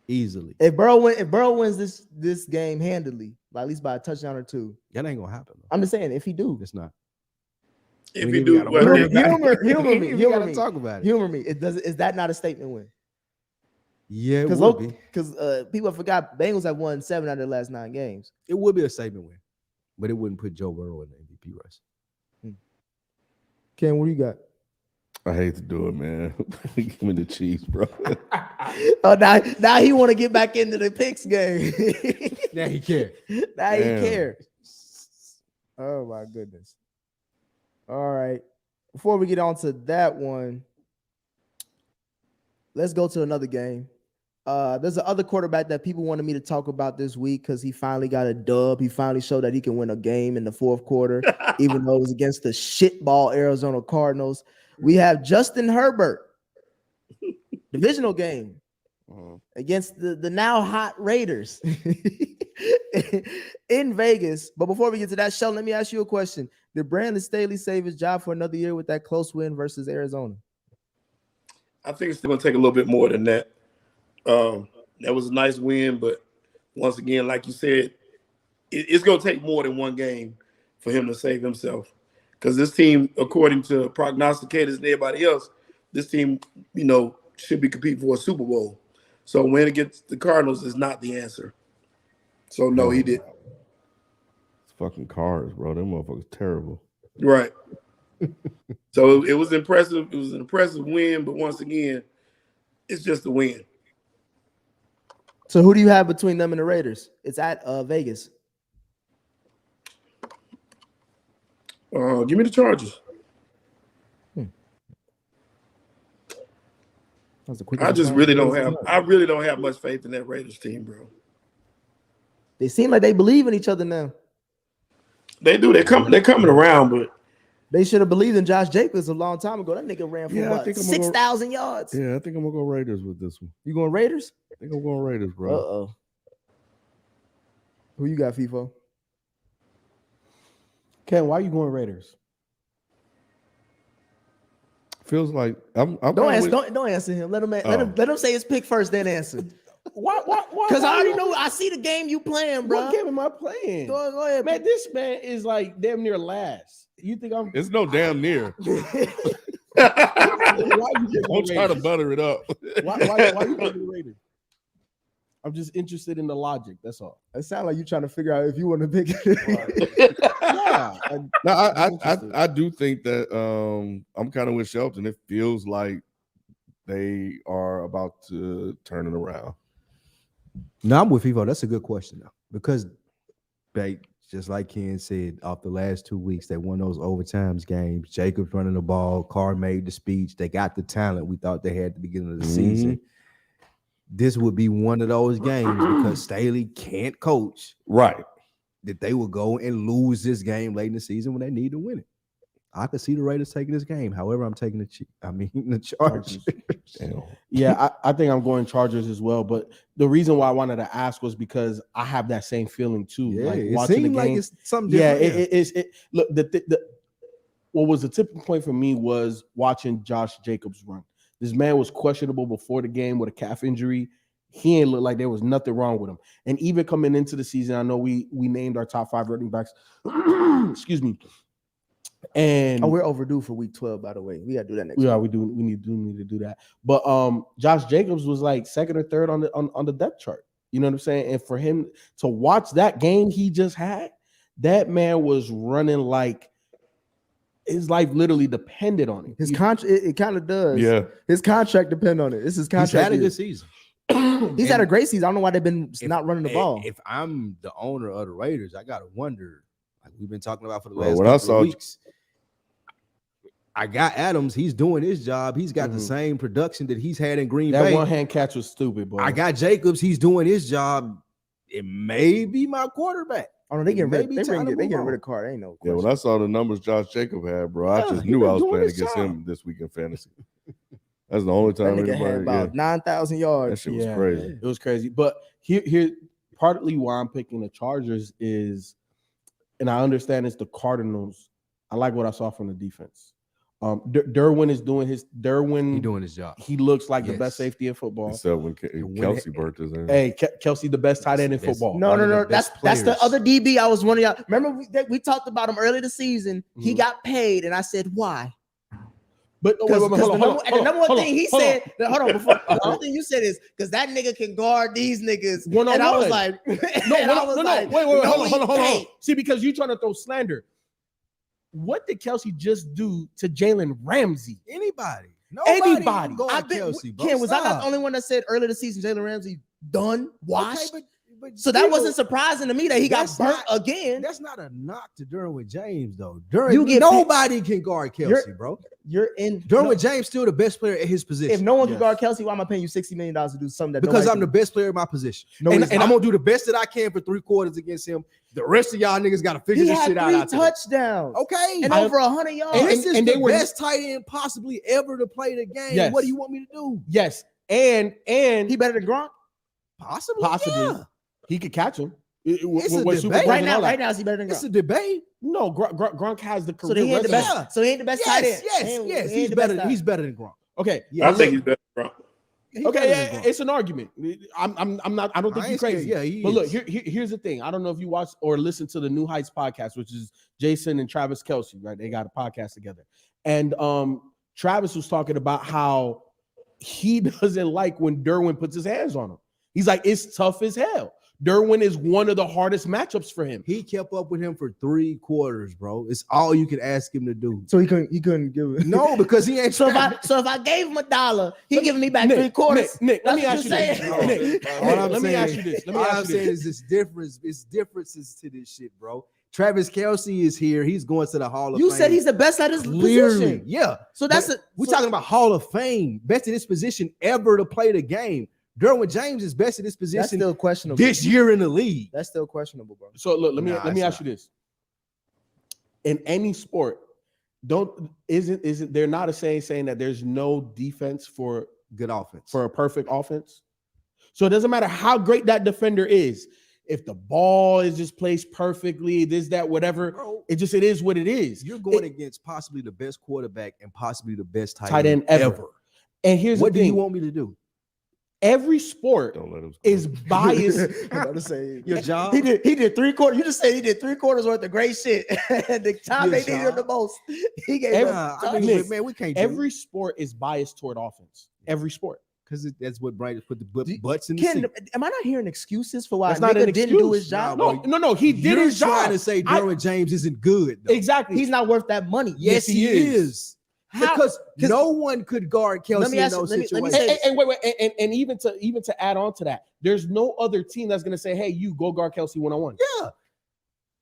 S5: easily.
S1: If Burrow wins this game handily, at least by a touchdown or two,
S5: that ain't gonna happen.
S1: I'm just saying, if he do,
S5: it's not.
S4: If you do,
S1: humor me.
S5: Talk about it.
S1: Humor me. Is that not a statement win?
S5: Yeah, it would be.
S1: Because people forgot Bengals have won 7 out of their last 9 games.
S5: It would be a statement win, but it wouldn't put Joe Burrow in the MVP race.
S1: Ken, what do you got?
S2: I hate to do it, man. Give me the Chiefs, bro.
S1: Oh, now he want to get back into the picks game.
S5: Now he care.
S1: Now he care. Oh my goodness. All right. Before we get on to that one, let's go to another game. There's another quarterback that people wanted me to talk about this week because he finally got a dub. He finally showed that he can win a game in the fourth quarter, even though it was against the shitball Arizona Cardinals. We have Justin Herbert, divisional game against the now hot Raiders in Vegas. But before we get to that, Sheldon, let me ask you a question. Did Brandon Staley save his job for another year with that close win versus Arizona?
S4: I think it's still going to take a little bit more than that. That was a nice win, but once again, like you said, it's going to take more than one game for him to save himself. Because this team, according to prognosticators and everybody else, this team, should be competing for a Super Bowl. So winning against the Cardinals is not the answer. So no, he didn't.
S2: It's fucking Cards, bro. Them motherfuckers terrible.
S4: Right. So it was impressive. It was an impressive win, but once again, it's just a win.
S1: So who do you have between them and the Raiders? It's at Vegas.
S4: Give me the Chargers. I really don't have much faith in that Raiders team, bro.
S1: They seem like they believe in each other now.
S4: They do. They're coming around, but
S1: they should have believed in Josh Jacobs a long time ago. That nigga ran for 6,000 yards.
S2: Yeah, I think I'm gonna go Raiders with this one.
S1: You going Raiders?
S2: I think I'm going Raiders, bro.
S1: Uh-oh. Who you got, FIFO?
S3: Ken, why are you going Raiders?
S2: Feels like I'm
S1: don't answer him. Let him say his pick first, then answer.
S3: Why?
S1: Because I already know. I see the game you playing, bro.
S3: What game am I playing?
S1: Go ahead,
S3: man. This man is like damn near last. You think I'm?
S2: It's no damn near.
S3: Why you
S2: Don't try to butter it up.
S3: Why you going to Raiders? I'm just interested in the logic. That's all.
S1: It sounds like you trying to figure out if you want to pick it.
S3: Yeah.
S2: No, I do think that I'm kind of with Shelton. It feels like they are about to turn it around.
S5: No, I'm with FIFO. That's a good question though, because just like Ken said, off the last 2 weeks, they won those overtimes games. Jacobs running the ball, Carr made the speech. They got the talent we thought they had at the beginning of the season. This would be one of those games because Staley can't coach.
S2: Right.
S5: That they will go and lose this game late in the season when they need to win it. I could see the Raiders taking this game. However, I'm taking the Chargers.
S3: Yeah, I think I'm going Chargers as well. But the reason why I wanted to ask was because I have that same feeling too.
S5: Yeah,
S3: like
S5: it
S3: watching
S5: seemed
S3: the game.
S5: like it's something different.
S3: Yeah, look, what was the tipping point for me was watching Josh Jacobs run. This man was questionable before the game with a calf injury. He ain't look like there was nothing wrong with him. And even coming into the season, I know we named our top 5 running backs. Excuse me. And
S1: we're overdue for week 12, by the way. We gotta do that next week.
S3: Yeah, we need to do that. But Josh Jacobs was like second or third on the depth chart. You know what I'm saying? And for him to watch that game he just had, that man was running like his life literally depended on it.
S1: His contract, it kind of does.
S2: Yeah.
S1: His contract depend on it. This is contract.
S5: He's had a good season.
S1: He's had a great season. I don't know why they've been not running the ball.
S5: If I'm the owner of the Raiders, I gotta wonder, like we've been talking about for the last couple of weeks. I got Adams. He's doing his job. He's got the same production that he's had in Green Bay.
S3: That one-hand catch was stupid, boy.
S5: I got Jacobs. He's doing his job. It may be my quarterback.
S1: Oh no, they getting rid of Carr. Ain't no question.
S2: Yeah, when I saw the numbers Josh Jacob had, bro, I just knew I was playing against him this week in fantasy. That's the only time
S1: anybody had about 9,000 yards.
S2: That shit was crazy.
S3: It was crazy. But here, partly why I'm picking the Chargers is, and I understand it's the Cardinals. I like what I saw from the defense. Derwin is doing his
S5: job.
S3: He looks like the best safety in football.
S2: Except when Kelsey burnt his ass.
S3: Hey, Kelsey, the best tight end in football.
S1: No. That's the other DB I was wondering. Remember we talked about him earlier this season. He got paid, and I said why.
S3: But the
S1: number one thing he said, hold on, before the other thing you said is because that nigga can guard these niggas. And I was like,
S3: wait, hold on. See, because you trying to throw slander. What did Kelsey just do to Jalen Ramsey?
S5: Anybody.
S1: Kelsey, Ken, was I not the only one that said earlier this season Jalen Ramsey done, washed? Okay, but so that wasn't surprising to me that he got burnt again.
S5: That's not a knock to Derwin James, though. Nobody can guard Kelsey, bro. Derwin James still the best player at his position.
S1: If no one can guard Kelsey, why am I paying you $60 million to do something that?
S5: Because I'm the best player in my position, and I'm gonna do the best that I can for 3 quarters against him. The rest of y'all niggas got to figure this shit out.
S1: He had 3 touchdowns.
S5: Okay,
S1: and over 100 yards.
S5: And they were the best tight end possibly ever to play the game. Yes. What do you want me to do?
S3: Yes, and
S1: he better than Gronk.
S5: Possibly.
S3: Yeah. He could catch him.
S5: It's a debate.
S1: Right now, is he better than Gronk?
S5: It's a debate.
S3: No, Gronk has the career.
S1: So he ain't the best. So he ain't the best tight end.
S5: Yes. He's better. He's better than Gronk.
S3: Okay,
S4: I think he's better than Gronk.
S3: It's an argument. I'm not. I don't think you're crazy. Yeah, but look, here's the thing. I don't know if you watched or listened to the New Heights podcast, which is Jason and Travis Kelce. Right, they got a podcast together, and Travis was talking about how he doesn't like when Derwin puts his hands on him. He's like, it's tough as hell. Derwin is one of the hardest matchups for him.
S5: He kept up with him for 3 quarters, bro. It's all you could ask him to do.
S1: So he couldn't give it.
S5: No, because he ain't.
S1: So if I gave him $1, he giving me back 3 quarters.
S3: Nick, let me
S1: That's
S3: ask you
S1: what
S3: this.
S1: you're saying.
S3: Nick, let me ask you this.
S5: All I'm saying is this difference. It's differences to this shit, bro. Travis Kelce is here. He's going to the Hall of Fame.
S1: You said he's the best at his position.
S5: Yeah.
S1: So
S5: we're talking about Hall of Fame, best in this position ever to play the game. Derwin James is best in this position.
S1: That's still questionable.
S5: This year in the league.
S1: That's still questionable, bro.
S3: So look, let me ask you this. In any sport, isn't there not a saying that there's no defense for
S5: good offense,
S3: for a perfect offense? So it doesn't matter how great that defender is. If the ball is just placed perfectly, this, that, whatever,
S5: bro,
S3: it is what it is.
S5: You're going against possibly the best quarterback and possibly the best
S3: tight end ever. And here's
S5: what
S3: the
S5: do
S3: thing.
S5: you want me to do?
S3: Every sport is biased.
S1: I'm about to say
S5: your job.
S1: He did 3 quarters. You just said he did 3 quarters worth of great shit. The time they needed him the most, he gave
S5: Nick, man, we can't.
S3: Every sport is biased toward offense. Every sport.
S5: Because that's what Brady put the butts in the seat.
S1: Am I not hearing excuses for why
S3: That's not an
S1: nigga didn't do his job?
S3: No, he did his job.
S5: You're trying to say Derwin James isn't good, though.
S3: Exactly.
S1: He's not worth that money.
S5: Yes, he is. Because no one could guard Kelce in those situations.
S3: And wait, and even to add on to that, there's no other team that's gonna say, "Hey, you go guard Kelce 1-on-1."
S5: Yeah.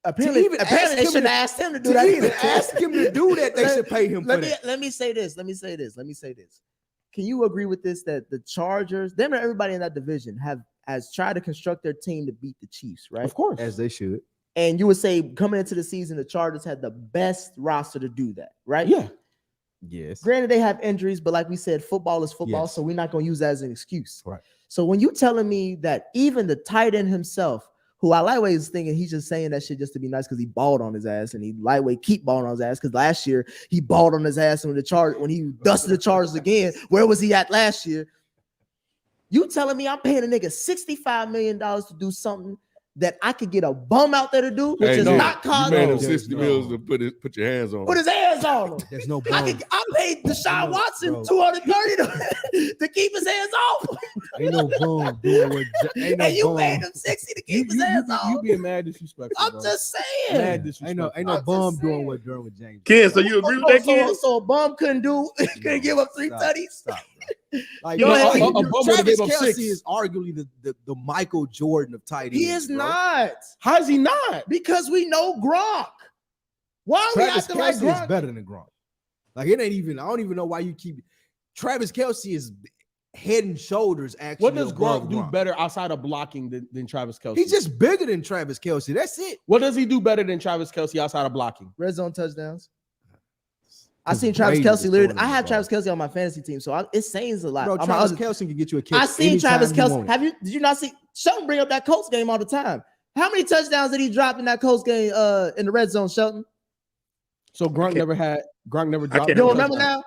S1: Apparently they shouldn't ask him to do that either.
S5: Ask him to do that. They should pay him for that.
S1: Let me say this. Can you agree with this that the Chargers, them and everybody in that division has tried to construct their team to beat the Chiefs, right?
S3: Of course,
S5: as they should.
S1: And you would say coming into the season, the Chargers had the best roster to do that, right?
S3: Yeah.
S5: Yes.
S1: Granted, they have injuries, but like we said, football is football, so we're not going to use that as an excuse.
S5: Right.
S1: So when you telling me that even the tight end himself, who I lightweight is thinking he's just saying that shit just to be nice because he balled on his ass, and he lightweight keep balling on his ass because last year he balled on his ass when he dusted the Chargers again. Where was he at last year? You telling me I'm paying a nigga $65 million to do something that I could get a bum out there to do, which is not causing.
S2: You made him $60 million to put your hands on.
S1: Put his hands on him.
S5: There's no bum.
S1: I paid Deshaun Watson $230 to keep his hands off.
S5: Ain't no bum doing what.
S1: And you paid him $60 to keep his hands off.
S3: You being mad disrespectful.
S1: I'm just saying.
S3: Mad disrespectful.
S5: Ain't no bum doing what Derwin James.
S4: Ken, so you agree with that, Ken?
S1: So a bum couldn't give up 3 tutties.
S5: Stop. Like,
S1: Travis
S5: Kelce is arguably the Michael Jordan of tight ends.
S1: He is not.
S3: How is he not?
S1: Because we know Gronk. Why are we acting like Gronk
S5: is better than Gronk? Like it ain't even. I don't even know why you keep. Travis Kelce is head and shoulders. Actually,
S3: what does Gronk do better outside of blocking than Travis Kelce?
S5: He's just bigger than Travis Kelce. That's it.
S3: What does he do better than Travis Kelce outside of blocking?
S1: Red zone touchdowns. I seen Travis Kelce literally. I have Travis Kelce on my fantasy team, so it saying a lot.
S5: Bro, Travis Kelce can get you a catch.
S1: I seen Travis Kelce. Did you not see? Shelton bring up that Colts game all the time. How many touchdowns did he drop in that Colts game in the red zone, Shelton?
S3: So Gronk never dropped.
S1: You don't remember now?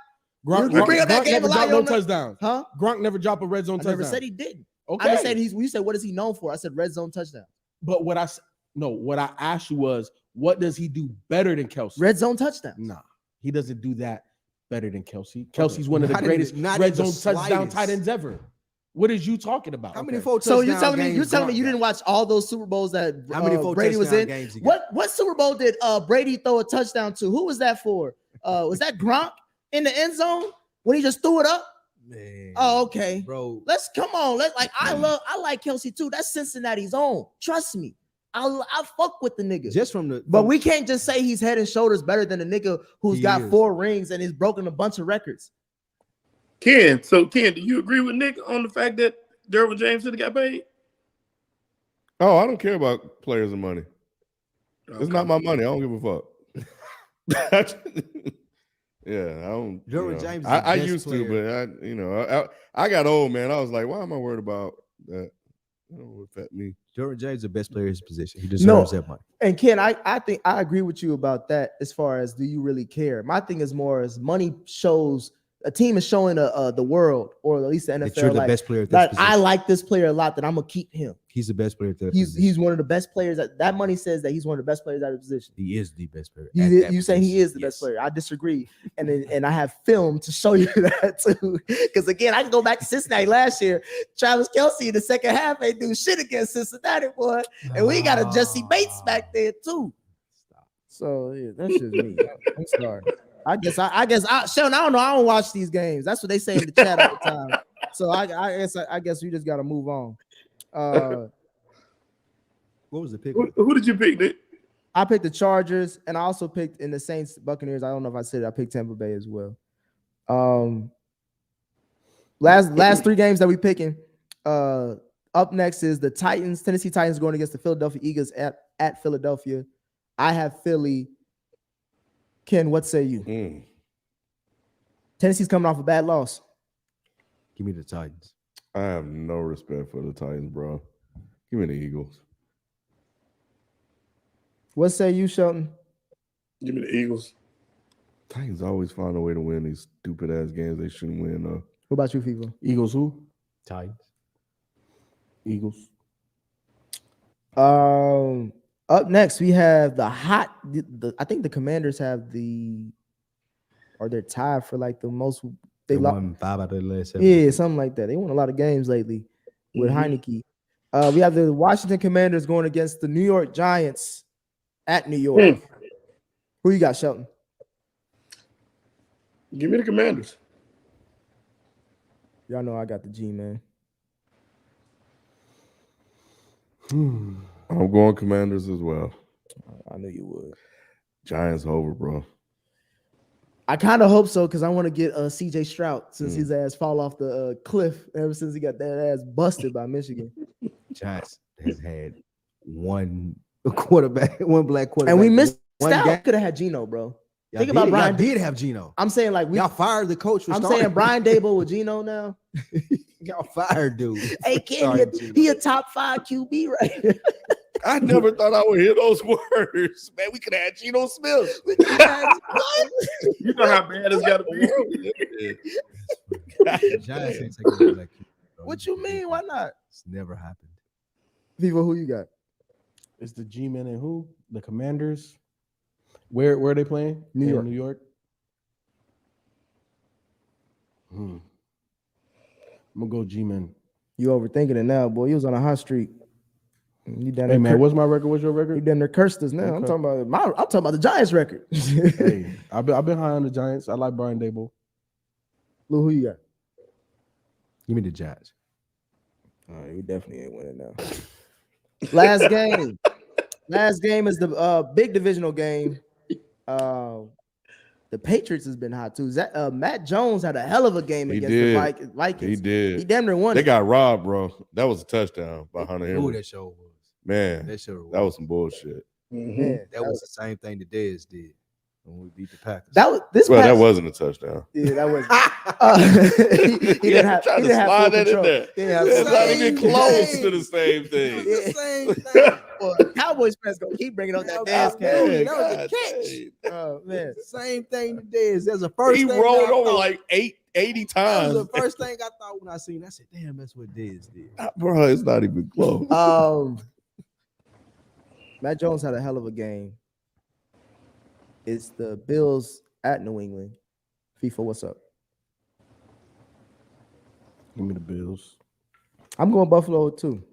S3: Gronk
S1: bring up that game
S3: never dropped no
S1: touchdowns.
S3: Huh? Gronk never dropped a red zone touchdown.
S1: I never said he didn't.
S3: Okay.
S1: I just said you said what is he known for? I said red zone touchdown.
S3: But what I asked you was, what does he do better than Kelce?
S1: Red zone touchdown.
S3: Nah, he doesn't do that better than Kelce. Kelce's one of the greatest red zone touchdown tight ends ever. What is you talking about?
S5: How many
S1: So you're telling me you didn't watch all those Super Bowls that Brady was in? What Super Bowl did Brady throw a touchdown to? Who was that for? Was that Gronk in the end zone when he just threw it up?
S5: Man,
S1: oh, okay,
S5: bro.
S1: I like Kelce too. That's Cincinnati's own. Trust me. I'll fuck with the nigga. But we can't just say he's head and shoulders better than the nigga who's got 4 rings and has broken a bunch of records.
S4: Ken, do you agree with Nick on the fact that Derwin James should have got paid?
S2: Oh, I don't care about players and money. Okay. It's not my money. I don't give a fuck. Yeah, I don't.
S5: Derwin James.
S2: I used to, but I got old, man. I was like, why am I worried about that? I don't know if that me.
S5: Derwin James is the best player in his position. He deserves that money.
S1: And Ken, I think I agree with you about that as far as do you really care? My thing is more as money shows a team is showing the world, or at least the NFL,
S5: that you're the
S1: like,
S5: best player at
S1: that
S5: that
S1: I
S5: position.
S1: like this player a lot, that I'm gonna keep him.
S5: He's the best player at that position.
S1: He's one of the best players. That money says that he's one of the best players at the position.
S5: He is the best player.
S1: You say he is the best player. I disagree, and I have film to show you that too. Because again, I can go back to Cincinnati last year. Travis Kelce in the second half ain't do shit against Cincinnati, boy, and we got a Jesse Bates back there too. So yeah, that's just me. I'm sorry. I guess Sheldon, I don't know. I don't watch these games. That's what they say in the chat all the time. So I guess we just got to move on.
S5: What was the pick?
S4: Who did you pick, Nick?
S1: I picked the Chargers, and I also picked in the Saints Buccaneers. I don't know if I said it. I picked Tampa Bay as well. Last 3 games that we picking. Up next is the Titans. Tennessee Titans going against the Philadelphia Eagles at Philadelphia. I have Philly. Ken, what say you? Tennessee's coming off a bad loss.
S5: Give me the Titans.
S2: I have no respect for the Titans, bro. Give me the Eagles.
S1: What say you, Shelton?
S4: Give me the Eagles.
S2: Titans always find a way to win these stupid ass games they shouldn't win, though.
S1: What about you, people?
S3: Eagles who?
S5: Titans.
S3: Eagles.
S1: Up next, we have I think the Commanders have they're tied for like the most.
S5: They won 5 out of the last 7.
S1: Yeah, something like that. They won a lot of games lately with Heineke. We have the Washington Commanders going against the New York Giants at New York. Who you got, Shelton?
S4: Give me the Commanders.
S1: Y'all know I got the G, man.
S2: I'm going Commanders as well.
S1: I knew you would.
S2: Giants over, bro.
S1: I kind of hope so, because I want to get CJ Stroud since his ass fall off the cliff ever since he got that ass busted by Michigan.
S5: Giants has had one black quarterback.
S1: And we missed out.
S5: Game.
S1: Could have had Geno, bro.
S5: Y'all
S1: Think about Brian.
S5: Did have Geno.
S1: I'm saying like
S5: y'all fired the coach.
S1: I'm saying Brian Dable with Geno now.
S5: Y'all fired dude.
S1: Hey, Ken, he a top 5 QB right.
S2: I never thought I would hear those words. Man, we could have had Geno Smith.
S4: You know how bad it's got to be.
S5: Giants ain't taking a black QB.
S1: What you mean? Why not?
S5: It's never happened.
S1: Viva, who you got?
S3: It's the G-Men and who? The Commanders. Where are they playing?
S1: New York.
S3: New York. I'm gonna go G-Men.
S1: You overthinking it now, boy. You was on a hot streak. You down
S3: Hey
S1: there
S3: man, what's my record? What's your record?
S1: You down there cursed us now.
S3: Okay.
S1: I'm talking about the Giants record.
S3: Hey, I've been high on the Giants. I like Brian Dable.
S1: Lou, who you got?
S5: Give me the Giants.
S1: You definitely ain't winning now. Last game. Last game is the big divisional game. The Patriots has been hot too. Matt Jones had a hell of a game against the Vikings.
S2: He did.
S1: He damn near won.
S2: They got robbed, bro. That was a touchdown by Hunter Henry.
S5: Ooh, that show was.
S2: Man,
S5: That show
S2: that was some bullshit.
S1: Yeah,
S5: that was the same thing the Dez did when we beat the Packers.
S2: That wasn't a touchdown.
S1: Yeah, that was. He didn't have full control.
S2: It's not even close to the same thing.
S5: It's the same thing.
S1: Well, Cowboys fans gonna keep bringing up that Dez
S5: Man,
S1: catch.
S5: that was a catch.
S1: Oh man,
S5: Same thing the Dez. There's a first.
S2: He
S5: thing
S2: rolled
S5: I
S2: over
S5: thought-
S2: like 80
S5: That
S2: times.
S5: was the first thing I thought when I seen. I said, "Damn, that's what Dez did."
S2: Bro, it's not even close.
S1: Matt Jones had a hell of a game. It's the Bills at New England. FIFA, what's up?
S3: Give me the Bills.
S1: I'm going Buffalo too.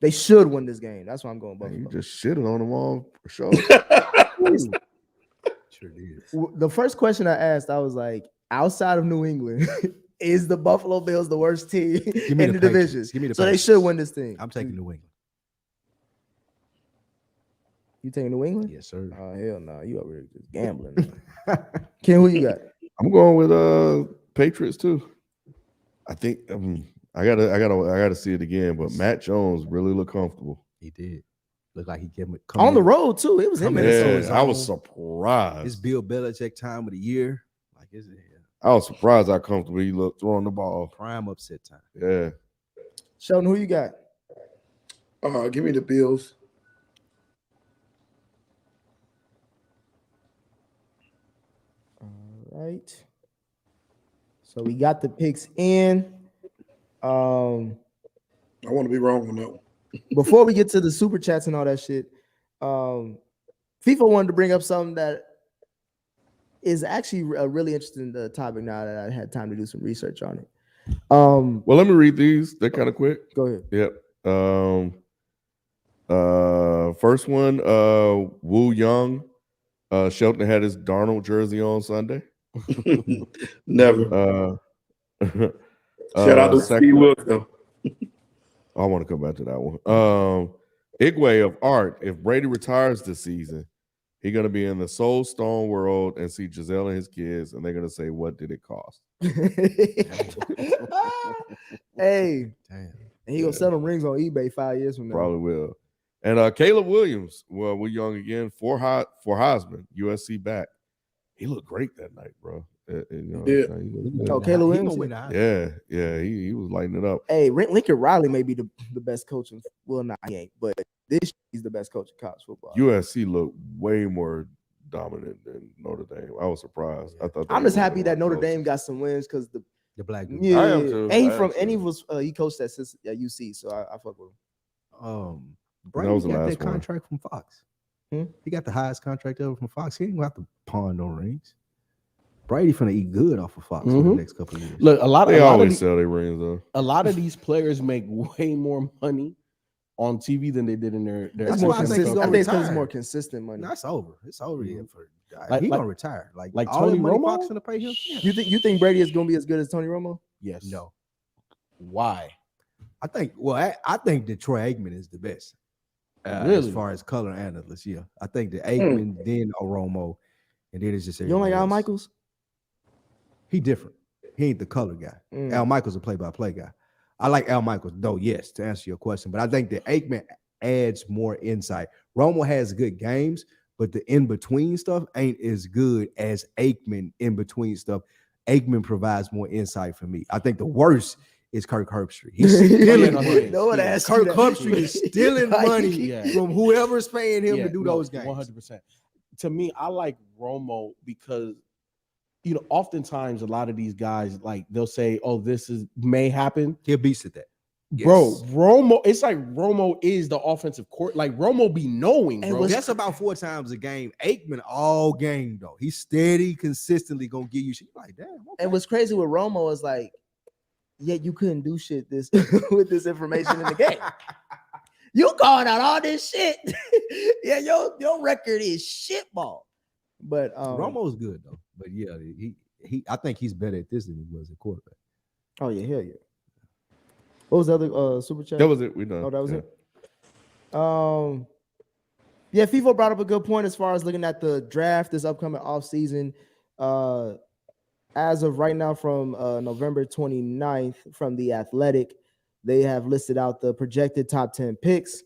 S1: They should win this game. That's why I'm going Buffalo.
S2: You just shitted on them all for sure.
S5: Sure did.
S1: The first question I asked, I was like, outside of New England, is the Buffalo Bills the worst team in the division?
S5: Give me the
S1: so they
S5: Patriots.
S1: should win this thing.
S5: I'm taking New England.
S1: You taking New England?
S5: Yes, sir.
S1: Oh hell no, you over here just gambling. Ken, who you got?
S2: I'm going with Patriots too. I think I gotta see it again, but Matt Jones really looked comfortable.
S5: He did. Looked like he kept it
S1: On the road too. It was him.
S2: Yeah, I was surprised.
S5: It's Bill Belichick time of the year. Like, is it
S2: I was surprised how comfortable he looked throwing the ball.
S5: prime upset time?
S2: Yeah.
S1: Sheldon, who you got?
S4: Give me the Bills.
S1: All right. So we got the picks in.
S4: I want to be wrong on that one.
S1: Before we get to the super chats and all that shit, FIFA wanted to bring up something that is actually a really interesting topic now that I had time to do some research on it.
S2: Well, let me read these. They're kind of quick.
S1: Go ahead.
S2: Yep. First one, Wu Young. Shelton had his Darnold jersey on Sunday.
S4: Never. Shout out to Steve Wilkes.
S2: I want to come back to that one. Igwe of Art. If Brady retires this season, he's gonna be in the Soul Stone world and see Giselle and his kids, and they're gonna say, "What did it cost?"
S1: Hey, damn. And he gonna sell them rings on eBay 5 years from now.
S2: Probably will. And Caleb Williams, well, we're young again for Heisman, USC back. He looked great that night, bro.
S1: Caleb Williams.
S2: Yeah, he was lighting it up.
S1: Hey, Lincoln Riley may be the best coach in, well, not he ain't, but this he's the best coach in college football.
S2: USC looked way more dominant than Notre Dame. I was surprised. I thought
S1: I'm just happy that Notre Dame got some wins because the
S5: black dude.
S1: Yeah,
S2: I am too.
S1: He coached at UC, so I fuck with him.
S5: Brady got that contract from Fox. He got the highest contract ever from Fox. He ain't gonna have to pawn no rings. Brady finna eat good off of Fox for the next couple of years.
S3: Look,
S2: they always sell their rings though.
S3: A lot of these players make way more money on TV than they did in their
S1: That's more consistent. I think it's because it's more consistent money.
S5: That's over. It's over here for he's gonna retire. Like
S3: all Tony Romo.
S5: Fox gonna pay him.
S1: Yeah. You think Brady is gonna be as good as Tony Romo?
S3: Yes.
S5: No.
S3: Why?
S5: I think Detroit Aikman is the best.
S3: Really?
S5: As far as color analysts, yeah. I think the Aikman, then Romo, and then it's just
S1: you don't like Al Michaels?
S5: He different. He ain't the color guy. Al Michaels a play-by-play guy. I like Al Michaels, though, yes, to answer your question. But I think that Aikman adds more insight. Romo has good games, but the in-between stuff ain't as good as Aikman in-between stuff. Aikman provides more insight for me. I think the worst is Kirk Herbstreit. He's stealing money. Kirk Herbstreit is stealing money from whoever's paying him to do those games.
S3: 100%. To me, I like Romo because, oftentimes a lot of these guys, like, they'll say, "Oh, this may happen."
S5: He'll beast at that.
S3: Yes. Bro, Romo, it's like Romo is the offensive court. Like, Romo be knowing, bro.
S5: And that's about 4 times a game. Aikman all game, though. He's steady, consistently gonna give you shit. You're like, damn. Okay.
S1: And what's crazy with Romo is like, you couldn't do shit this with this information in the game. You calling out all this shit. Your record is shitball. But
S5: Romo's good though. But yeah, I think he's better at this than he was at quarterback.
S1: Oh yeah, hell yeah. What was the other super chat?
S2: That was it. We done.
S1: Oh, that was it. Yeah, FIFA brought up a good point as far as looking at the draft this upcoming offseason. As of right now, from November 29th, from The Athletic, they have listed out the projected top 10 picks.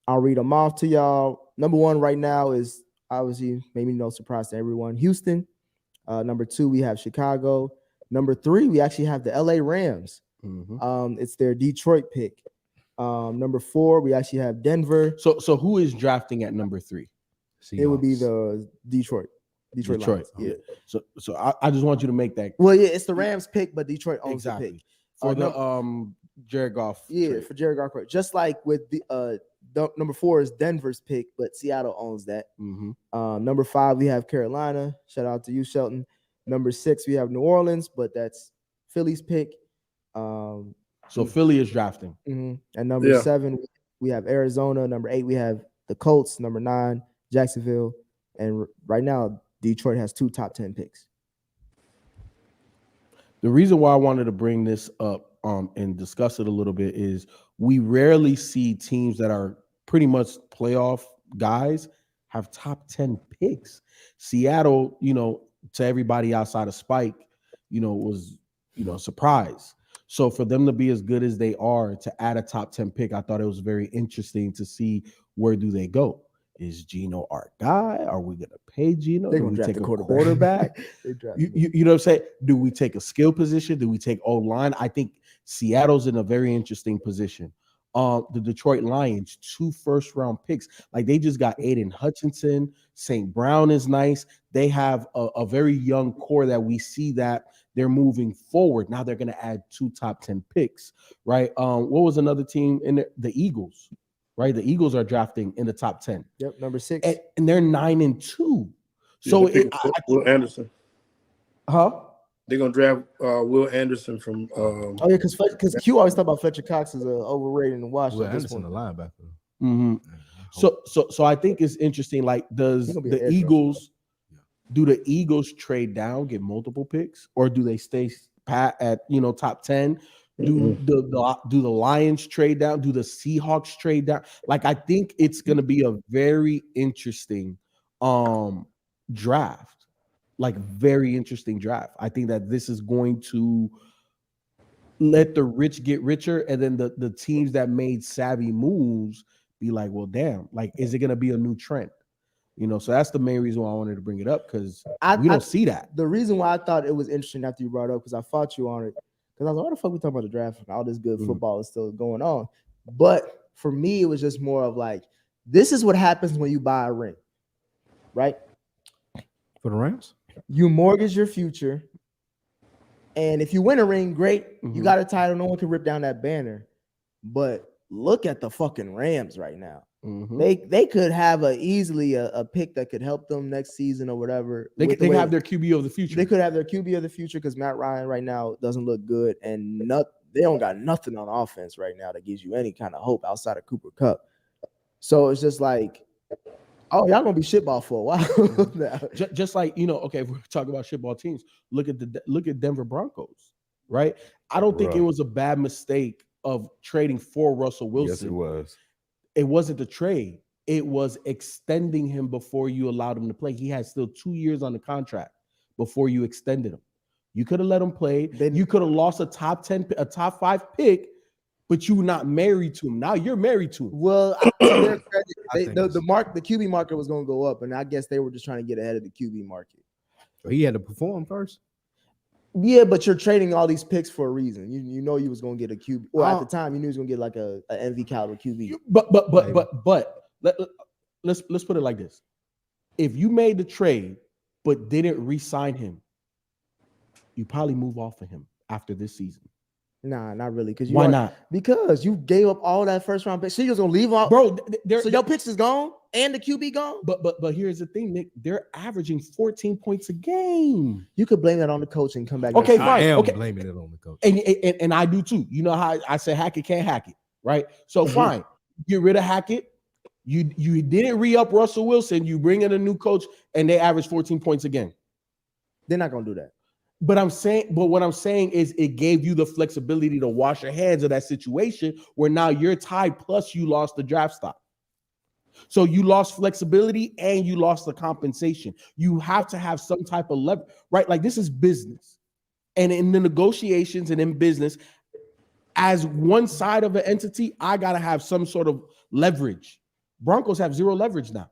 S1: I'll read them off to y'all. Number 1 right now is obviously, maybe no surprise to everyone, Houston. Number 2, we have Chicago. Number 3, we actually have the LA Rams. It's their Detroit pick. Number 4, we actually have Denver.
S3: So who is drafting at number 3?
S1: It would be the Detroit.
S3: Lions. Yeah. So I just want you to make that.
S1: Well, yeah, it's the Rams pick, but Detroit owns the pick
S3: for Jared Goff.
S1: Yeah,
S3: trade.
S1: for Jared Goff. Just like with the number 4 is Denver's pick, but Seattle owns that. Number 5 we have Carolina. Shout out to you, Shelton. Number 6 we have New Orleans, but that's Philly's pick.
S3: So Philly is drafting.
S1: And number 7 we have Arizona. Number 8 we have the Colts. Number 9 Jacksonville, and right now Detroit has 2 top 10 picks.
S3: The reason why I wanted to bring this up and discuss it a little bit is we rarely see teams that are pretty much playoff guys have top 10 picks. Seattle, to everybody outside of Spike, was, a surprise. So for them to be as good as they are, to add a top 10 pick, I thought it was very interesting to see where do they go. Is Geno our guy? Are we going to pay Geno?
S1: They're
S3: Do we
S1: draft
S3: take
S1: a
S3: a
S1: quarterback?
S3: you know what I'm saying? Do we take a skill position? Do we take O-line? I think Seattle's in a very interesting position. the Detroit Lions 2 first-round picks. Like they just got Aiden Hutchinson. St. Brown is nice. They have a very young core that we see that they're moving forward. Now they're going to add 2 top 10 picks, right? What was another team in there? The Eagles, right? The Eagles are drafting in the top 10.
S1: Yep, number 6.
S3: And they're 9-2. So
S4: Will Anderson.
S3: Huh?
S4: They're gonna draft Will Anderson from.
S1: Oh yeah, because Q always talk about Fletcher Cox as overrated in Washington.
S5: Will Anderson, the linebacker.
S3: Mm-hmm. So I think it's interesting. Like, does the Eagles do the Eagles trade down, get multiple picks, or do they stay pat at top 10? Do the Lions trade down? Do the Seahawks trade down? Like, I think it's gonna be a very interesting draft. Like, very interesting draft. I think that this is going to let the rich get richer, and then the teams that made savvy moves be like, well, damn, like, is it going to be a new trend? So that's the main reason why I wanted to bring it up, because we don't see that.
S1: The reason why I thought it was interesting after you brought it up, because I fought you on it, because I was like, why the fuck we talking about the draft? All this good football is still going on. But for me, it was just more of like, this is what happens when you buy a ring, right?
S5: For the Rams?
S1: You mortgage your future, and if you win a ring, great. You got a title. No one can rip down that banner. But look at the fucking Rams right now. They could have easily a pick that could help them next season or whatever.
S3: They have their QB of the future.
S1: They could have their QB of the future, because Matt Ryan right now doesn't look good, and they don't got nothing on offense right now that gives you any kind of hope outside of Cooper Kupp. So it's just like, oh, y'all gonna be shitball for a while.
S3: Just like, okay, if we're talking about shitball teams, look at Denver Broncos, right? I don't think it was a bad mistake of trading for Russell Wilson.
S2: Yes, it was.
S3: It wasn't the trade. It was extending him before you allowed him to play. He had still 2 years on the contract before you extended him. You could have let him play. Then you could have lost a top 5 pick, but you were not married to him. Now you're married to him.
S1: Well, the QB market was going to go up, and I guess they were just trying to get ahead of the QB market.
S5: So he had to perform first.
S1: Yeah, but you're trading all these picks for a reason. You know you was going to get a QB. Well, at the time, you knew he was going to get like a MV caliber QB.
S3: But let's put it like this: if you made the trade but didn't re-sign him, you probably move off of him after this season.
S1: Nah, not really.
S3: Why not?
S1: Because you gave up all that first round pick. So you're gonna leave off,
S3: bro.
S1: So your picks is gone and the QB gone.
S3: But here's the thing, Nick. They're averaging 14 points a game.
S1: You could blame that on the coach and come back.
S3: Okay, fine.
S5: I am
S3: okay.
S5: blaming it on the coach,
S3: and I do too. You know how I say Hackett can't hack it, right? So fine, get rid of Hackett. You didn't re-up Russell Wilson. You bring in a new coach, and they average 14 points again.
S1: They're not gonna do that.
S3: But what I'm saying is it gave you the flexibility to wash your hands of that situation where now you're tied, plus you lost the draft stock. So you lost flexibility and you lost the compensation. You have to have some type of leverage, right? Like, this is business. And in the negotiations and in business, as one side of an entity, I got to have some sort of leverage. Broncos have zero leverage now.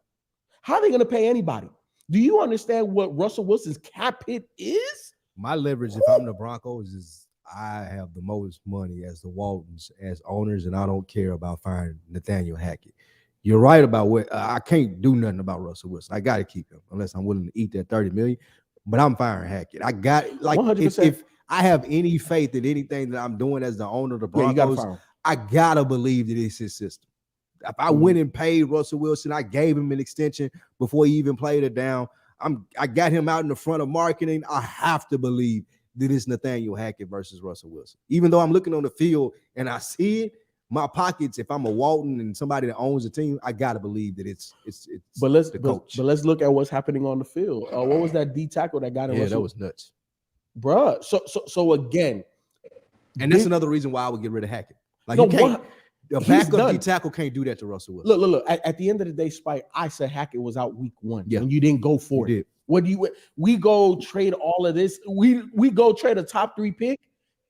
S3: How are they going to pay anybody? Do you understand what Russell Wilson's cap hit is?
S5: My leverage, if I'm the Broncos, is I have the most money as the Waltons, as owners, and I don't care about firing Nathaniel Hackett. You're right about what I can't do nothing about Russell Wilson. I got to keep him unless I'm willing to eat that $30 million. But I'm firing Hackett. I got like if I have any faith in anything that I'm doing as the owner of the Broncos, I gotta believe that it's his system. If I went and paid Russell Wilson, I gave him an extension before he even played it down. I got him out in the front of marketing. I have to believe that it's Nathaniel Hackett versus Russell Wilson. Even though I'm looking on the field and I see it, my pockets, if I'm a Walton and somebody that owns a team, I gotta believe that it's the coach.
S3: But let's look at what's happening on the field. What was that D tackle that got him?
S5: Yeah, that was nuts,
S3: bruh. So again,
S5: and that's another reason why I would get rid of Hackett. Like, you can't. A backup D tackle can't do that to Russell Wilson.
S3: Look. At the end of the day, Spike, I said Hackett was out week 1. Yeah. And you didn't go for it. What do you? We go trade all of this. We go trade a top 3 pick,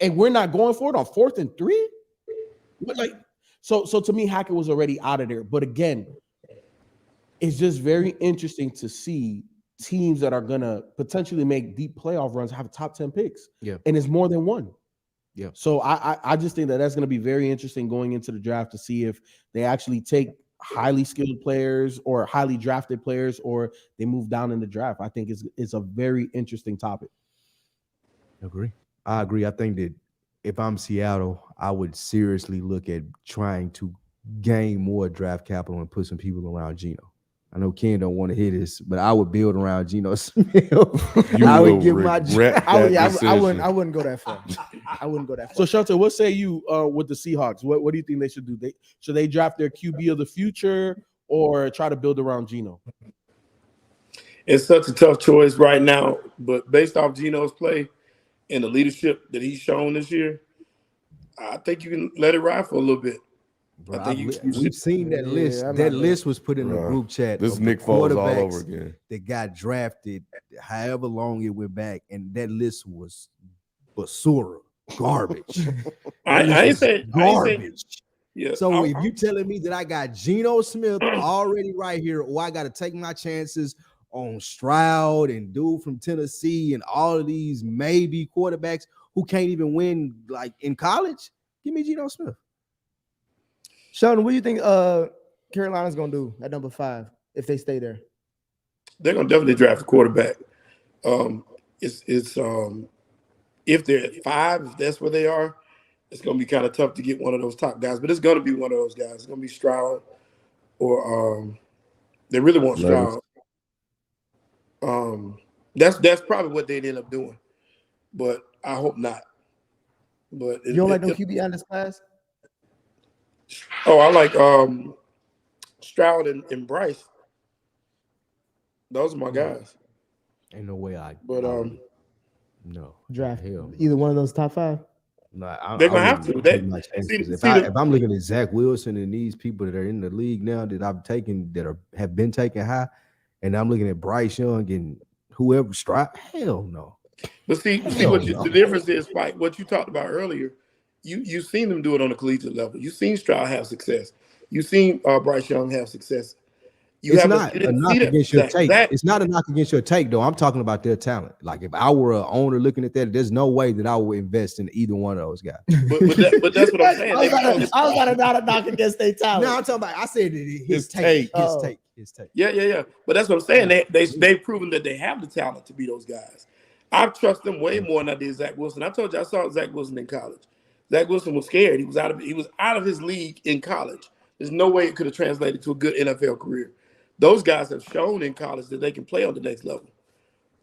S3: and we're not going for it on 4th and 3. Like, so to me, Hackett was already out of there. But again, it's just very interesting to see teams that are gonna potentially make deep playoff runs have top 10 picks.
S5: Yeah,
S3: and it's more than one.
S5: Yeah.
S3: So I just think that's going to be very interesting going into the draft to see if they actually take highly skilled players or highly drafted players, or they move down in the draft. I think it's a very interesting topic.
S5: I agree. I think that if I'm Seattle, I would seriously look at trying to gain more draft capital and put some people around Geno. I know Ken don't want to hear this, but I would build around Geno Smith. I would give my.
S1: I wouldn't go that far. I wouldn't go that far.
S3: So, Shelton, what say you with the Seahawks? What do you think they should do? Should they draft their QB of the future or try to build around Geno?
S4: It's such a tough choice right now, but based off Geno's play and the leadership that he's shown this year, I think you can let it ride for a little bit.
S5: Bro, we've seen that list. That list was put in the group chat.
S2: This Nick Foles all over again.
S5: That got drafted, however long it went back, and that list was basura garbage.
S4: I ain't saying
S5: garbage.
S4: Yeah.
S5: So if you telling me that I got Geno Smith already right here, or I got to take my chances on Stroud and dude from Tennessee and all of these maybe quarterbacks who can't even win like in college, give me Geno Smith.
S1: Sheldon, what do you think Carolina's gonna do at number 5 if they stay there?
S4: They're gonna definitely draft a quarterback. It's if they're at 5, if that's where they are, it's gonna be kind of tough to get one of those top guys. But it's gonna be one of those guys. It's gonna be Stroud, or they really want Stroud. That's probably what they'd end up doing, but I hope not. But
S1: you don't like no QB in this class?
S4: Oh, I like Stroud and Bryce. Those are my guys.
S5: Ain't no way
S4: But
S5: no
S1: draft
S5: hell.
S1: Either one of those top 5.
S5: No,
S4: they're gonna have to.
S5: If I'm looking at Zach Wilson and these people that are in the league now that I've taken have been taken high, and I'm looking at Bryce Young and whoever Stroud, hell no.
S4: But see what the difference is, Spike. What you talked about earlier. You've seen them do it on a collegiate level. You've seen Stroud have success. You've seen Bryce Young have success.
S5: It's not a knock against your take. It's not a knock against your take, though. I'm talking about their talent. Like if I were an owner looking at that, there's no way that I would invest in either one of those guys.
S4: But that's what I'm saying.
S1: I was about to not a knock against their talent.
S5: No, I'm talking about. I said his take.
S4: Yeah. But that's what I'm saying. They've proven that they have the talent to be those guys. I trust them way more than I did Zach Wilson. I told you I saw Zach Wilson in college. Zach Wilson was scared. He was out of his league in college. There's no way it could have translated to a good NFL career. Those guys have shown in college that they can play on the next level.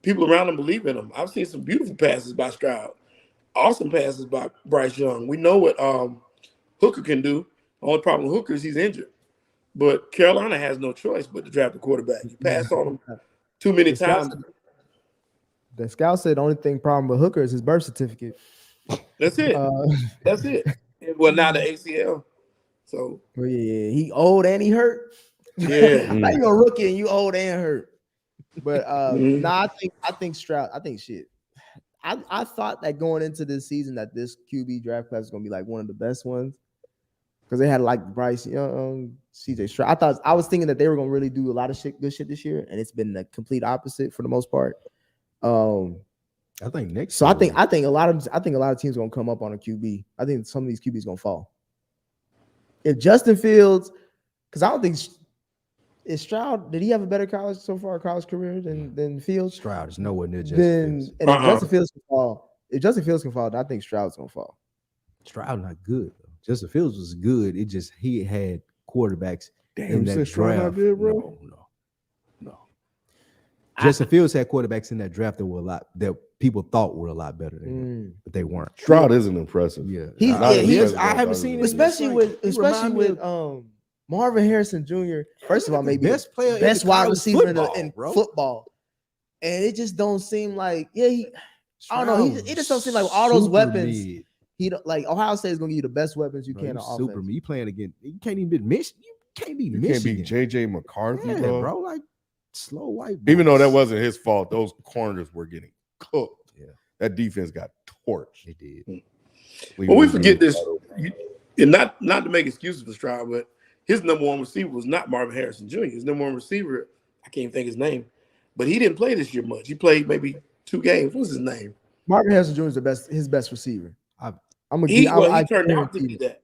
S4: People around them believe in them. I've seen some beautiful passes by Stroud, awesome passes by Bryce Young. We know what Hooker can do. The only problem with Hooker is he's injured. But Carolina has no choice but to draft a quarterback. You pass on him too many times.
S1: The scout said the only problem with Hooker is his birth certificate.
S4: That's it. That's it. Well, now the ACL. So
S1: yeah, he old and he hurt.
S4: Yeah,
S1: like you're a rookie and you old and hurt. But I think Stroud. I think shit. I thought that going into this season that this QB draft class is gonna be like one of the best ones because they had like Bryce Young, CJ Stroud. I was thinking that they were gonna really do a lot of good shit this year, and it's been the complete opposite for the most part.
S5: I think next.
S1: So I think a lot of teams are gonna come up on a QB. I think some of these QBs gonna fall. If Justin Fields, because I don't think is Stroud. Did he have a better college career than Fields?
S5: Stroud is nowhere near Justin Fields.
S1: And if Justin Fields can fall, I think Stroud's gonna fall.
S5: Stroud not good. Justin Fields was good. It just he had quarterbacks in that draft.
S2: Good, bro.
S5: No. Justin Fields had quarterbacks in that draft that were a lot that people thought were a lot better than him, but they weren't.
S2: Stroud isn't impressive.
S5: Yeah,
S1: I
S5: haven't seen him,
S1: especially with Marvin Harrison Jr. First of all, maybe best wide receiver in football, and it just don't seem like I don't know. It just don't seem like all those weapons. He like Ohio State is gonna give you the best weapons you can on offense.
S5: Super me playing against. You can't even beat Michigan. You can't beat Michigan.
S2: You can't beat JJ McCarthy,
S5: bro. Like slow white.
S2: Boys. Even though that wasn't his fault, those corners were getting cooked.
S5: Yeah,
S2: that defense got torched.
S5: They did.
S4: Well, we forget this, and not to make excuses for Stroud, but his number one receiver was not Marvin Harrison Jr. His number one receiver, I can't think his name, but he didn't play this year much. He played maybe 2 games. What's his name?
S1: Marvin Harrison Jr. is his best receiver.
S4: He turned out to be that.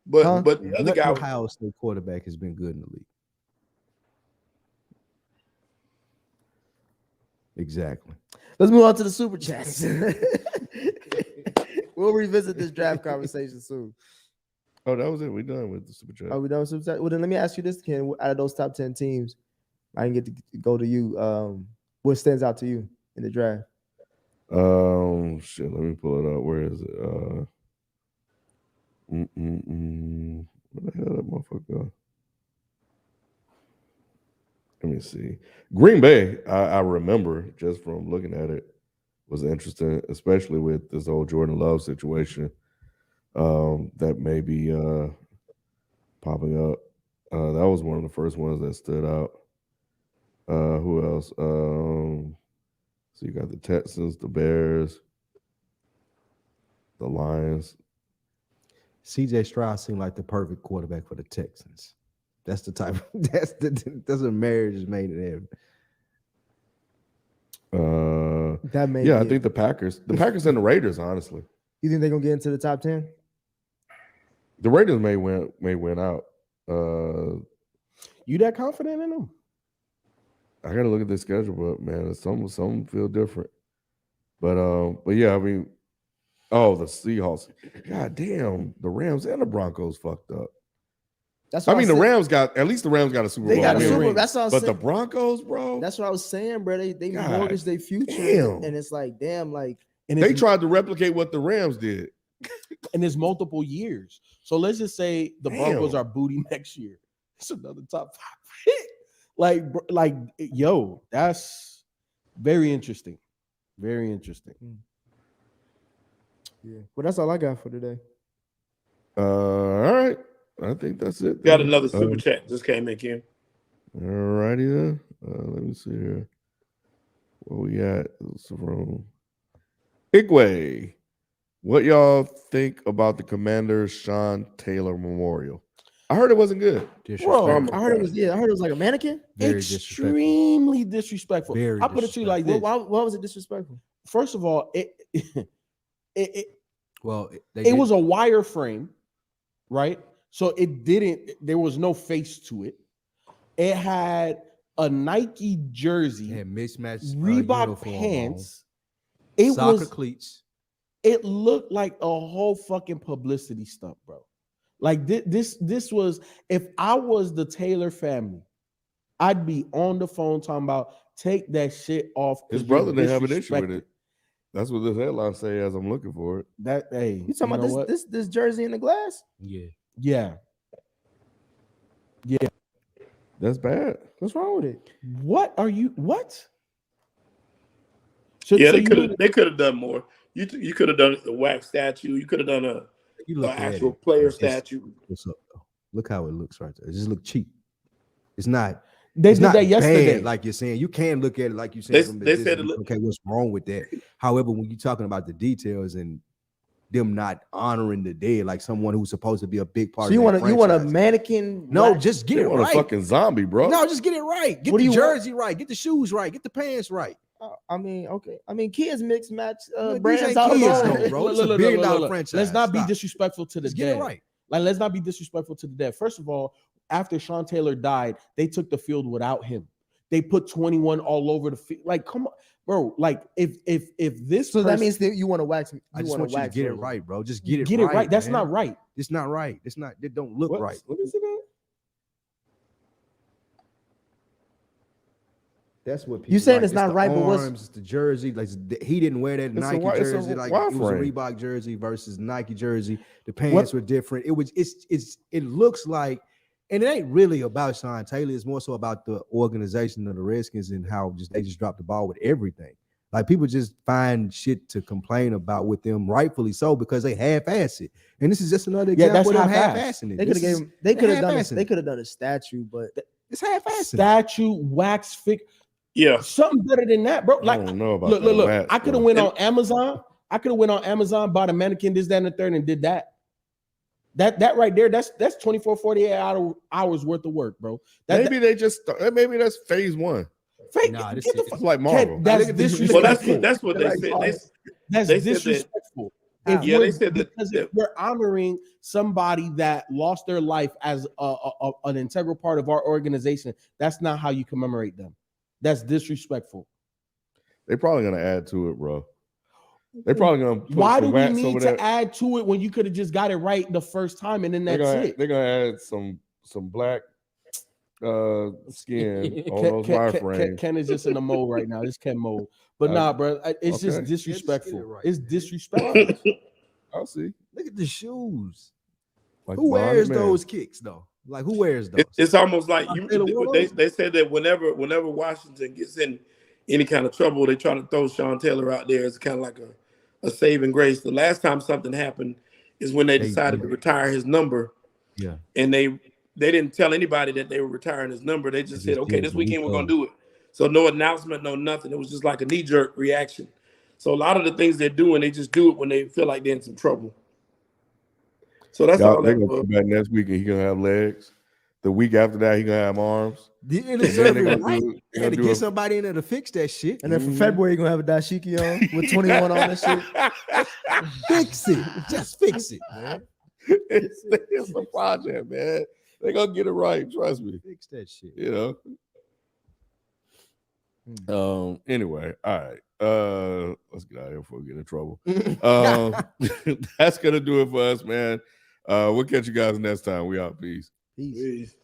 S4: But the other guy,
S5: Ohio State quarterback has been good in the league. Exactly.
S1: Let's move on to the super chats. We'll revisit this draft conversation soon.
S2: Oh, that was it. We done with the super chat.
S1: Are we done with super chat? Well, then let me ask you this, Ken. Out of those top 10 teams, I can get to go to you. What stands out to you in the draft?
S2: Shit. Let me pull it up. Where is it? Where the hell that motherfucker go? Let me see. Green Bay, I remember just from looking at it, was interesting, especially with this whole Jordan Love situation that may be popping up. That was one of the first ones that stood out. Who else? So you got the Texans, the Bears, the Lions.
S5: CJ Stroud seemed like the perfect quarterback for the Texans. That's the type. That's a marriage is made in heaven.
S2: I think the Packers and the Raiders. Honestly,
S1: you think they're gonna get into the top 10?
S2: The Raiders may win out.
S3: You that confident in them?
S2: I gotta look at the schedule, but man, some feel different. But yeah, I mean, the Seahawks. God damn, the Rams and the Broncos fucked up.
S1: That's what
S2: the Rams got a Super Bowl.
S1: They got a Super Bowl. That's what I was saying.
S2: But the Broncos, bro.
S1: That's what I was saying, bro. They mortgaged their future, and it's like, damn, like.
S2: And they tried to replicate what the Rams did.
S3: And it's multiple years. So let's just say the Broncos are booty next year. It's another top 5 hit. Like, yo, that's very interesting. Very interesting.
S1: Yeah. Well, that's all I got for today.
S2: All right. I think that's it.
S4: Got another super chat. Just came in, Kim.
S2: All righty then. Let me see here. Where we at? It's from Igwe. What y'all think about the Commanders' Sean Taylor Memorial? I heard it wasn't good.
S1: Bro, I heard it was like a mannequin.
S5: Very
S3: Extremely disrespectful. I'll put it to you like this.
S1: Why was it disrespectful?
S3: First of all, it
S5: it
S3: was a wire frame, right? So there was no face to it. It had a Nike jersey,
S5: had mismatched
S3: Reebok pants.
S5: Soccer cleats.
S3: It looked like a whole fucking publicity stunt, bro. Like this was, if I was the Taylor family, I'd be on the phone talking about take that shit off.
S2: His brother didn't have an issue with it. That's what this headline say as I'm looking for it.
S1: You talking about this jersey in the glass?
S3: Yeah.
S2: That's bad.
S1: What's wrong with it?
S3: What?
S4: They could have done more. You could have done a wax statue. You could have done an actual player statue.
S5: What's up, though? Look how it looks right there. It just look cheap. It's not.
S3: They did that yesterday,
S5: like you're saying. You can look at it like you said.
S4: They said,
S5: okay, what's wrong with that? However, when you're talking about the details and them not honoring the dead, like someone who's supposed to be a big part.
S1: So you want a mannequin?
S5: No, just get it right.
S2: A fucking zombie, bro.
S5: No, just get it right. Get the jersey right. Get the shoes right. Get the pants right.
S1: I mean, okay. I mean, kids mix match
S5: brands
S1: out
S5: of bro. It's a $1 billion franchise.
S3: Let's not be disrespectful to the dead.
S5: Get it right.
S3: Like, let's not be disrespectful to the dead. First of all, after Sean Taylor died, they took the field without him. They put 21 all over the field. Like, come on, bro. Like, if this,
S1: so that means that you want to wax.
S5: I just want you to get it right, bro. Just get it
S3: right. Get it right. That's not right.
S5: It's not right. It's not. It don't look right.
S3: What is it?
S5: That's what people
S1: you saying
S5: like.
S1: It's not right,
S5: arms,
S1: but
S5: it's the jersey. Like he didn't wear that Nike jersey. Like it was a Reebok jersey versus Nike jersey. The pants were different. It looks like, and it ain't really about Sean Taylor. It's more so about the organization of the Redskins and how they just dropped the ball with everything. Like people just find shit to complain about with them, rightfully so, because they half-ass it. And this is just another example of half-assing it.
S1: They could have done a statue, but
S5: it's half-assing.
S3: Statue, wax figure.
S4: Yeah,
S3: something better than that, bro. Like,
S2: I don't know about
S3: look.
S2: that,
S3: I could have went on Amazon. Bought a mannequin, this, that, and the third, and did that. That right there, that's 24, 48 hours worth of work, bro.
S2: Maybe that's phase one.
S5: It's
S2: like Marvel.
S3: That's disrespectful.
S4: Well, that's what they said.
S3: That's disrespectful.
S4: Yeah, they said
S3: because if we're honoring somebody that lost their life as an integral part of our organization, that's not how you commemorate them. That's disrespectful.
S2: They're probably gonna add to it, bro. They're probably gonna.
S3: Why do we need to add to it when you could have just got it right the first time and then that's it?
S2: They're gonna add some black skin on those wireframes.
S3: Ken is just in the mode right now. It's Ken mode. But nah, bro, it's just disrespectful.
S5: Right,
S3: it's disrespectful.
S2: I'll see.
S5: Look at the shoes.
S2: Like
S5: Who wears those kicks though? Like who wears those?
S4: It's almost like they said that whenever Washington gets in any kind of trouble, they try to throw Sean Taylor out there as kind of like a saving grace. The last time something happened is when they decided to retire his number.
S5: Yeah.
S4: And they didn't tell anybody that they were retiring his number. They just said, okay, this weekend we're going to do it. So no announcement, no nothing. It was just like a knee-jerk reaction. So a lot of the things they're doing, they just do it when they feel like they're in some trouble. So that's all
S2: they're going to come back next week and he's going to have legs. The week after that, he's going to have arms.
S5: They had to get somebody in there to fix that shit.
S1: And then for February, you're going to have a dashiki on with 21 on that shit.
S5: Fix it. Just fix it, man.
S2: It's a project, man. They're going to get it right. Trust me.
S5: Fix that shit.
S2: You know? Anyway, all right. Let's get out of here before we get in trouble. That's going to do it for us, man. We'll catch you guys next time. We out. Peace.
S1: Peace.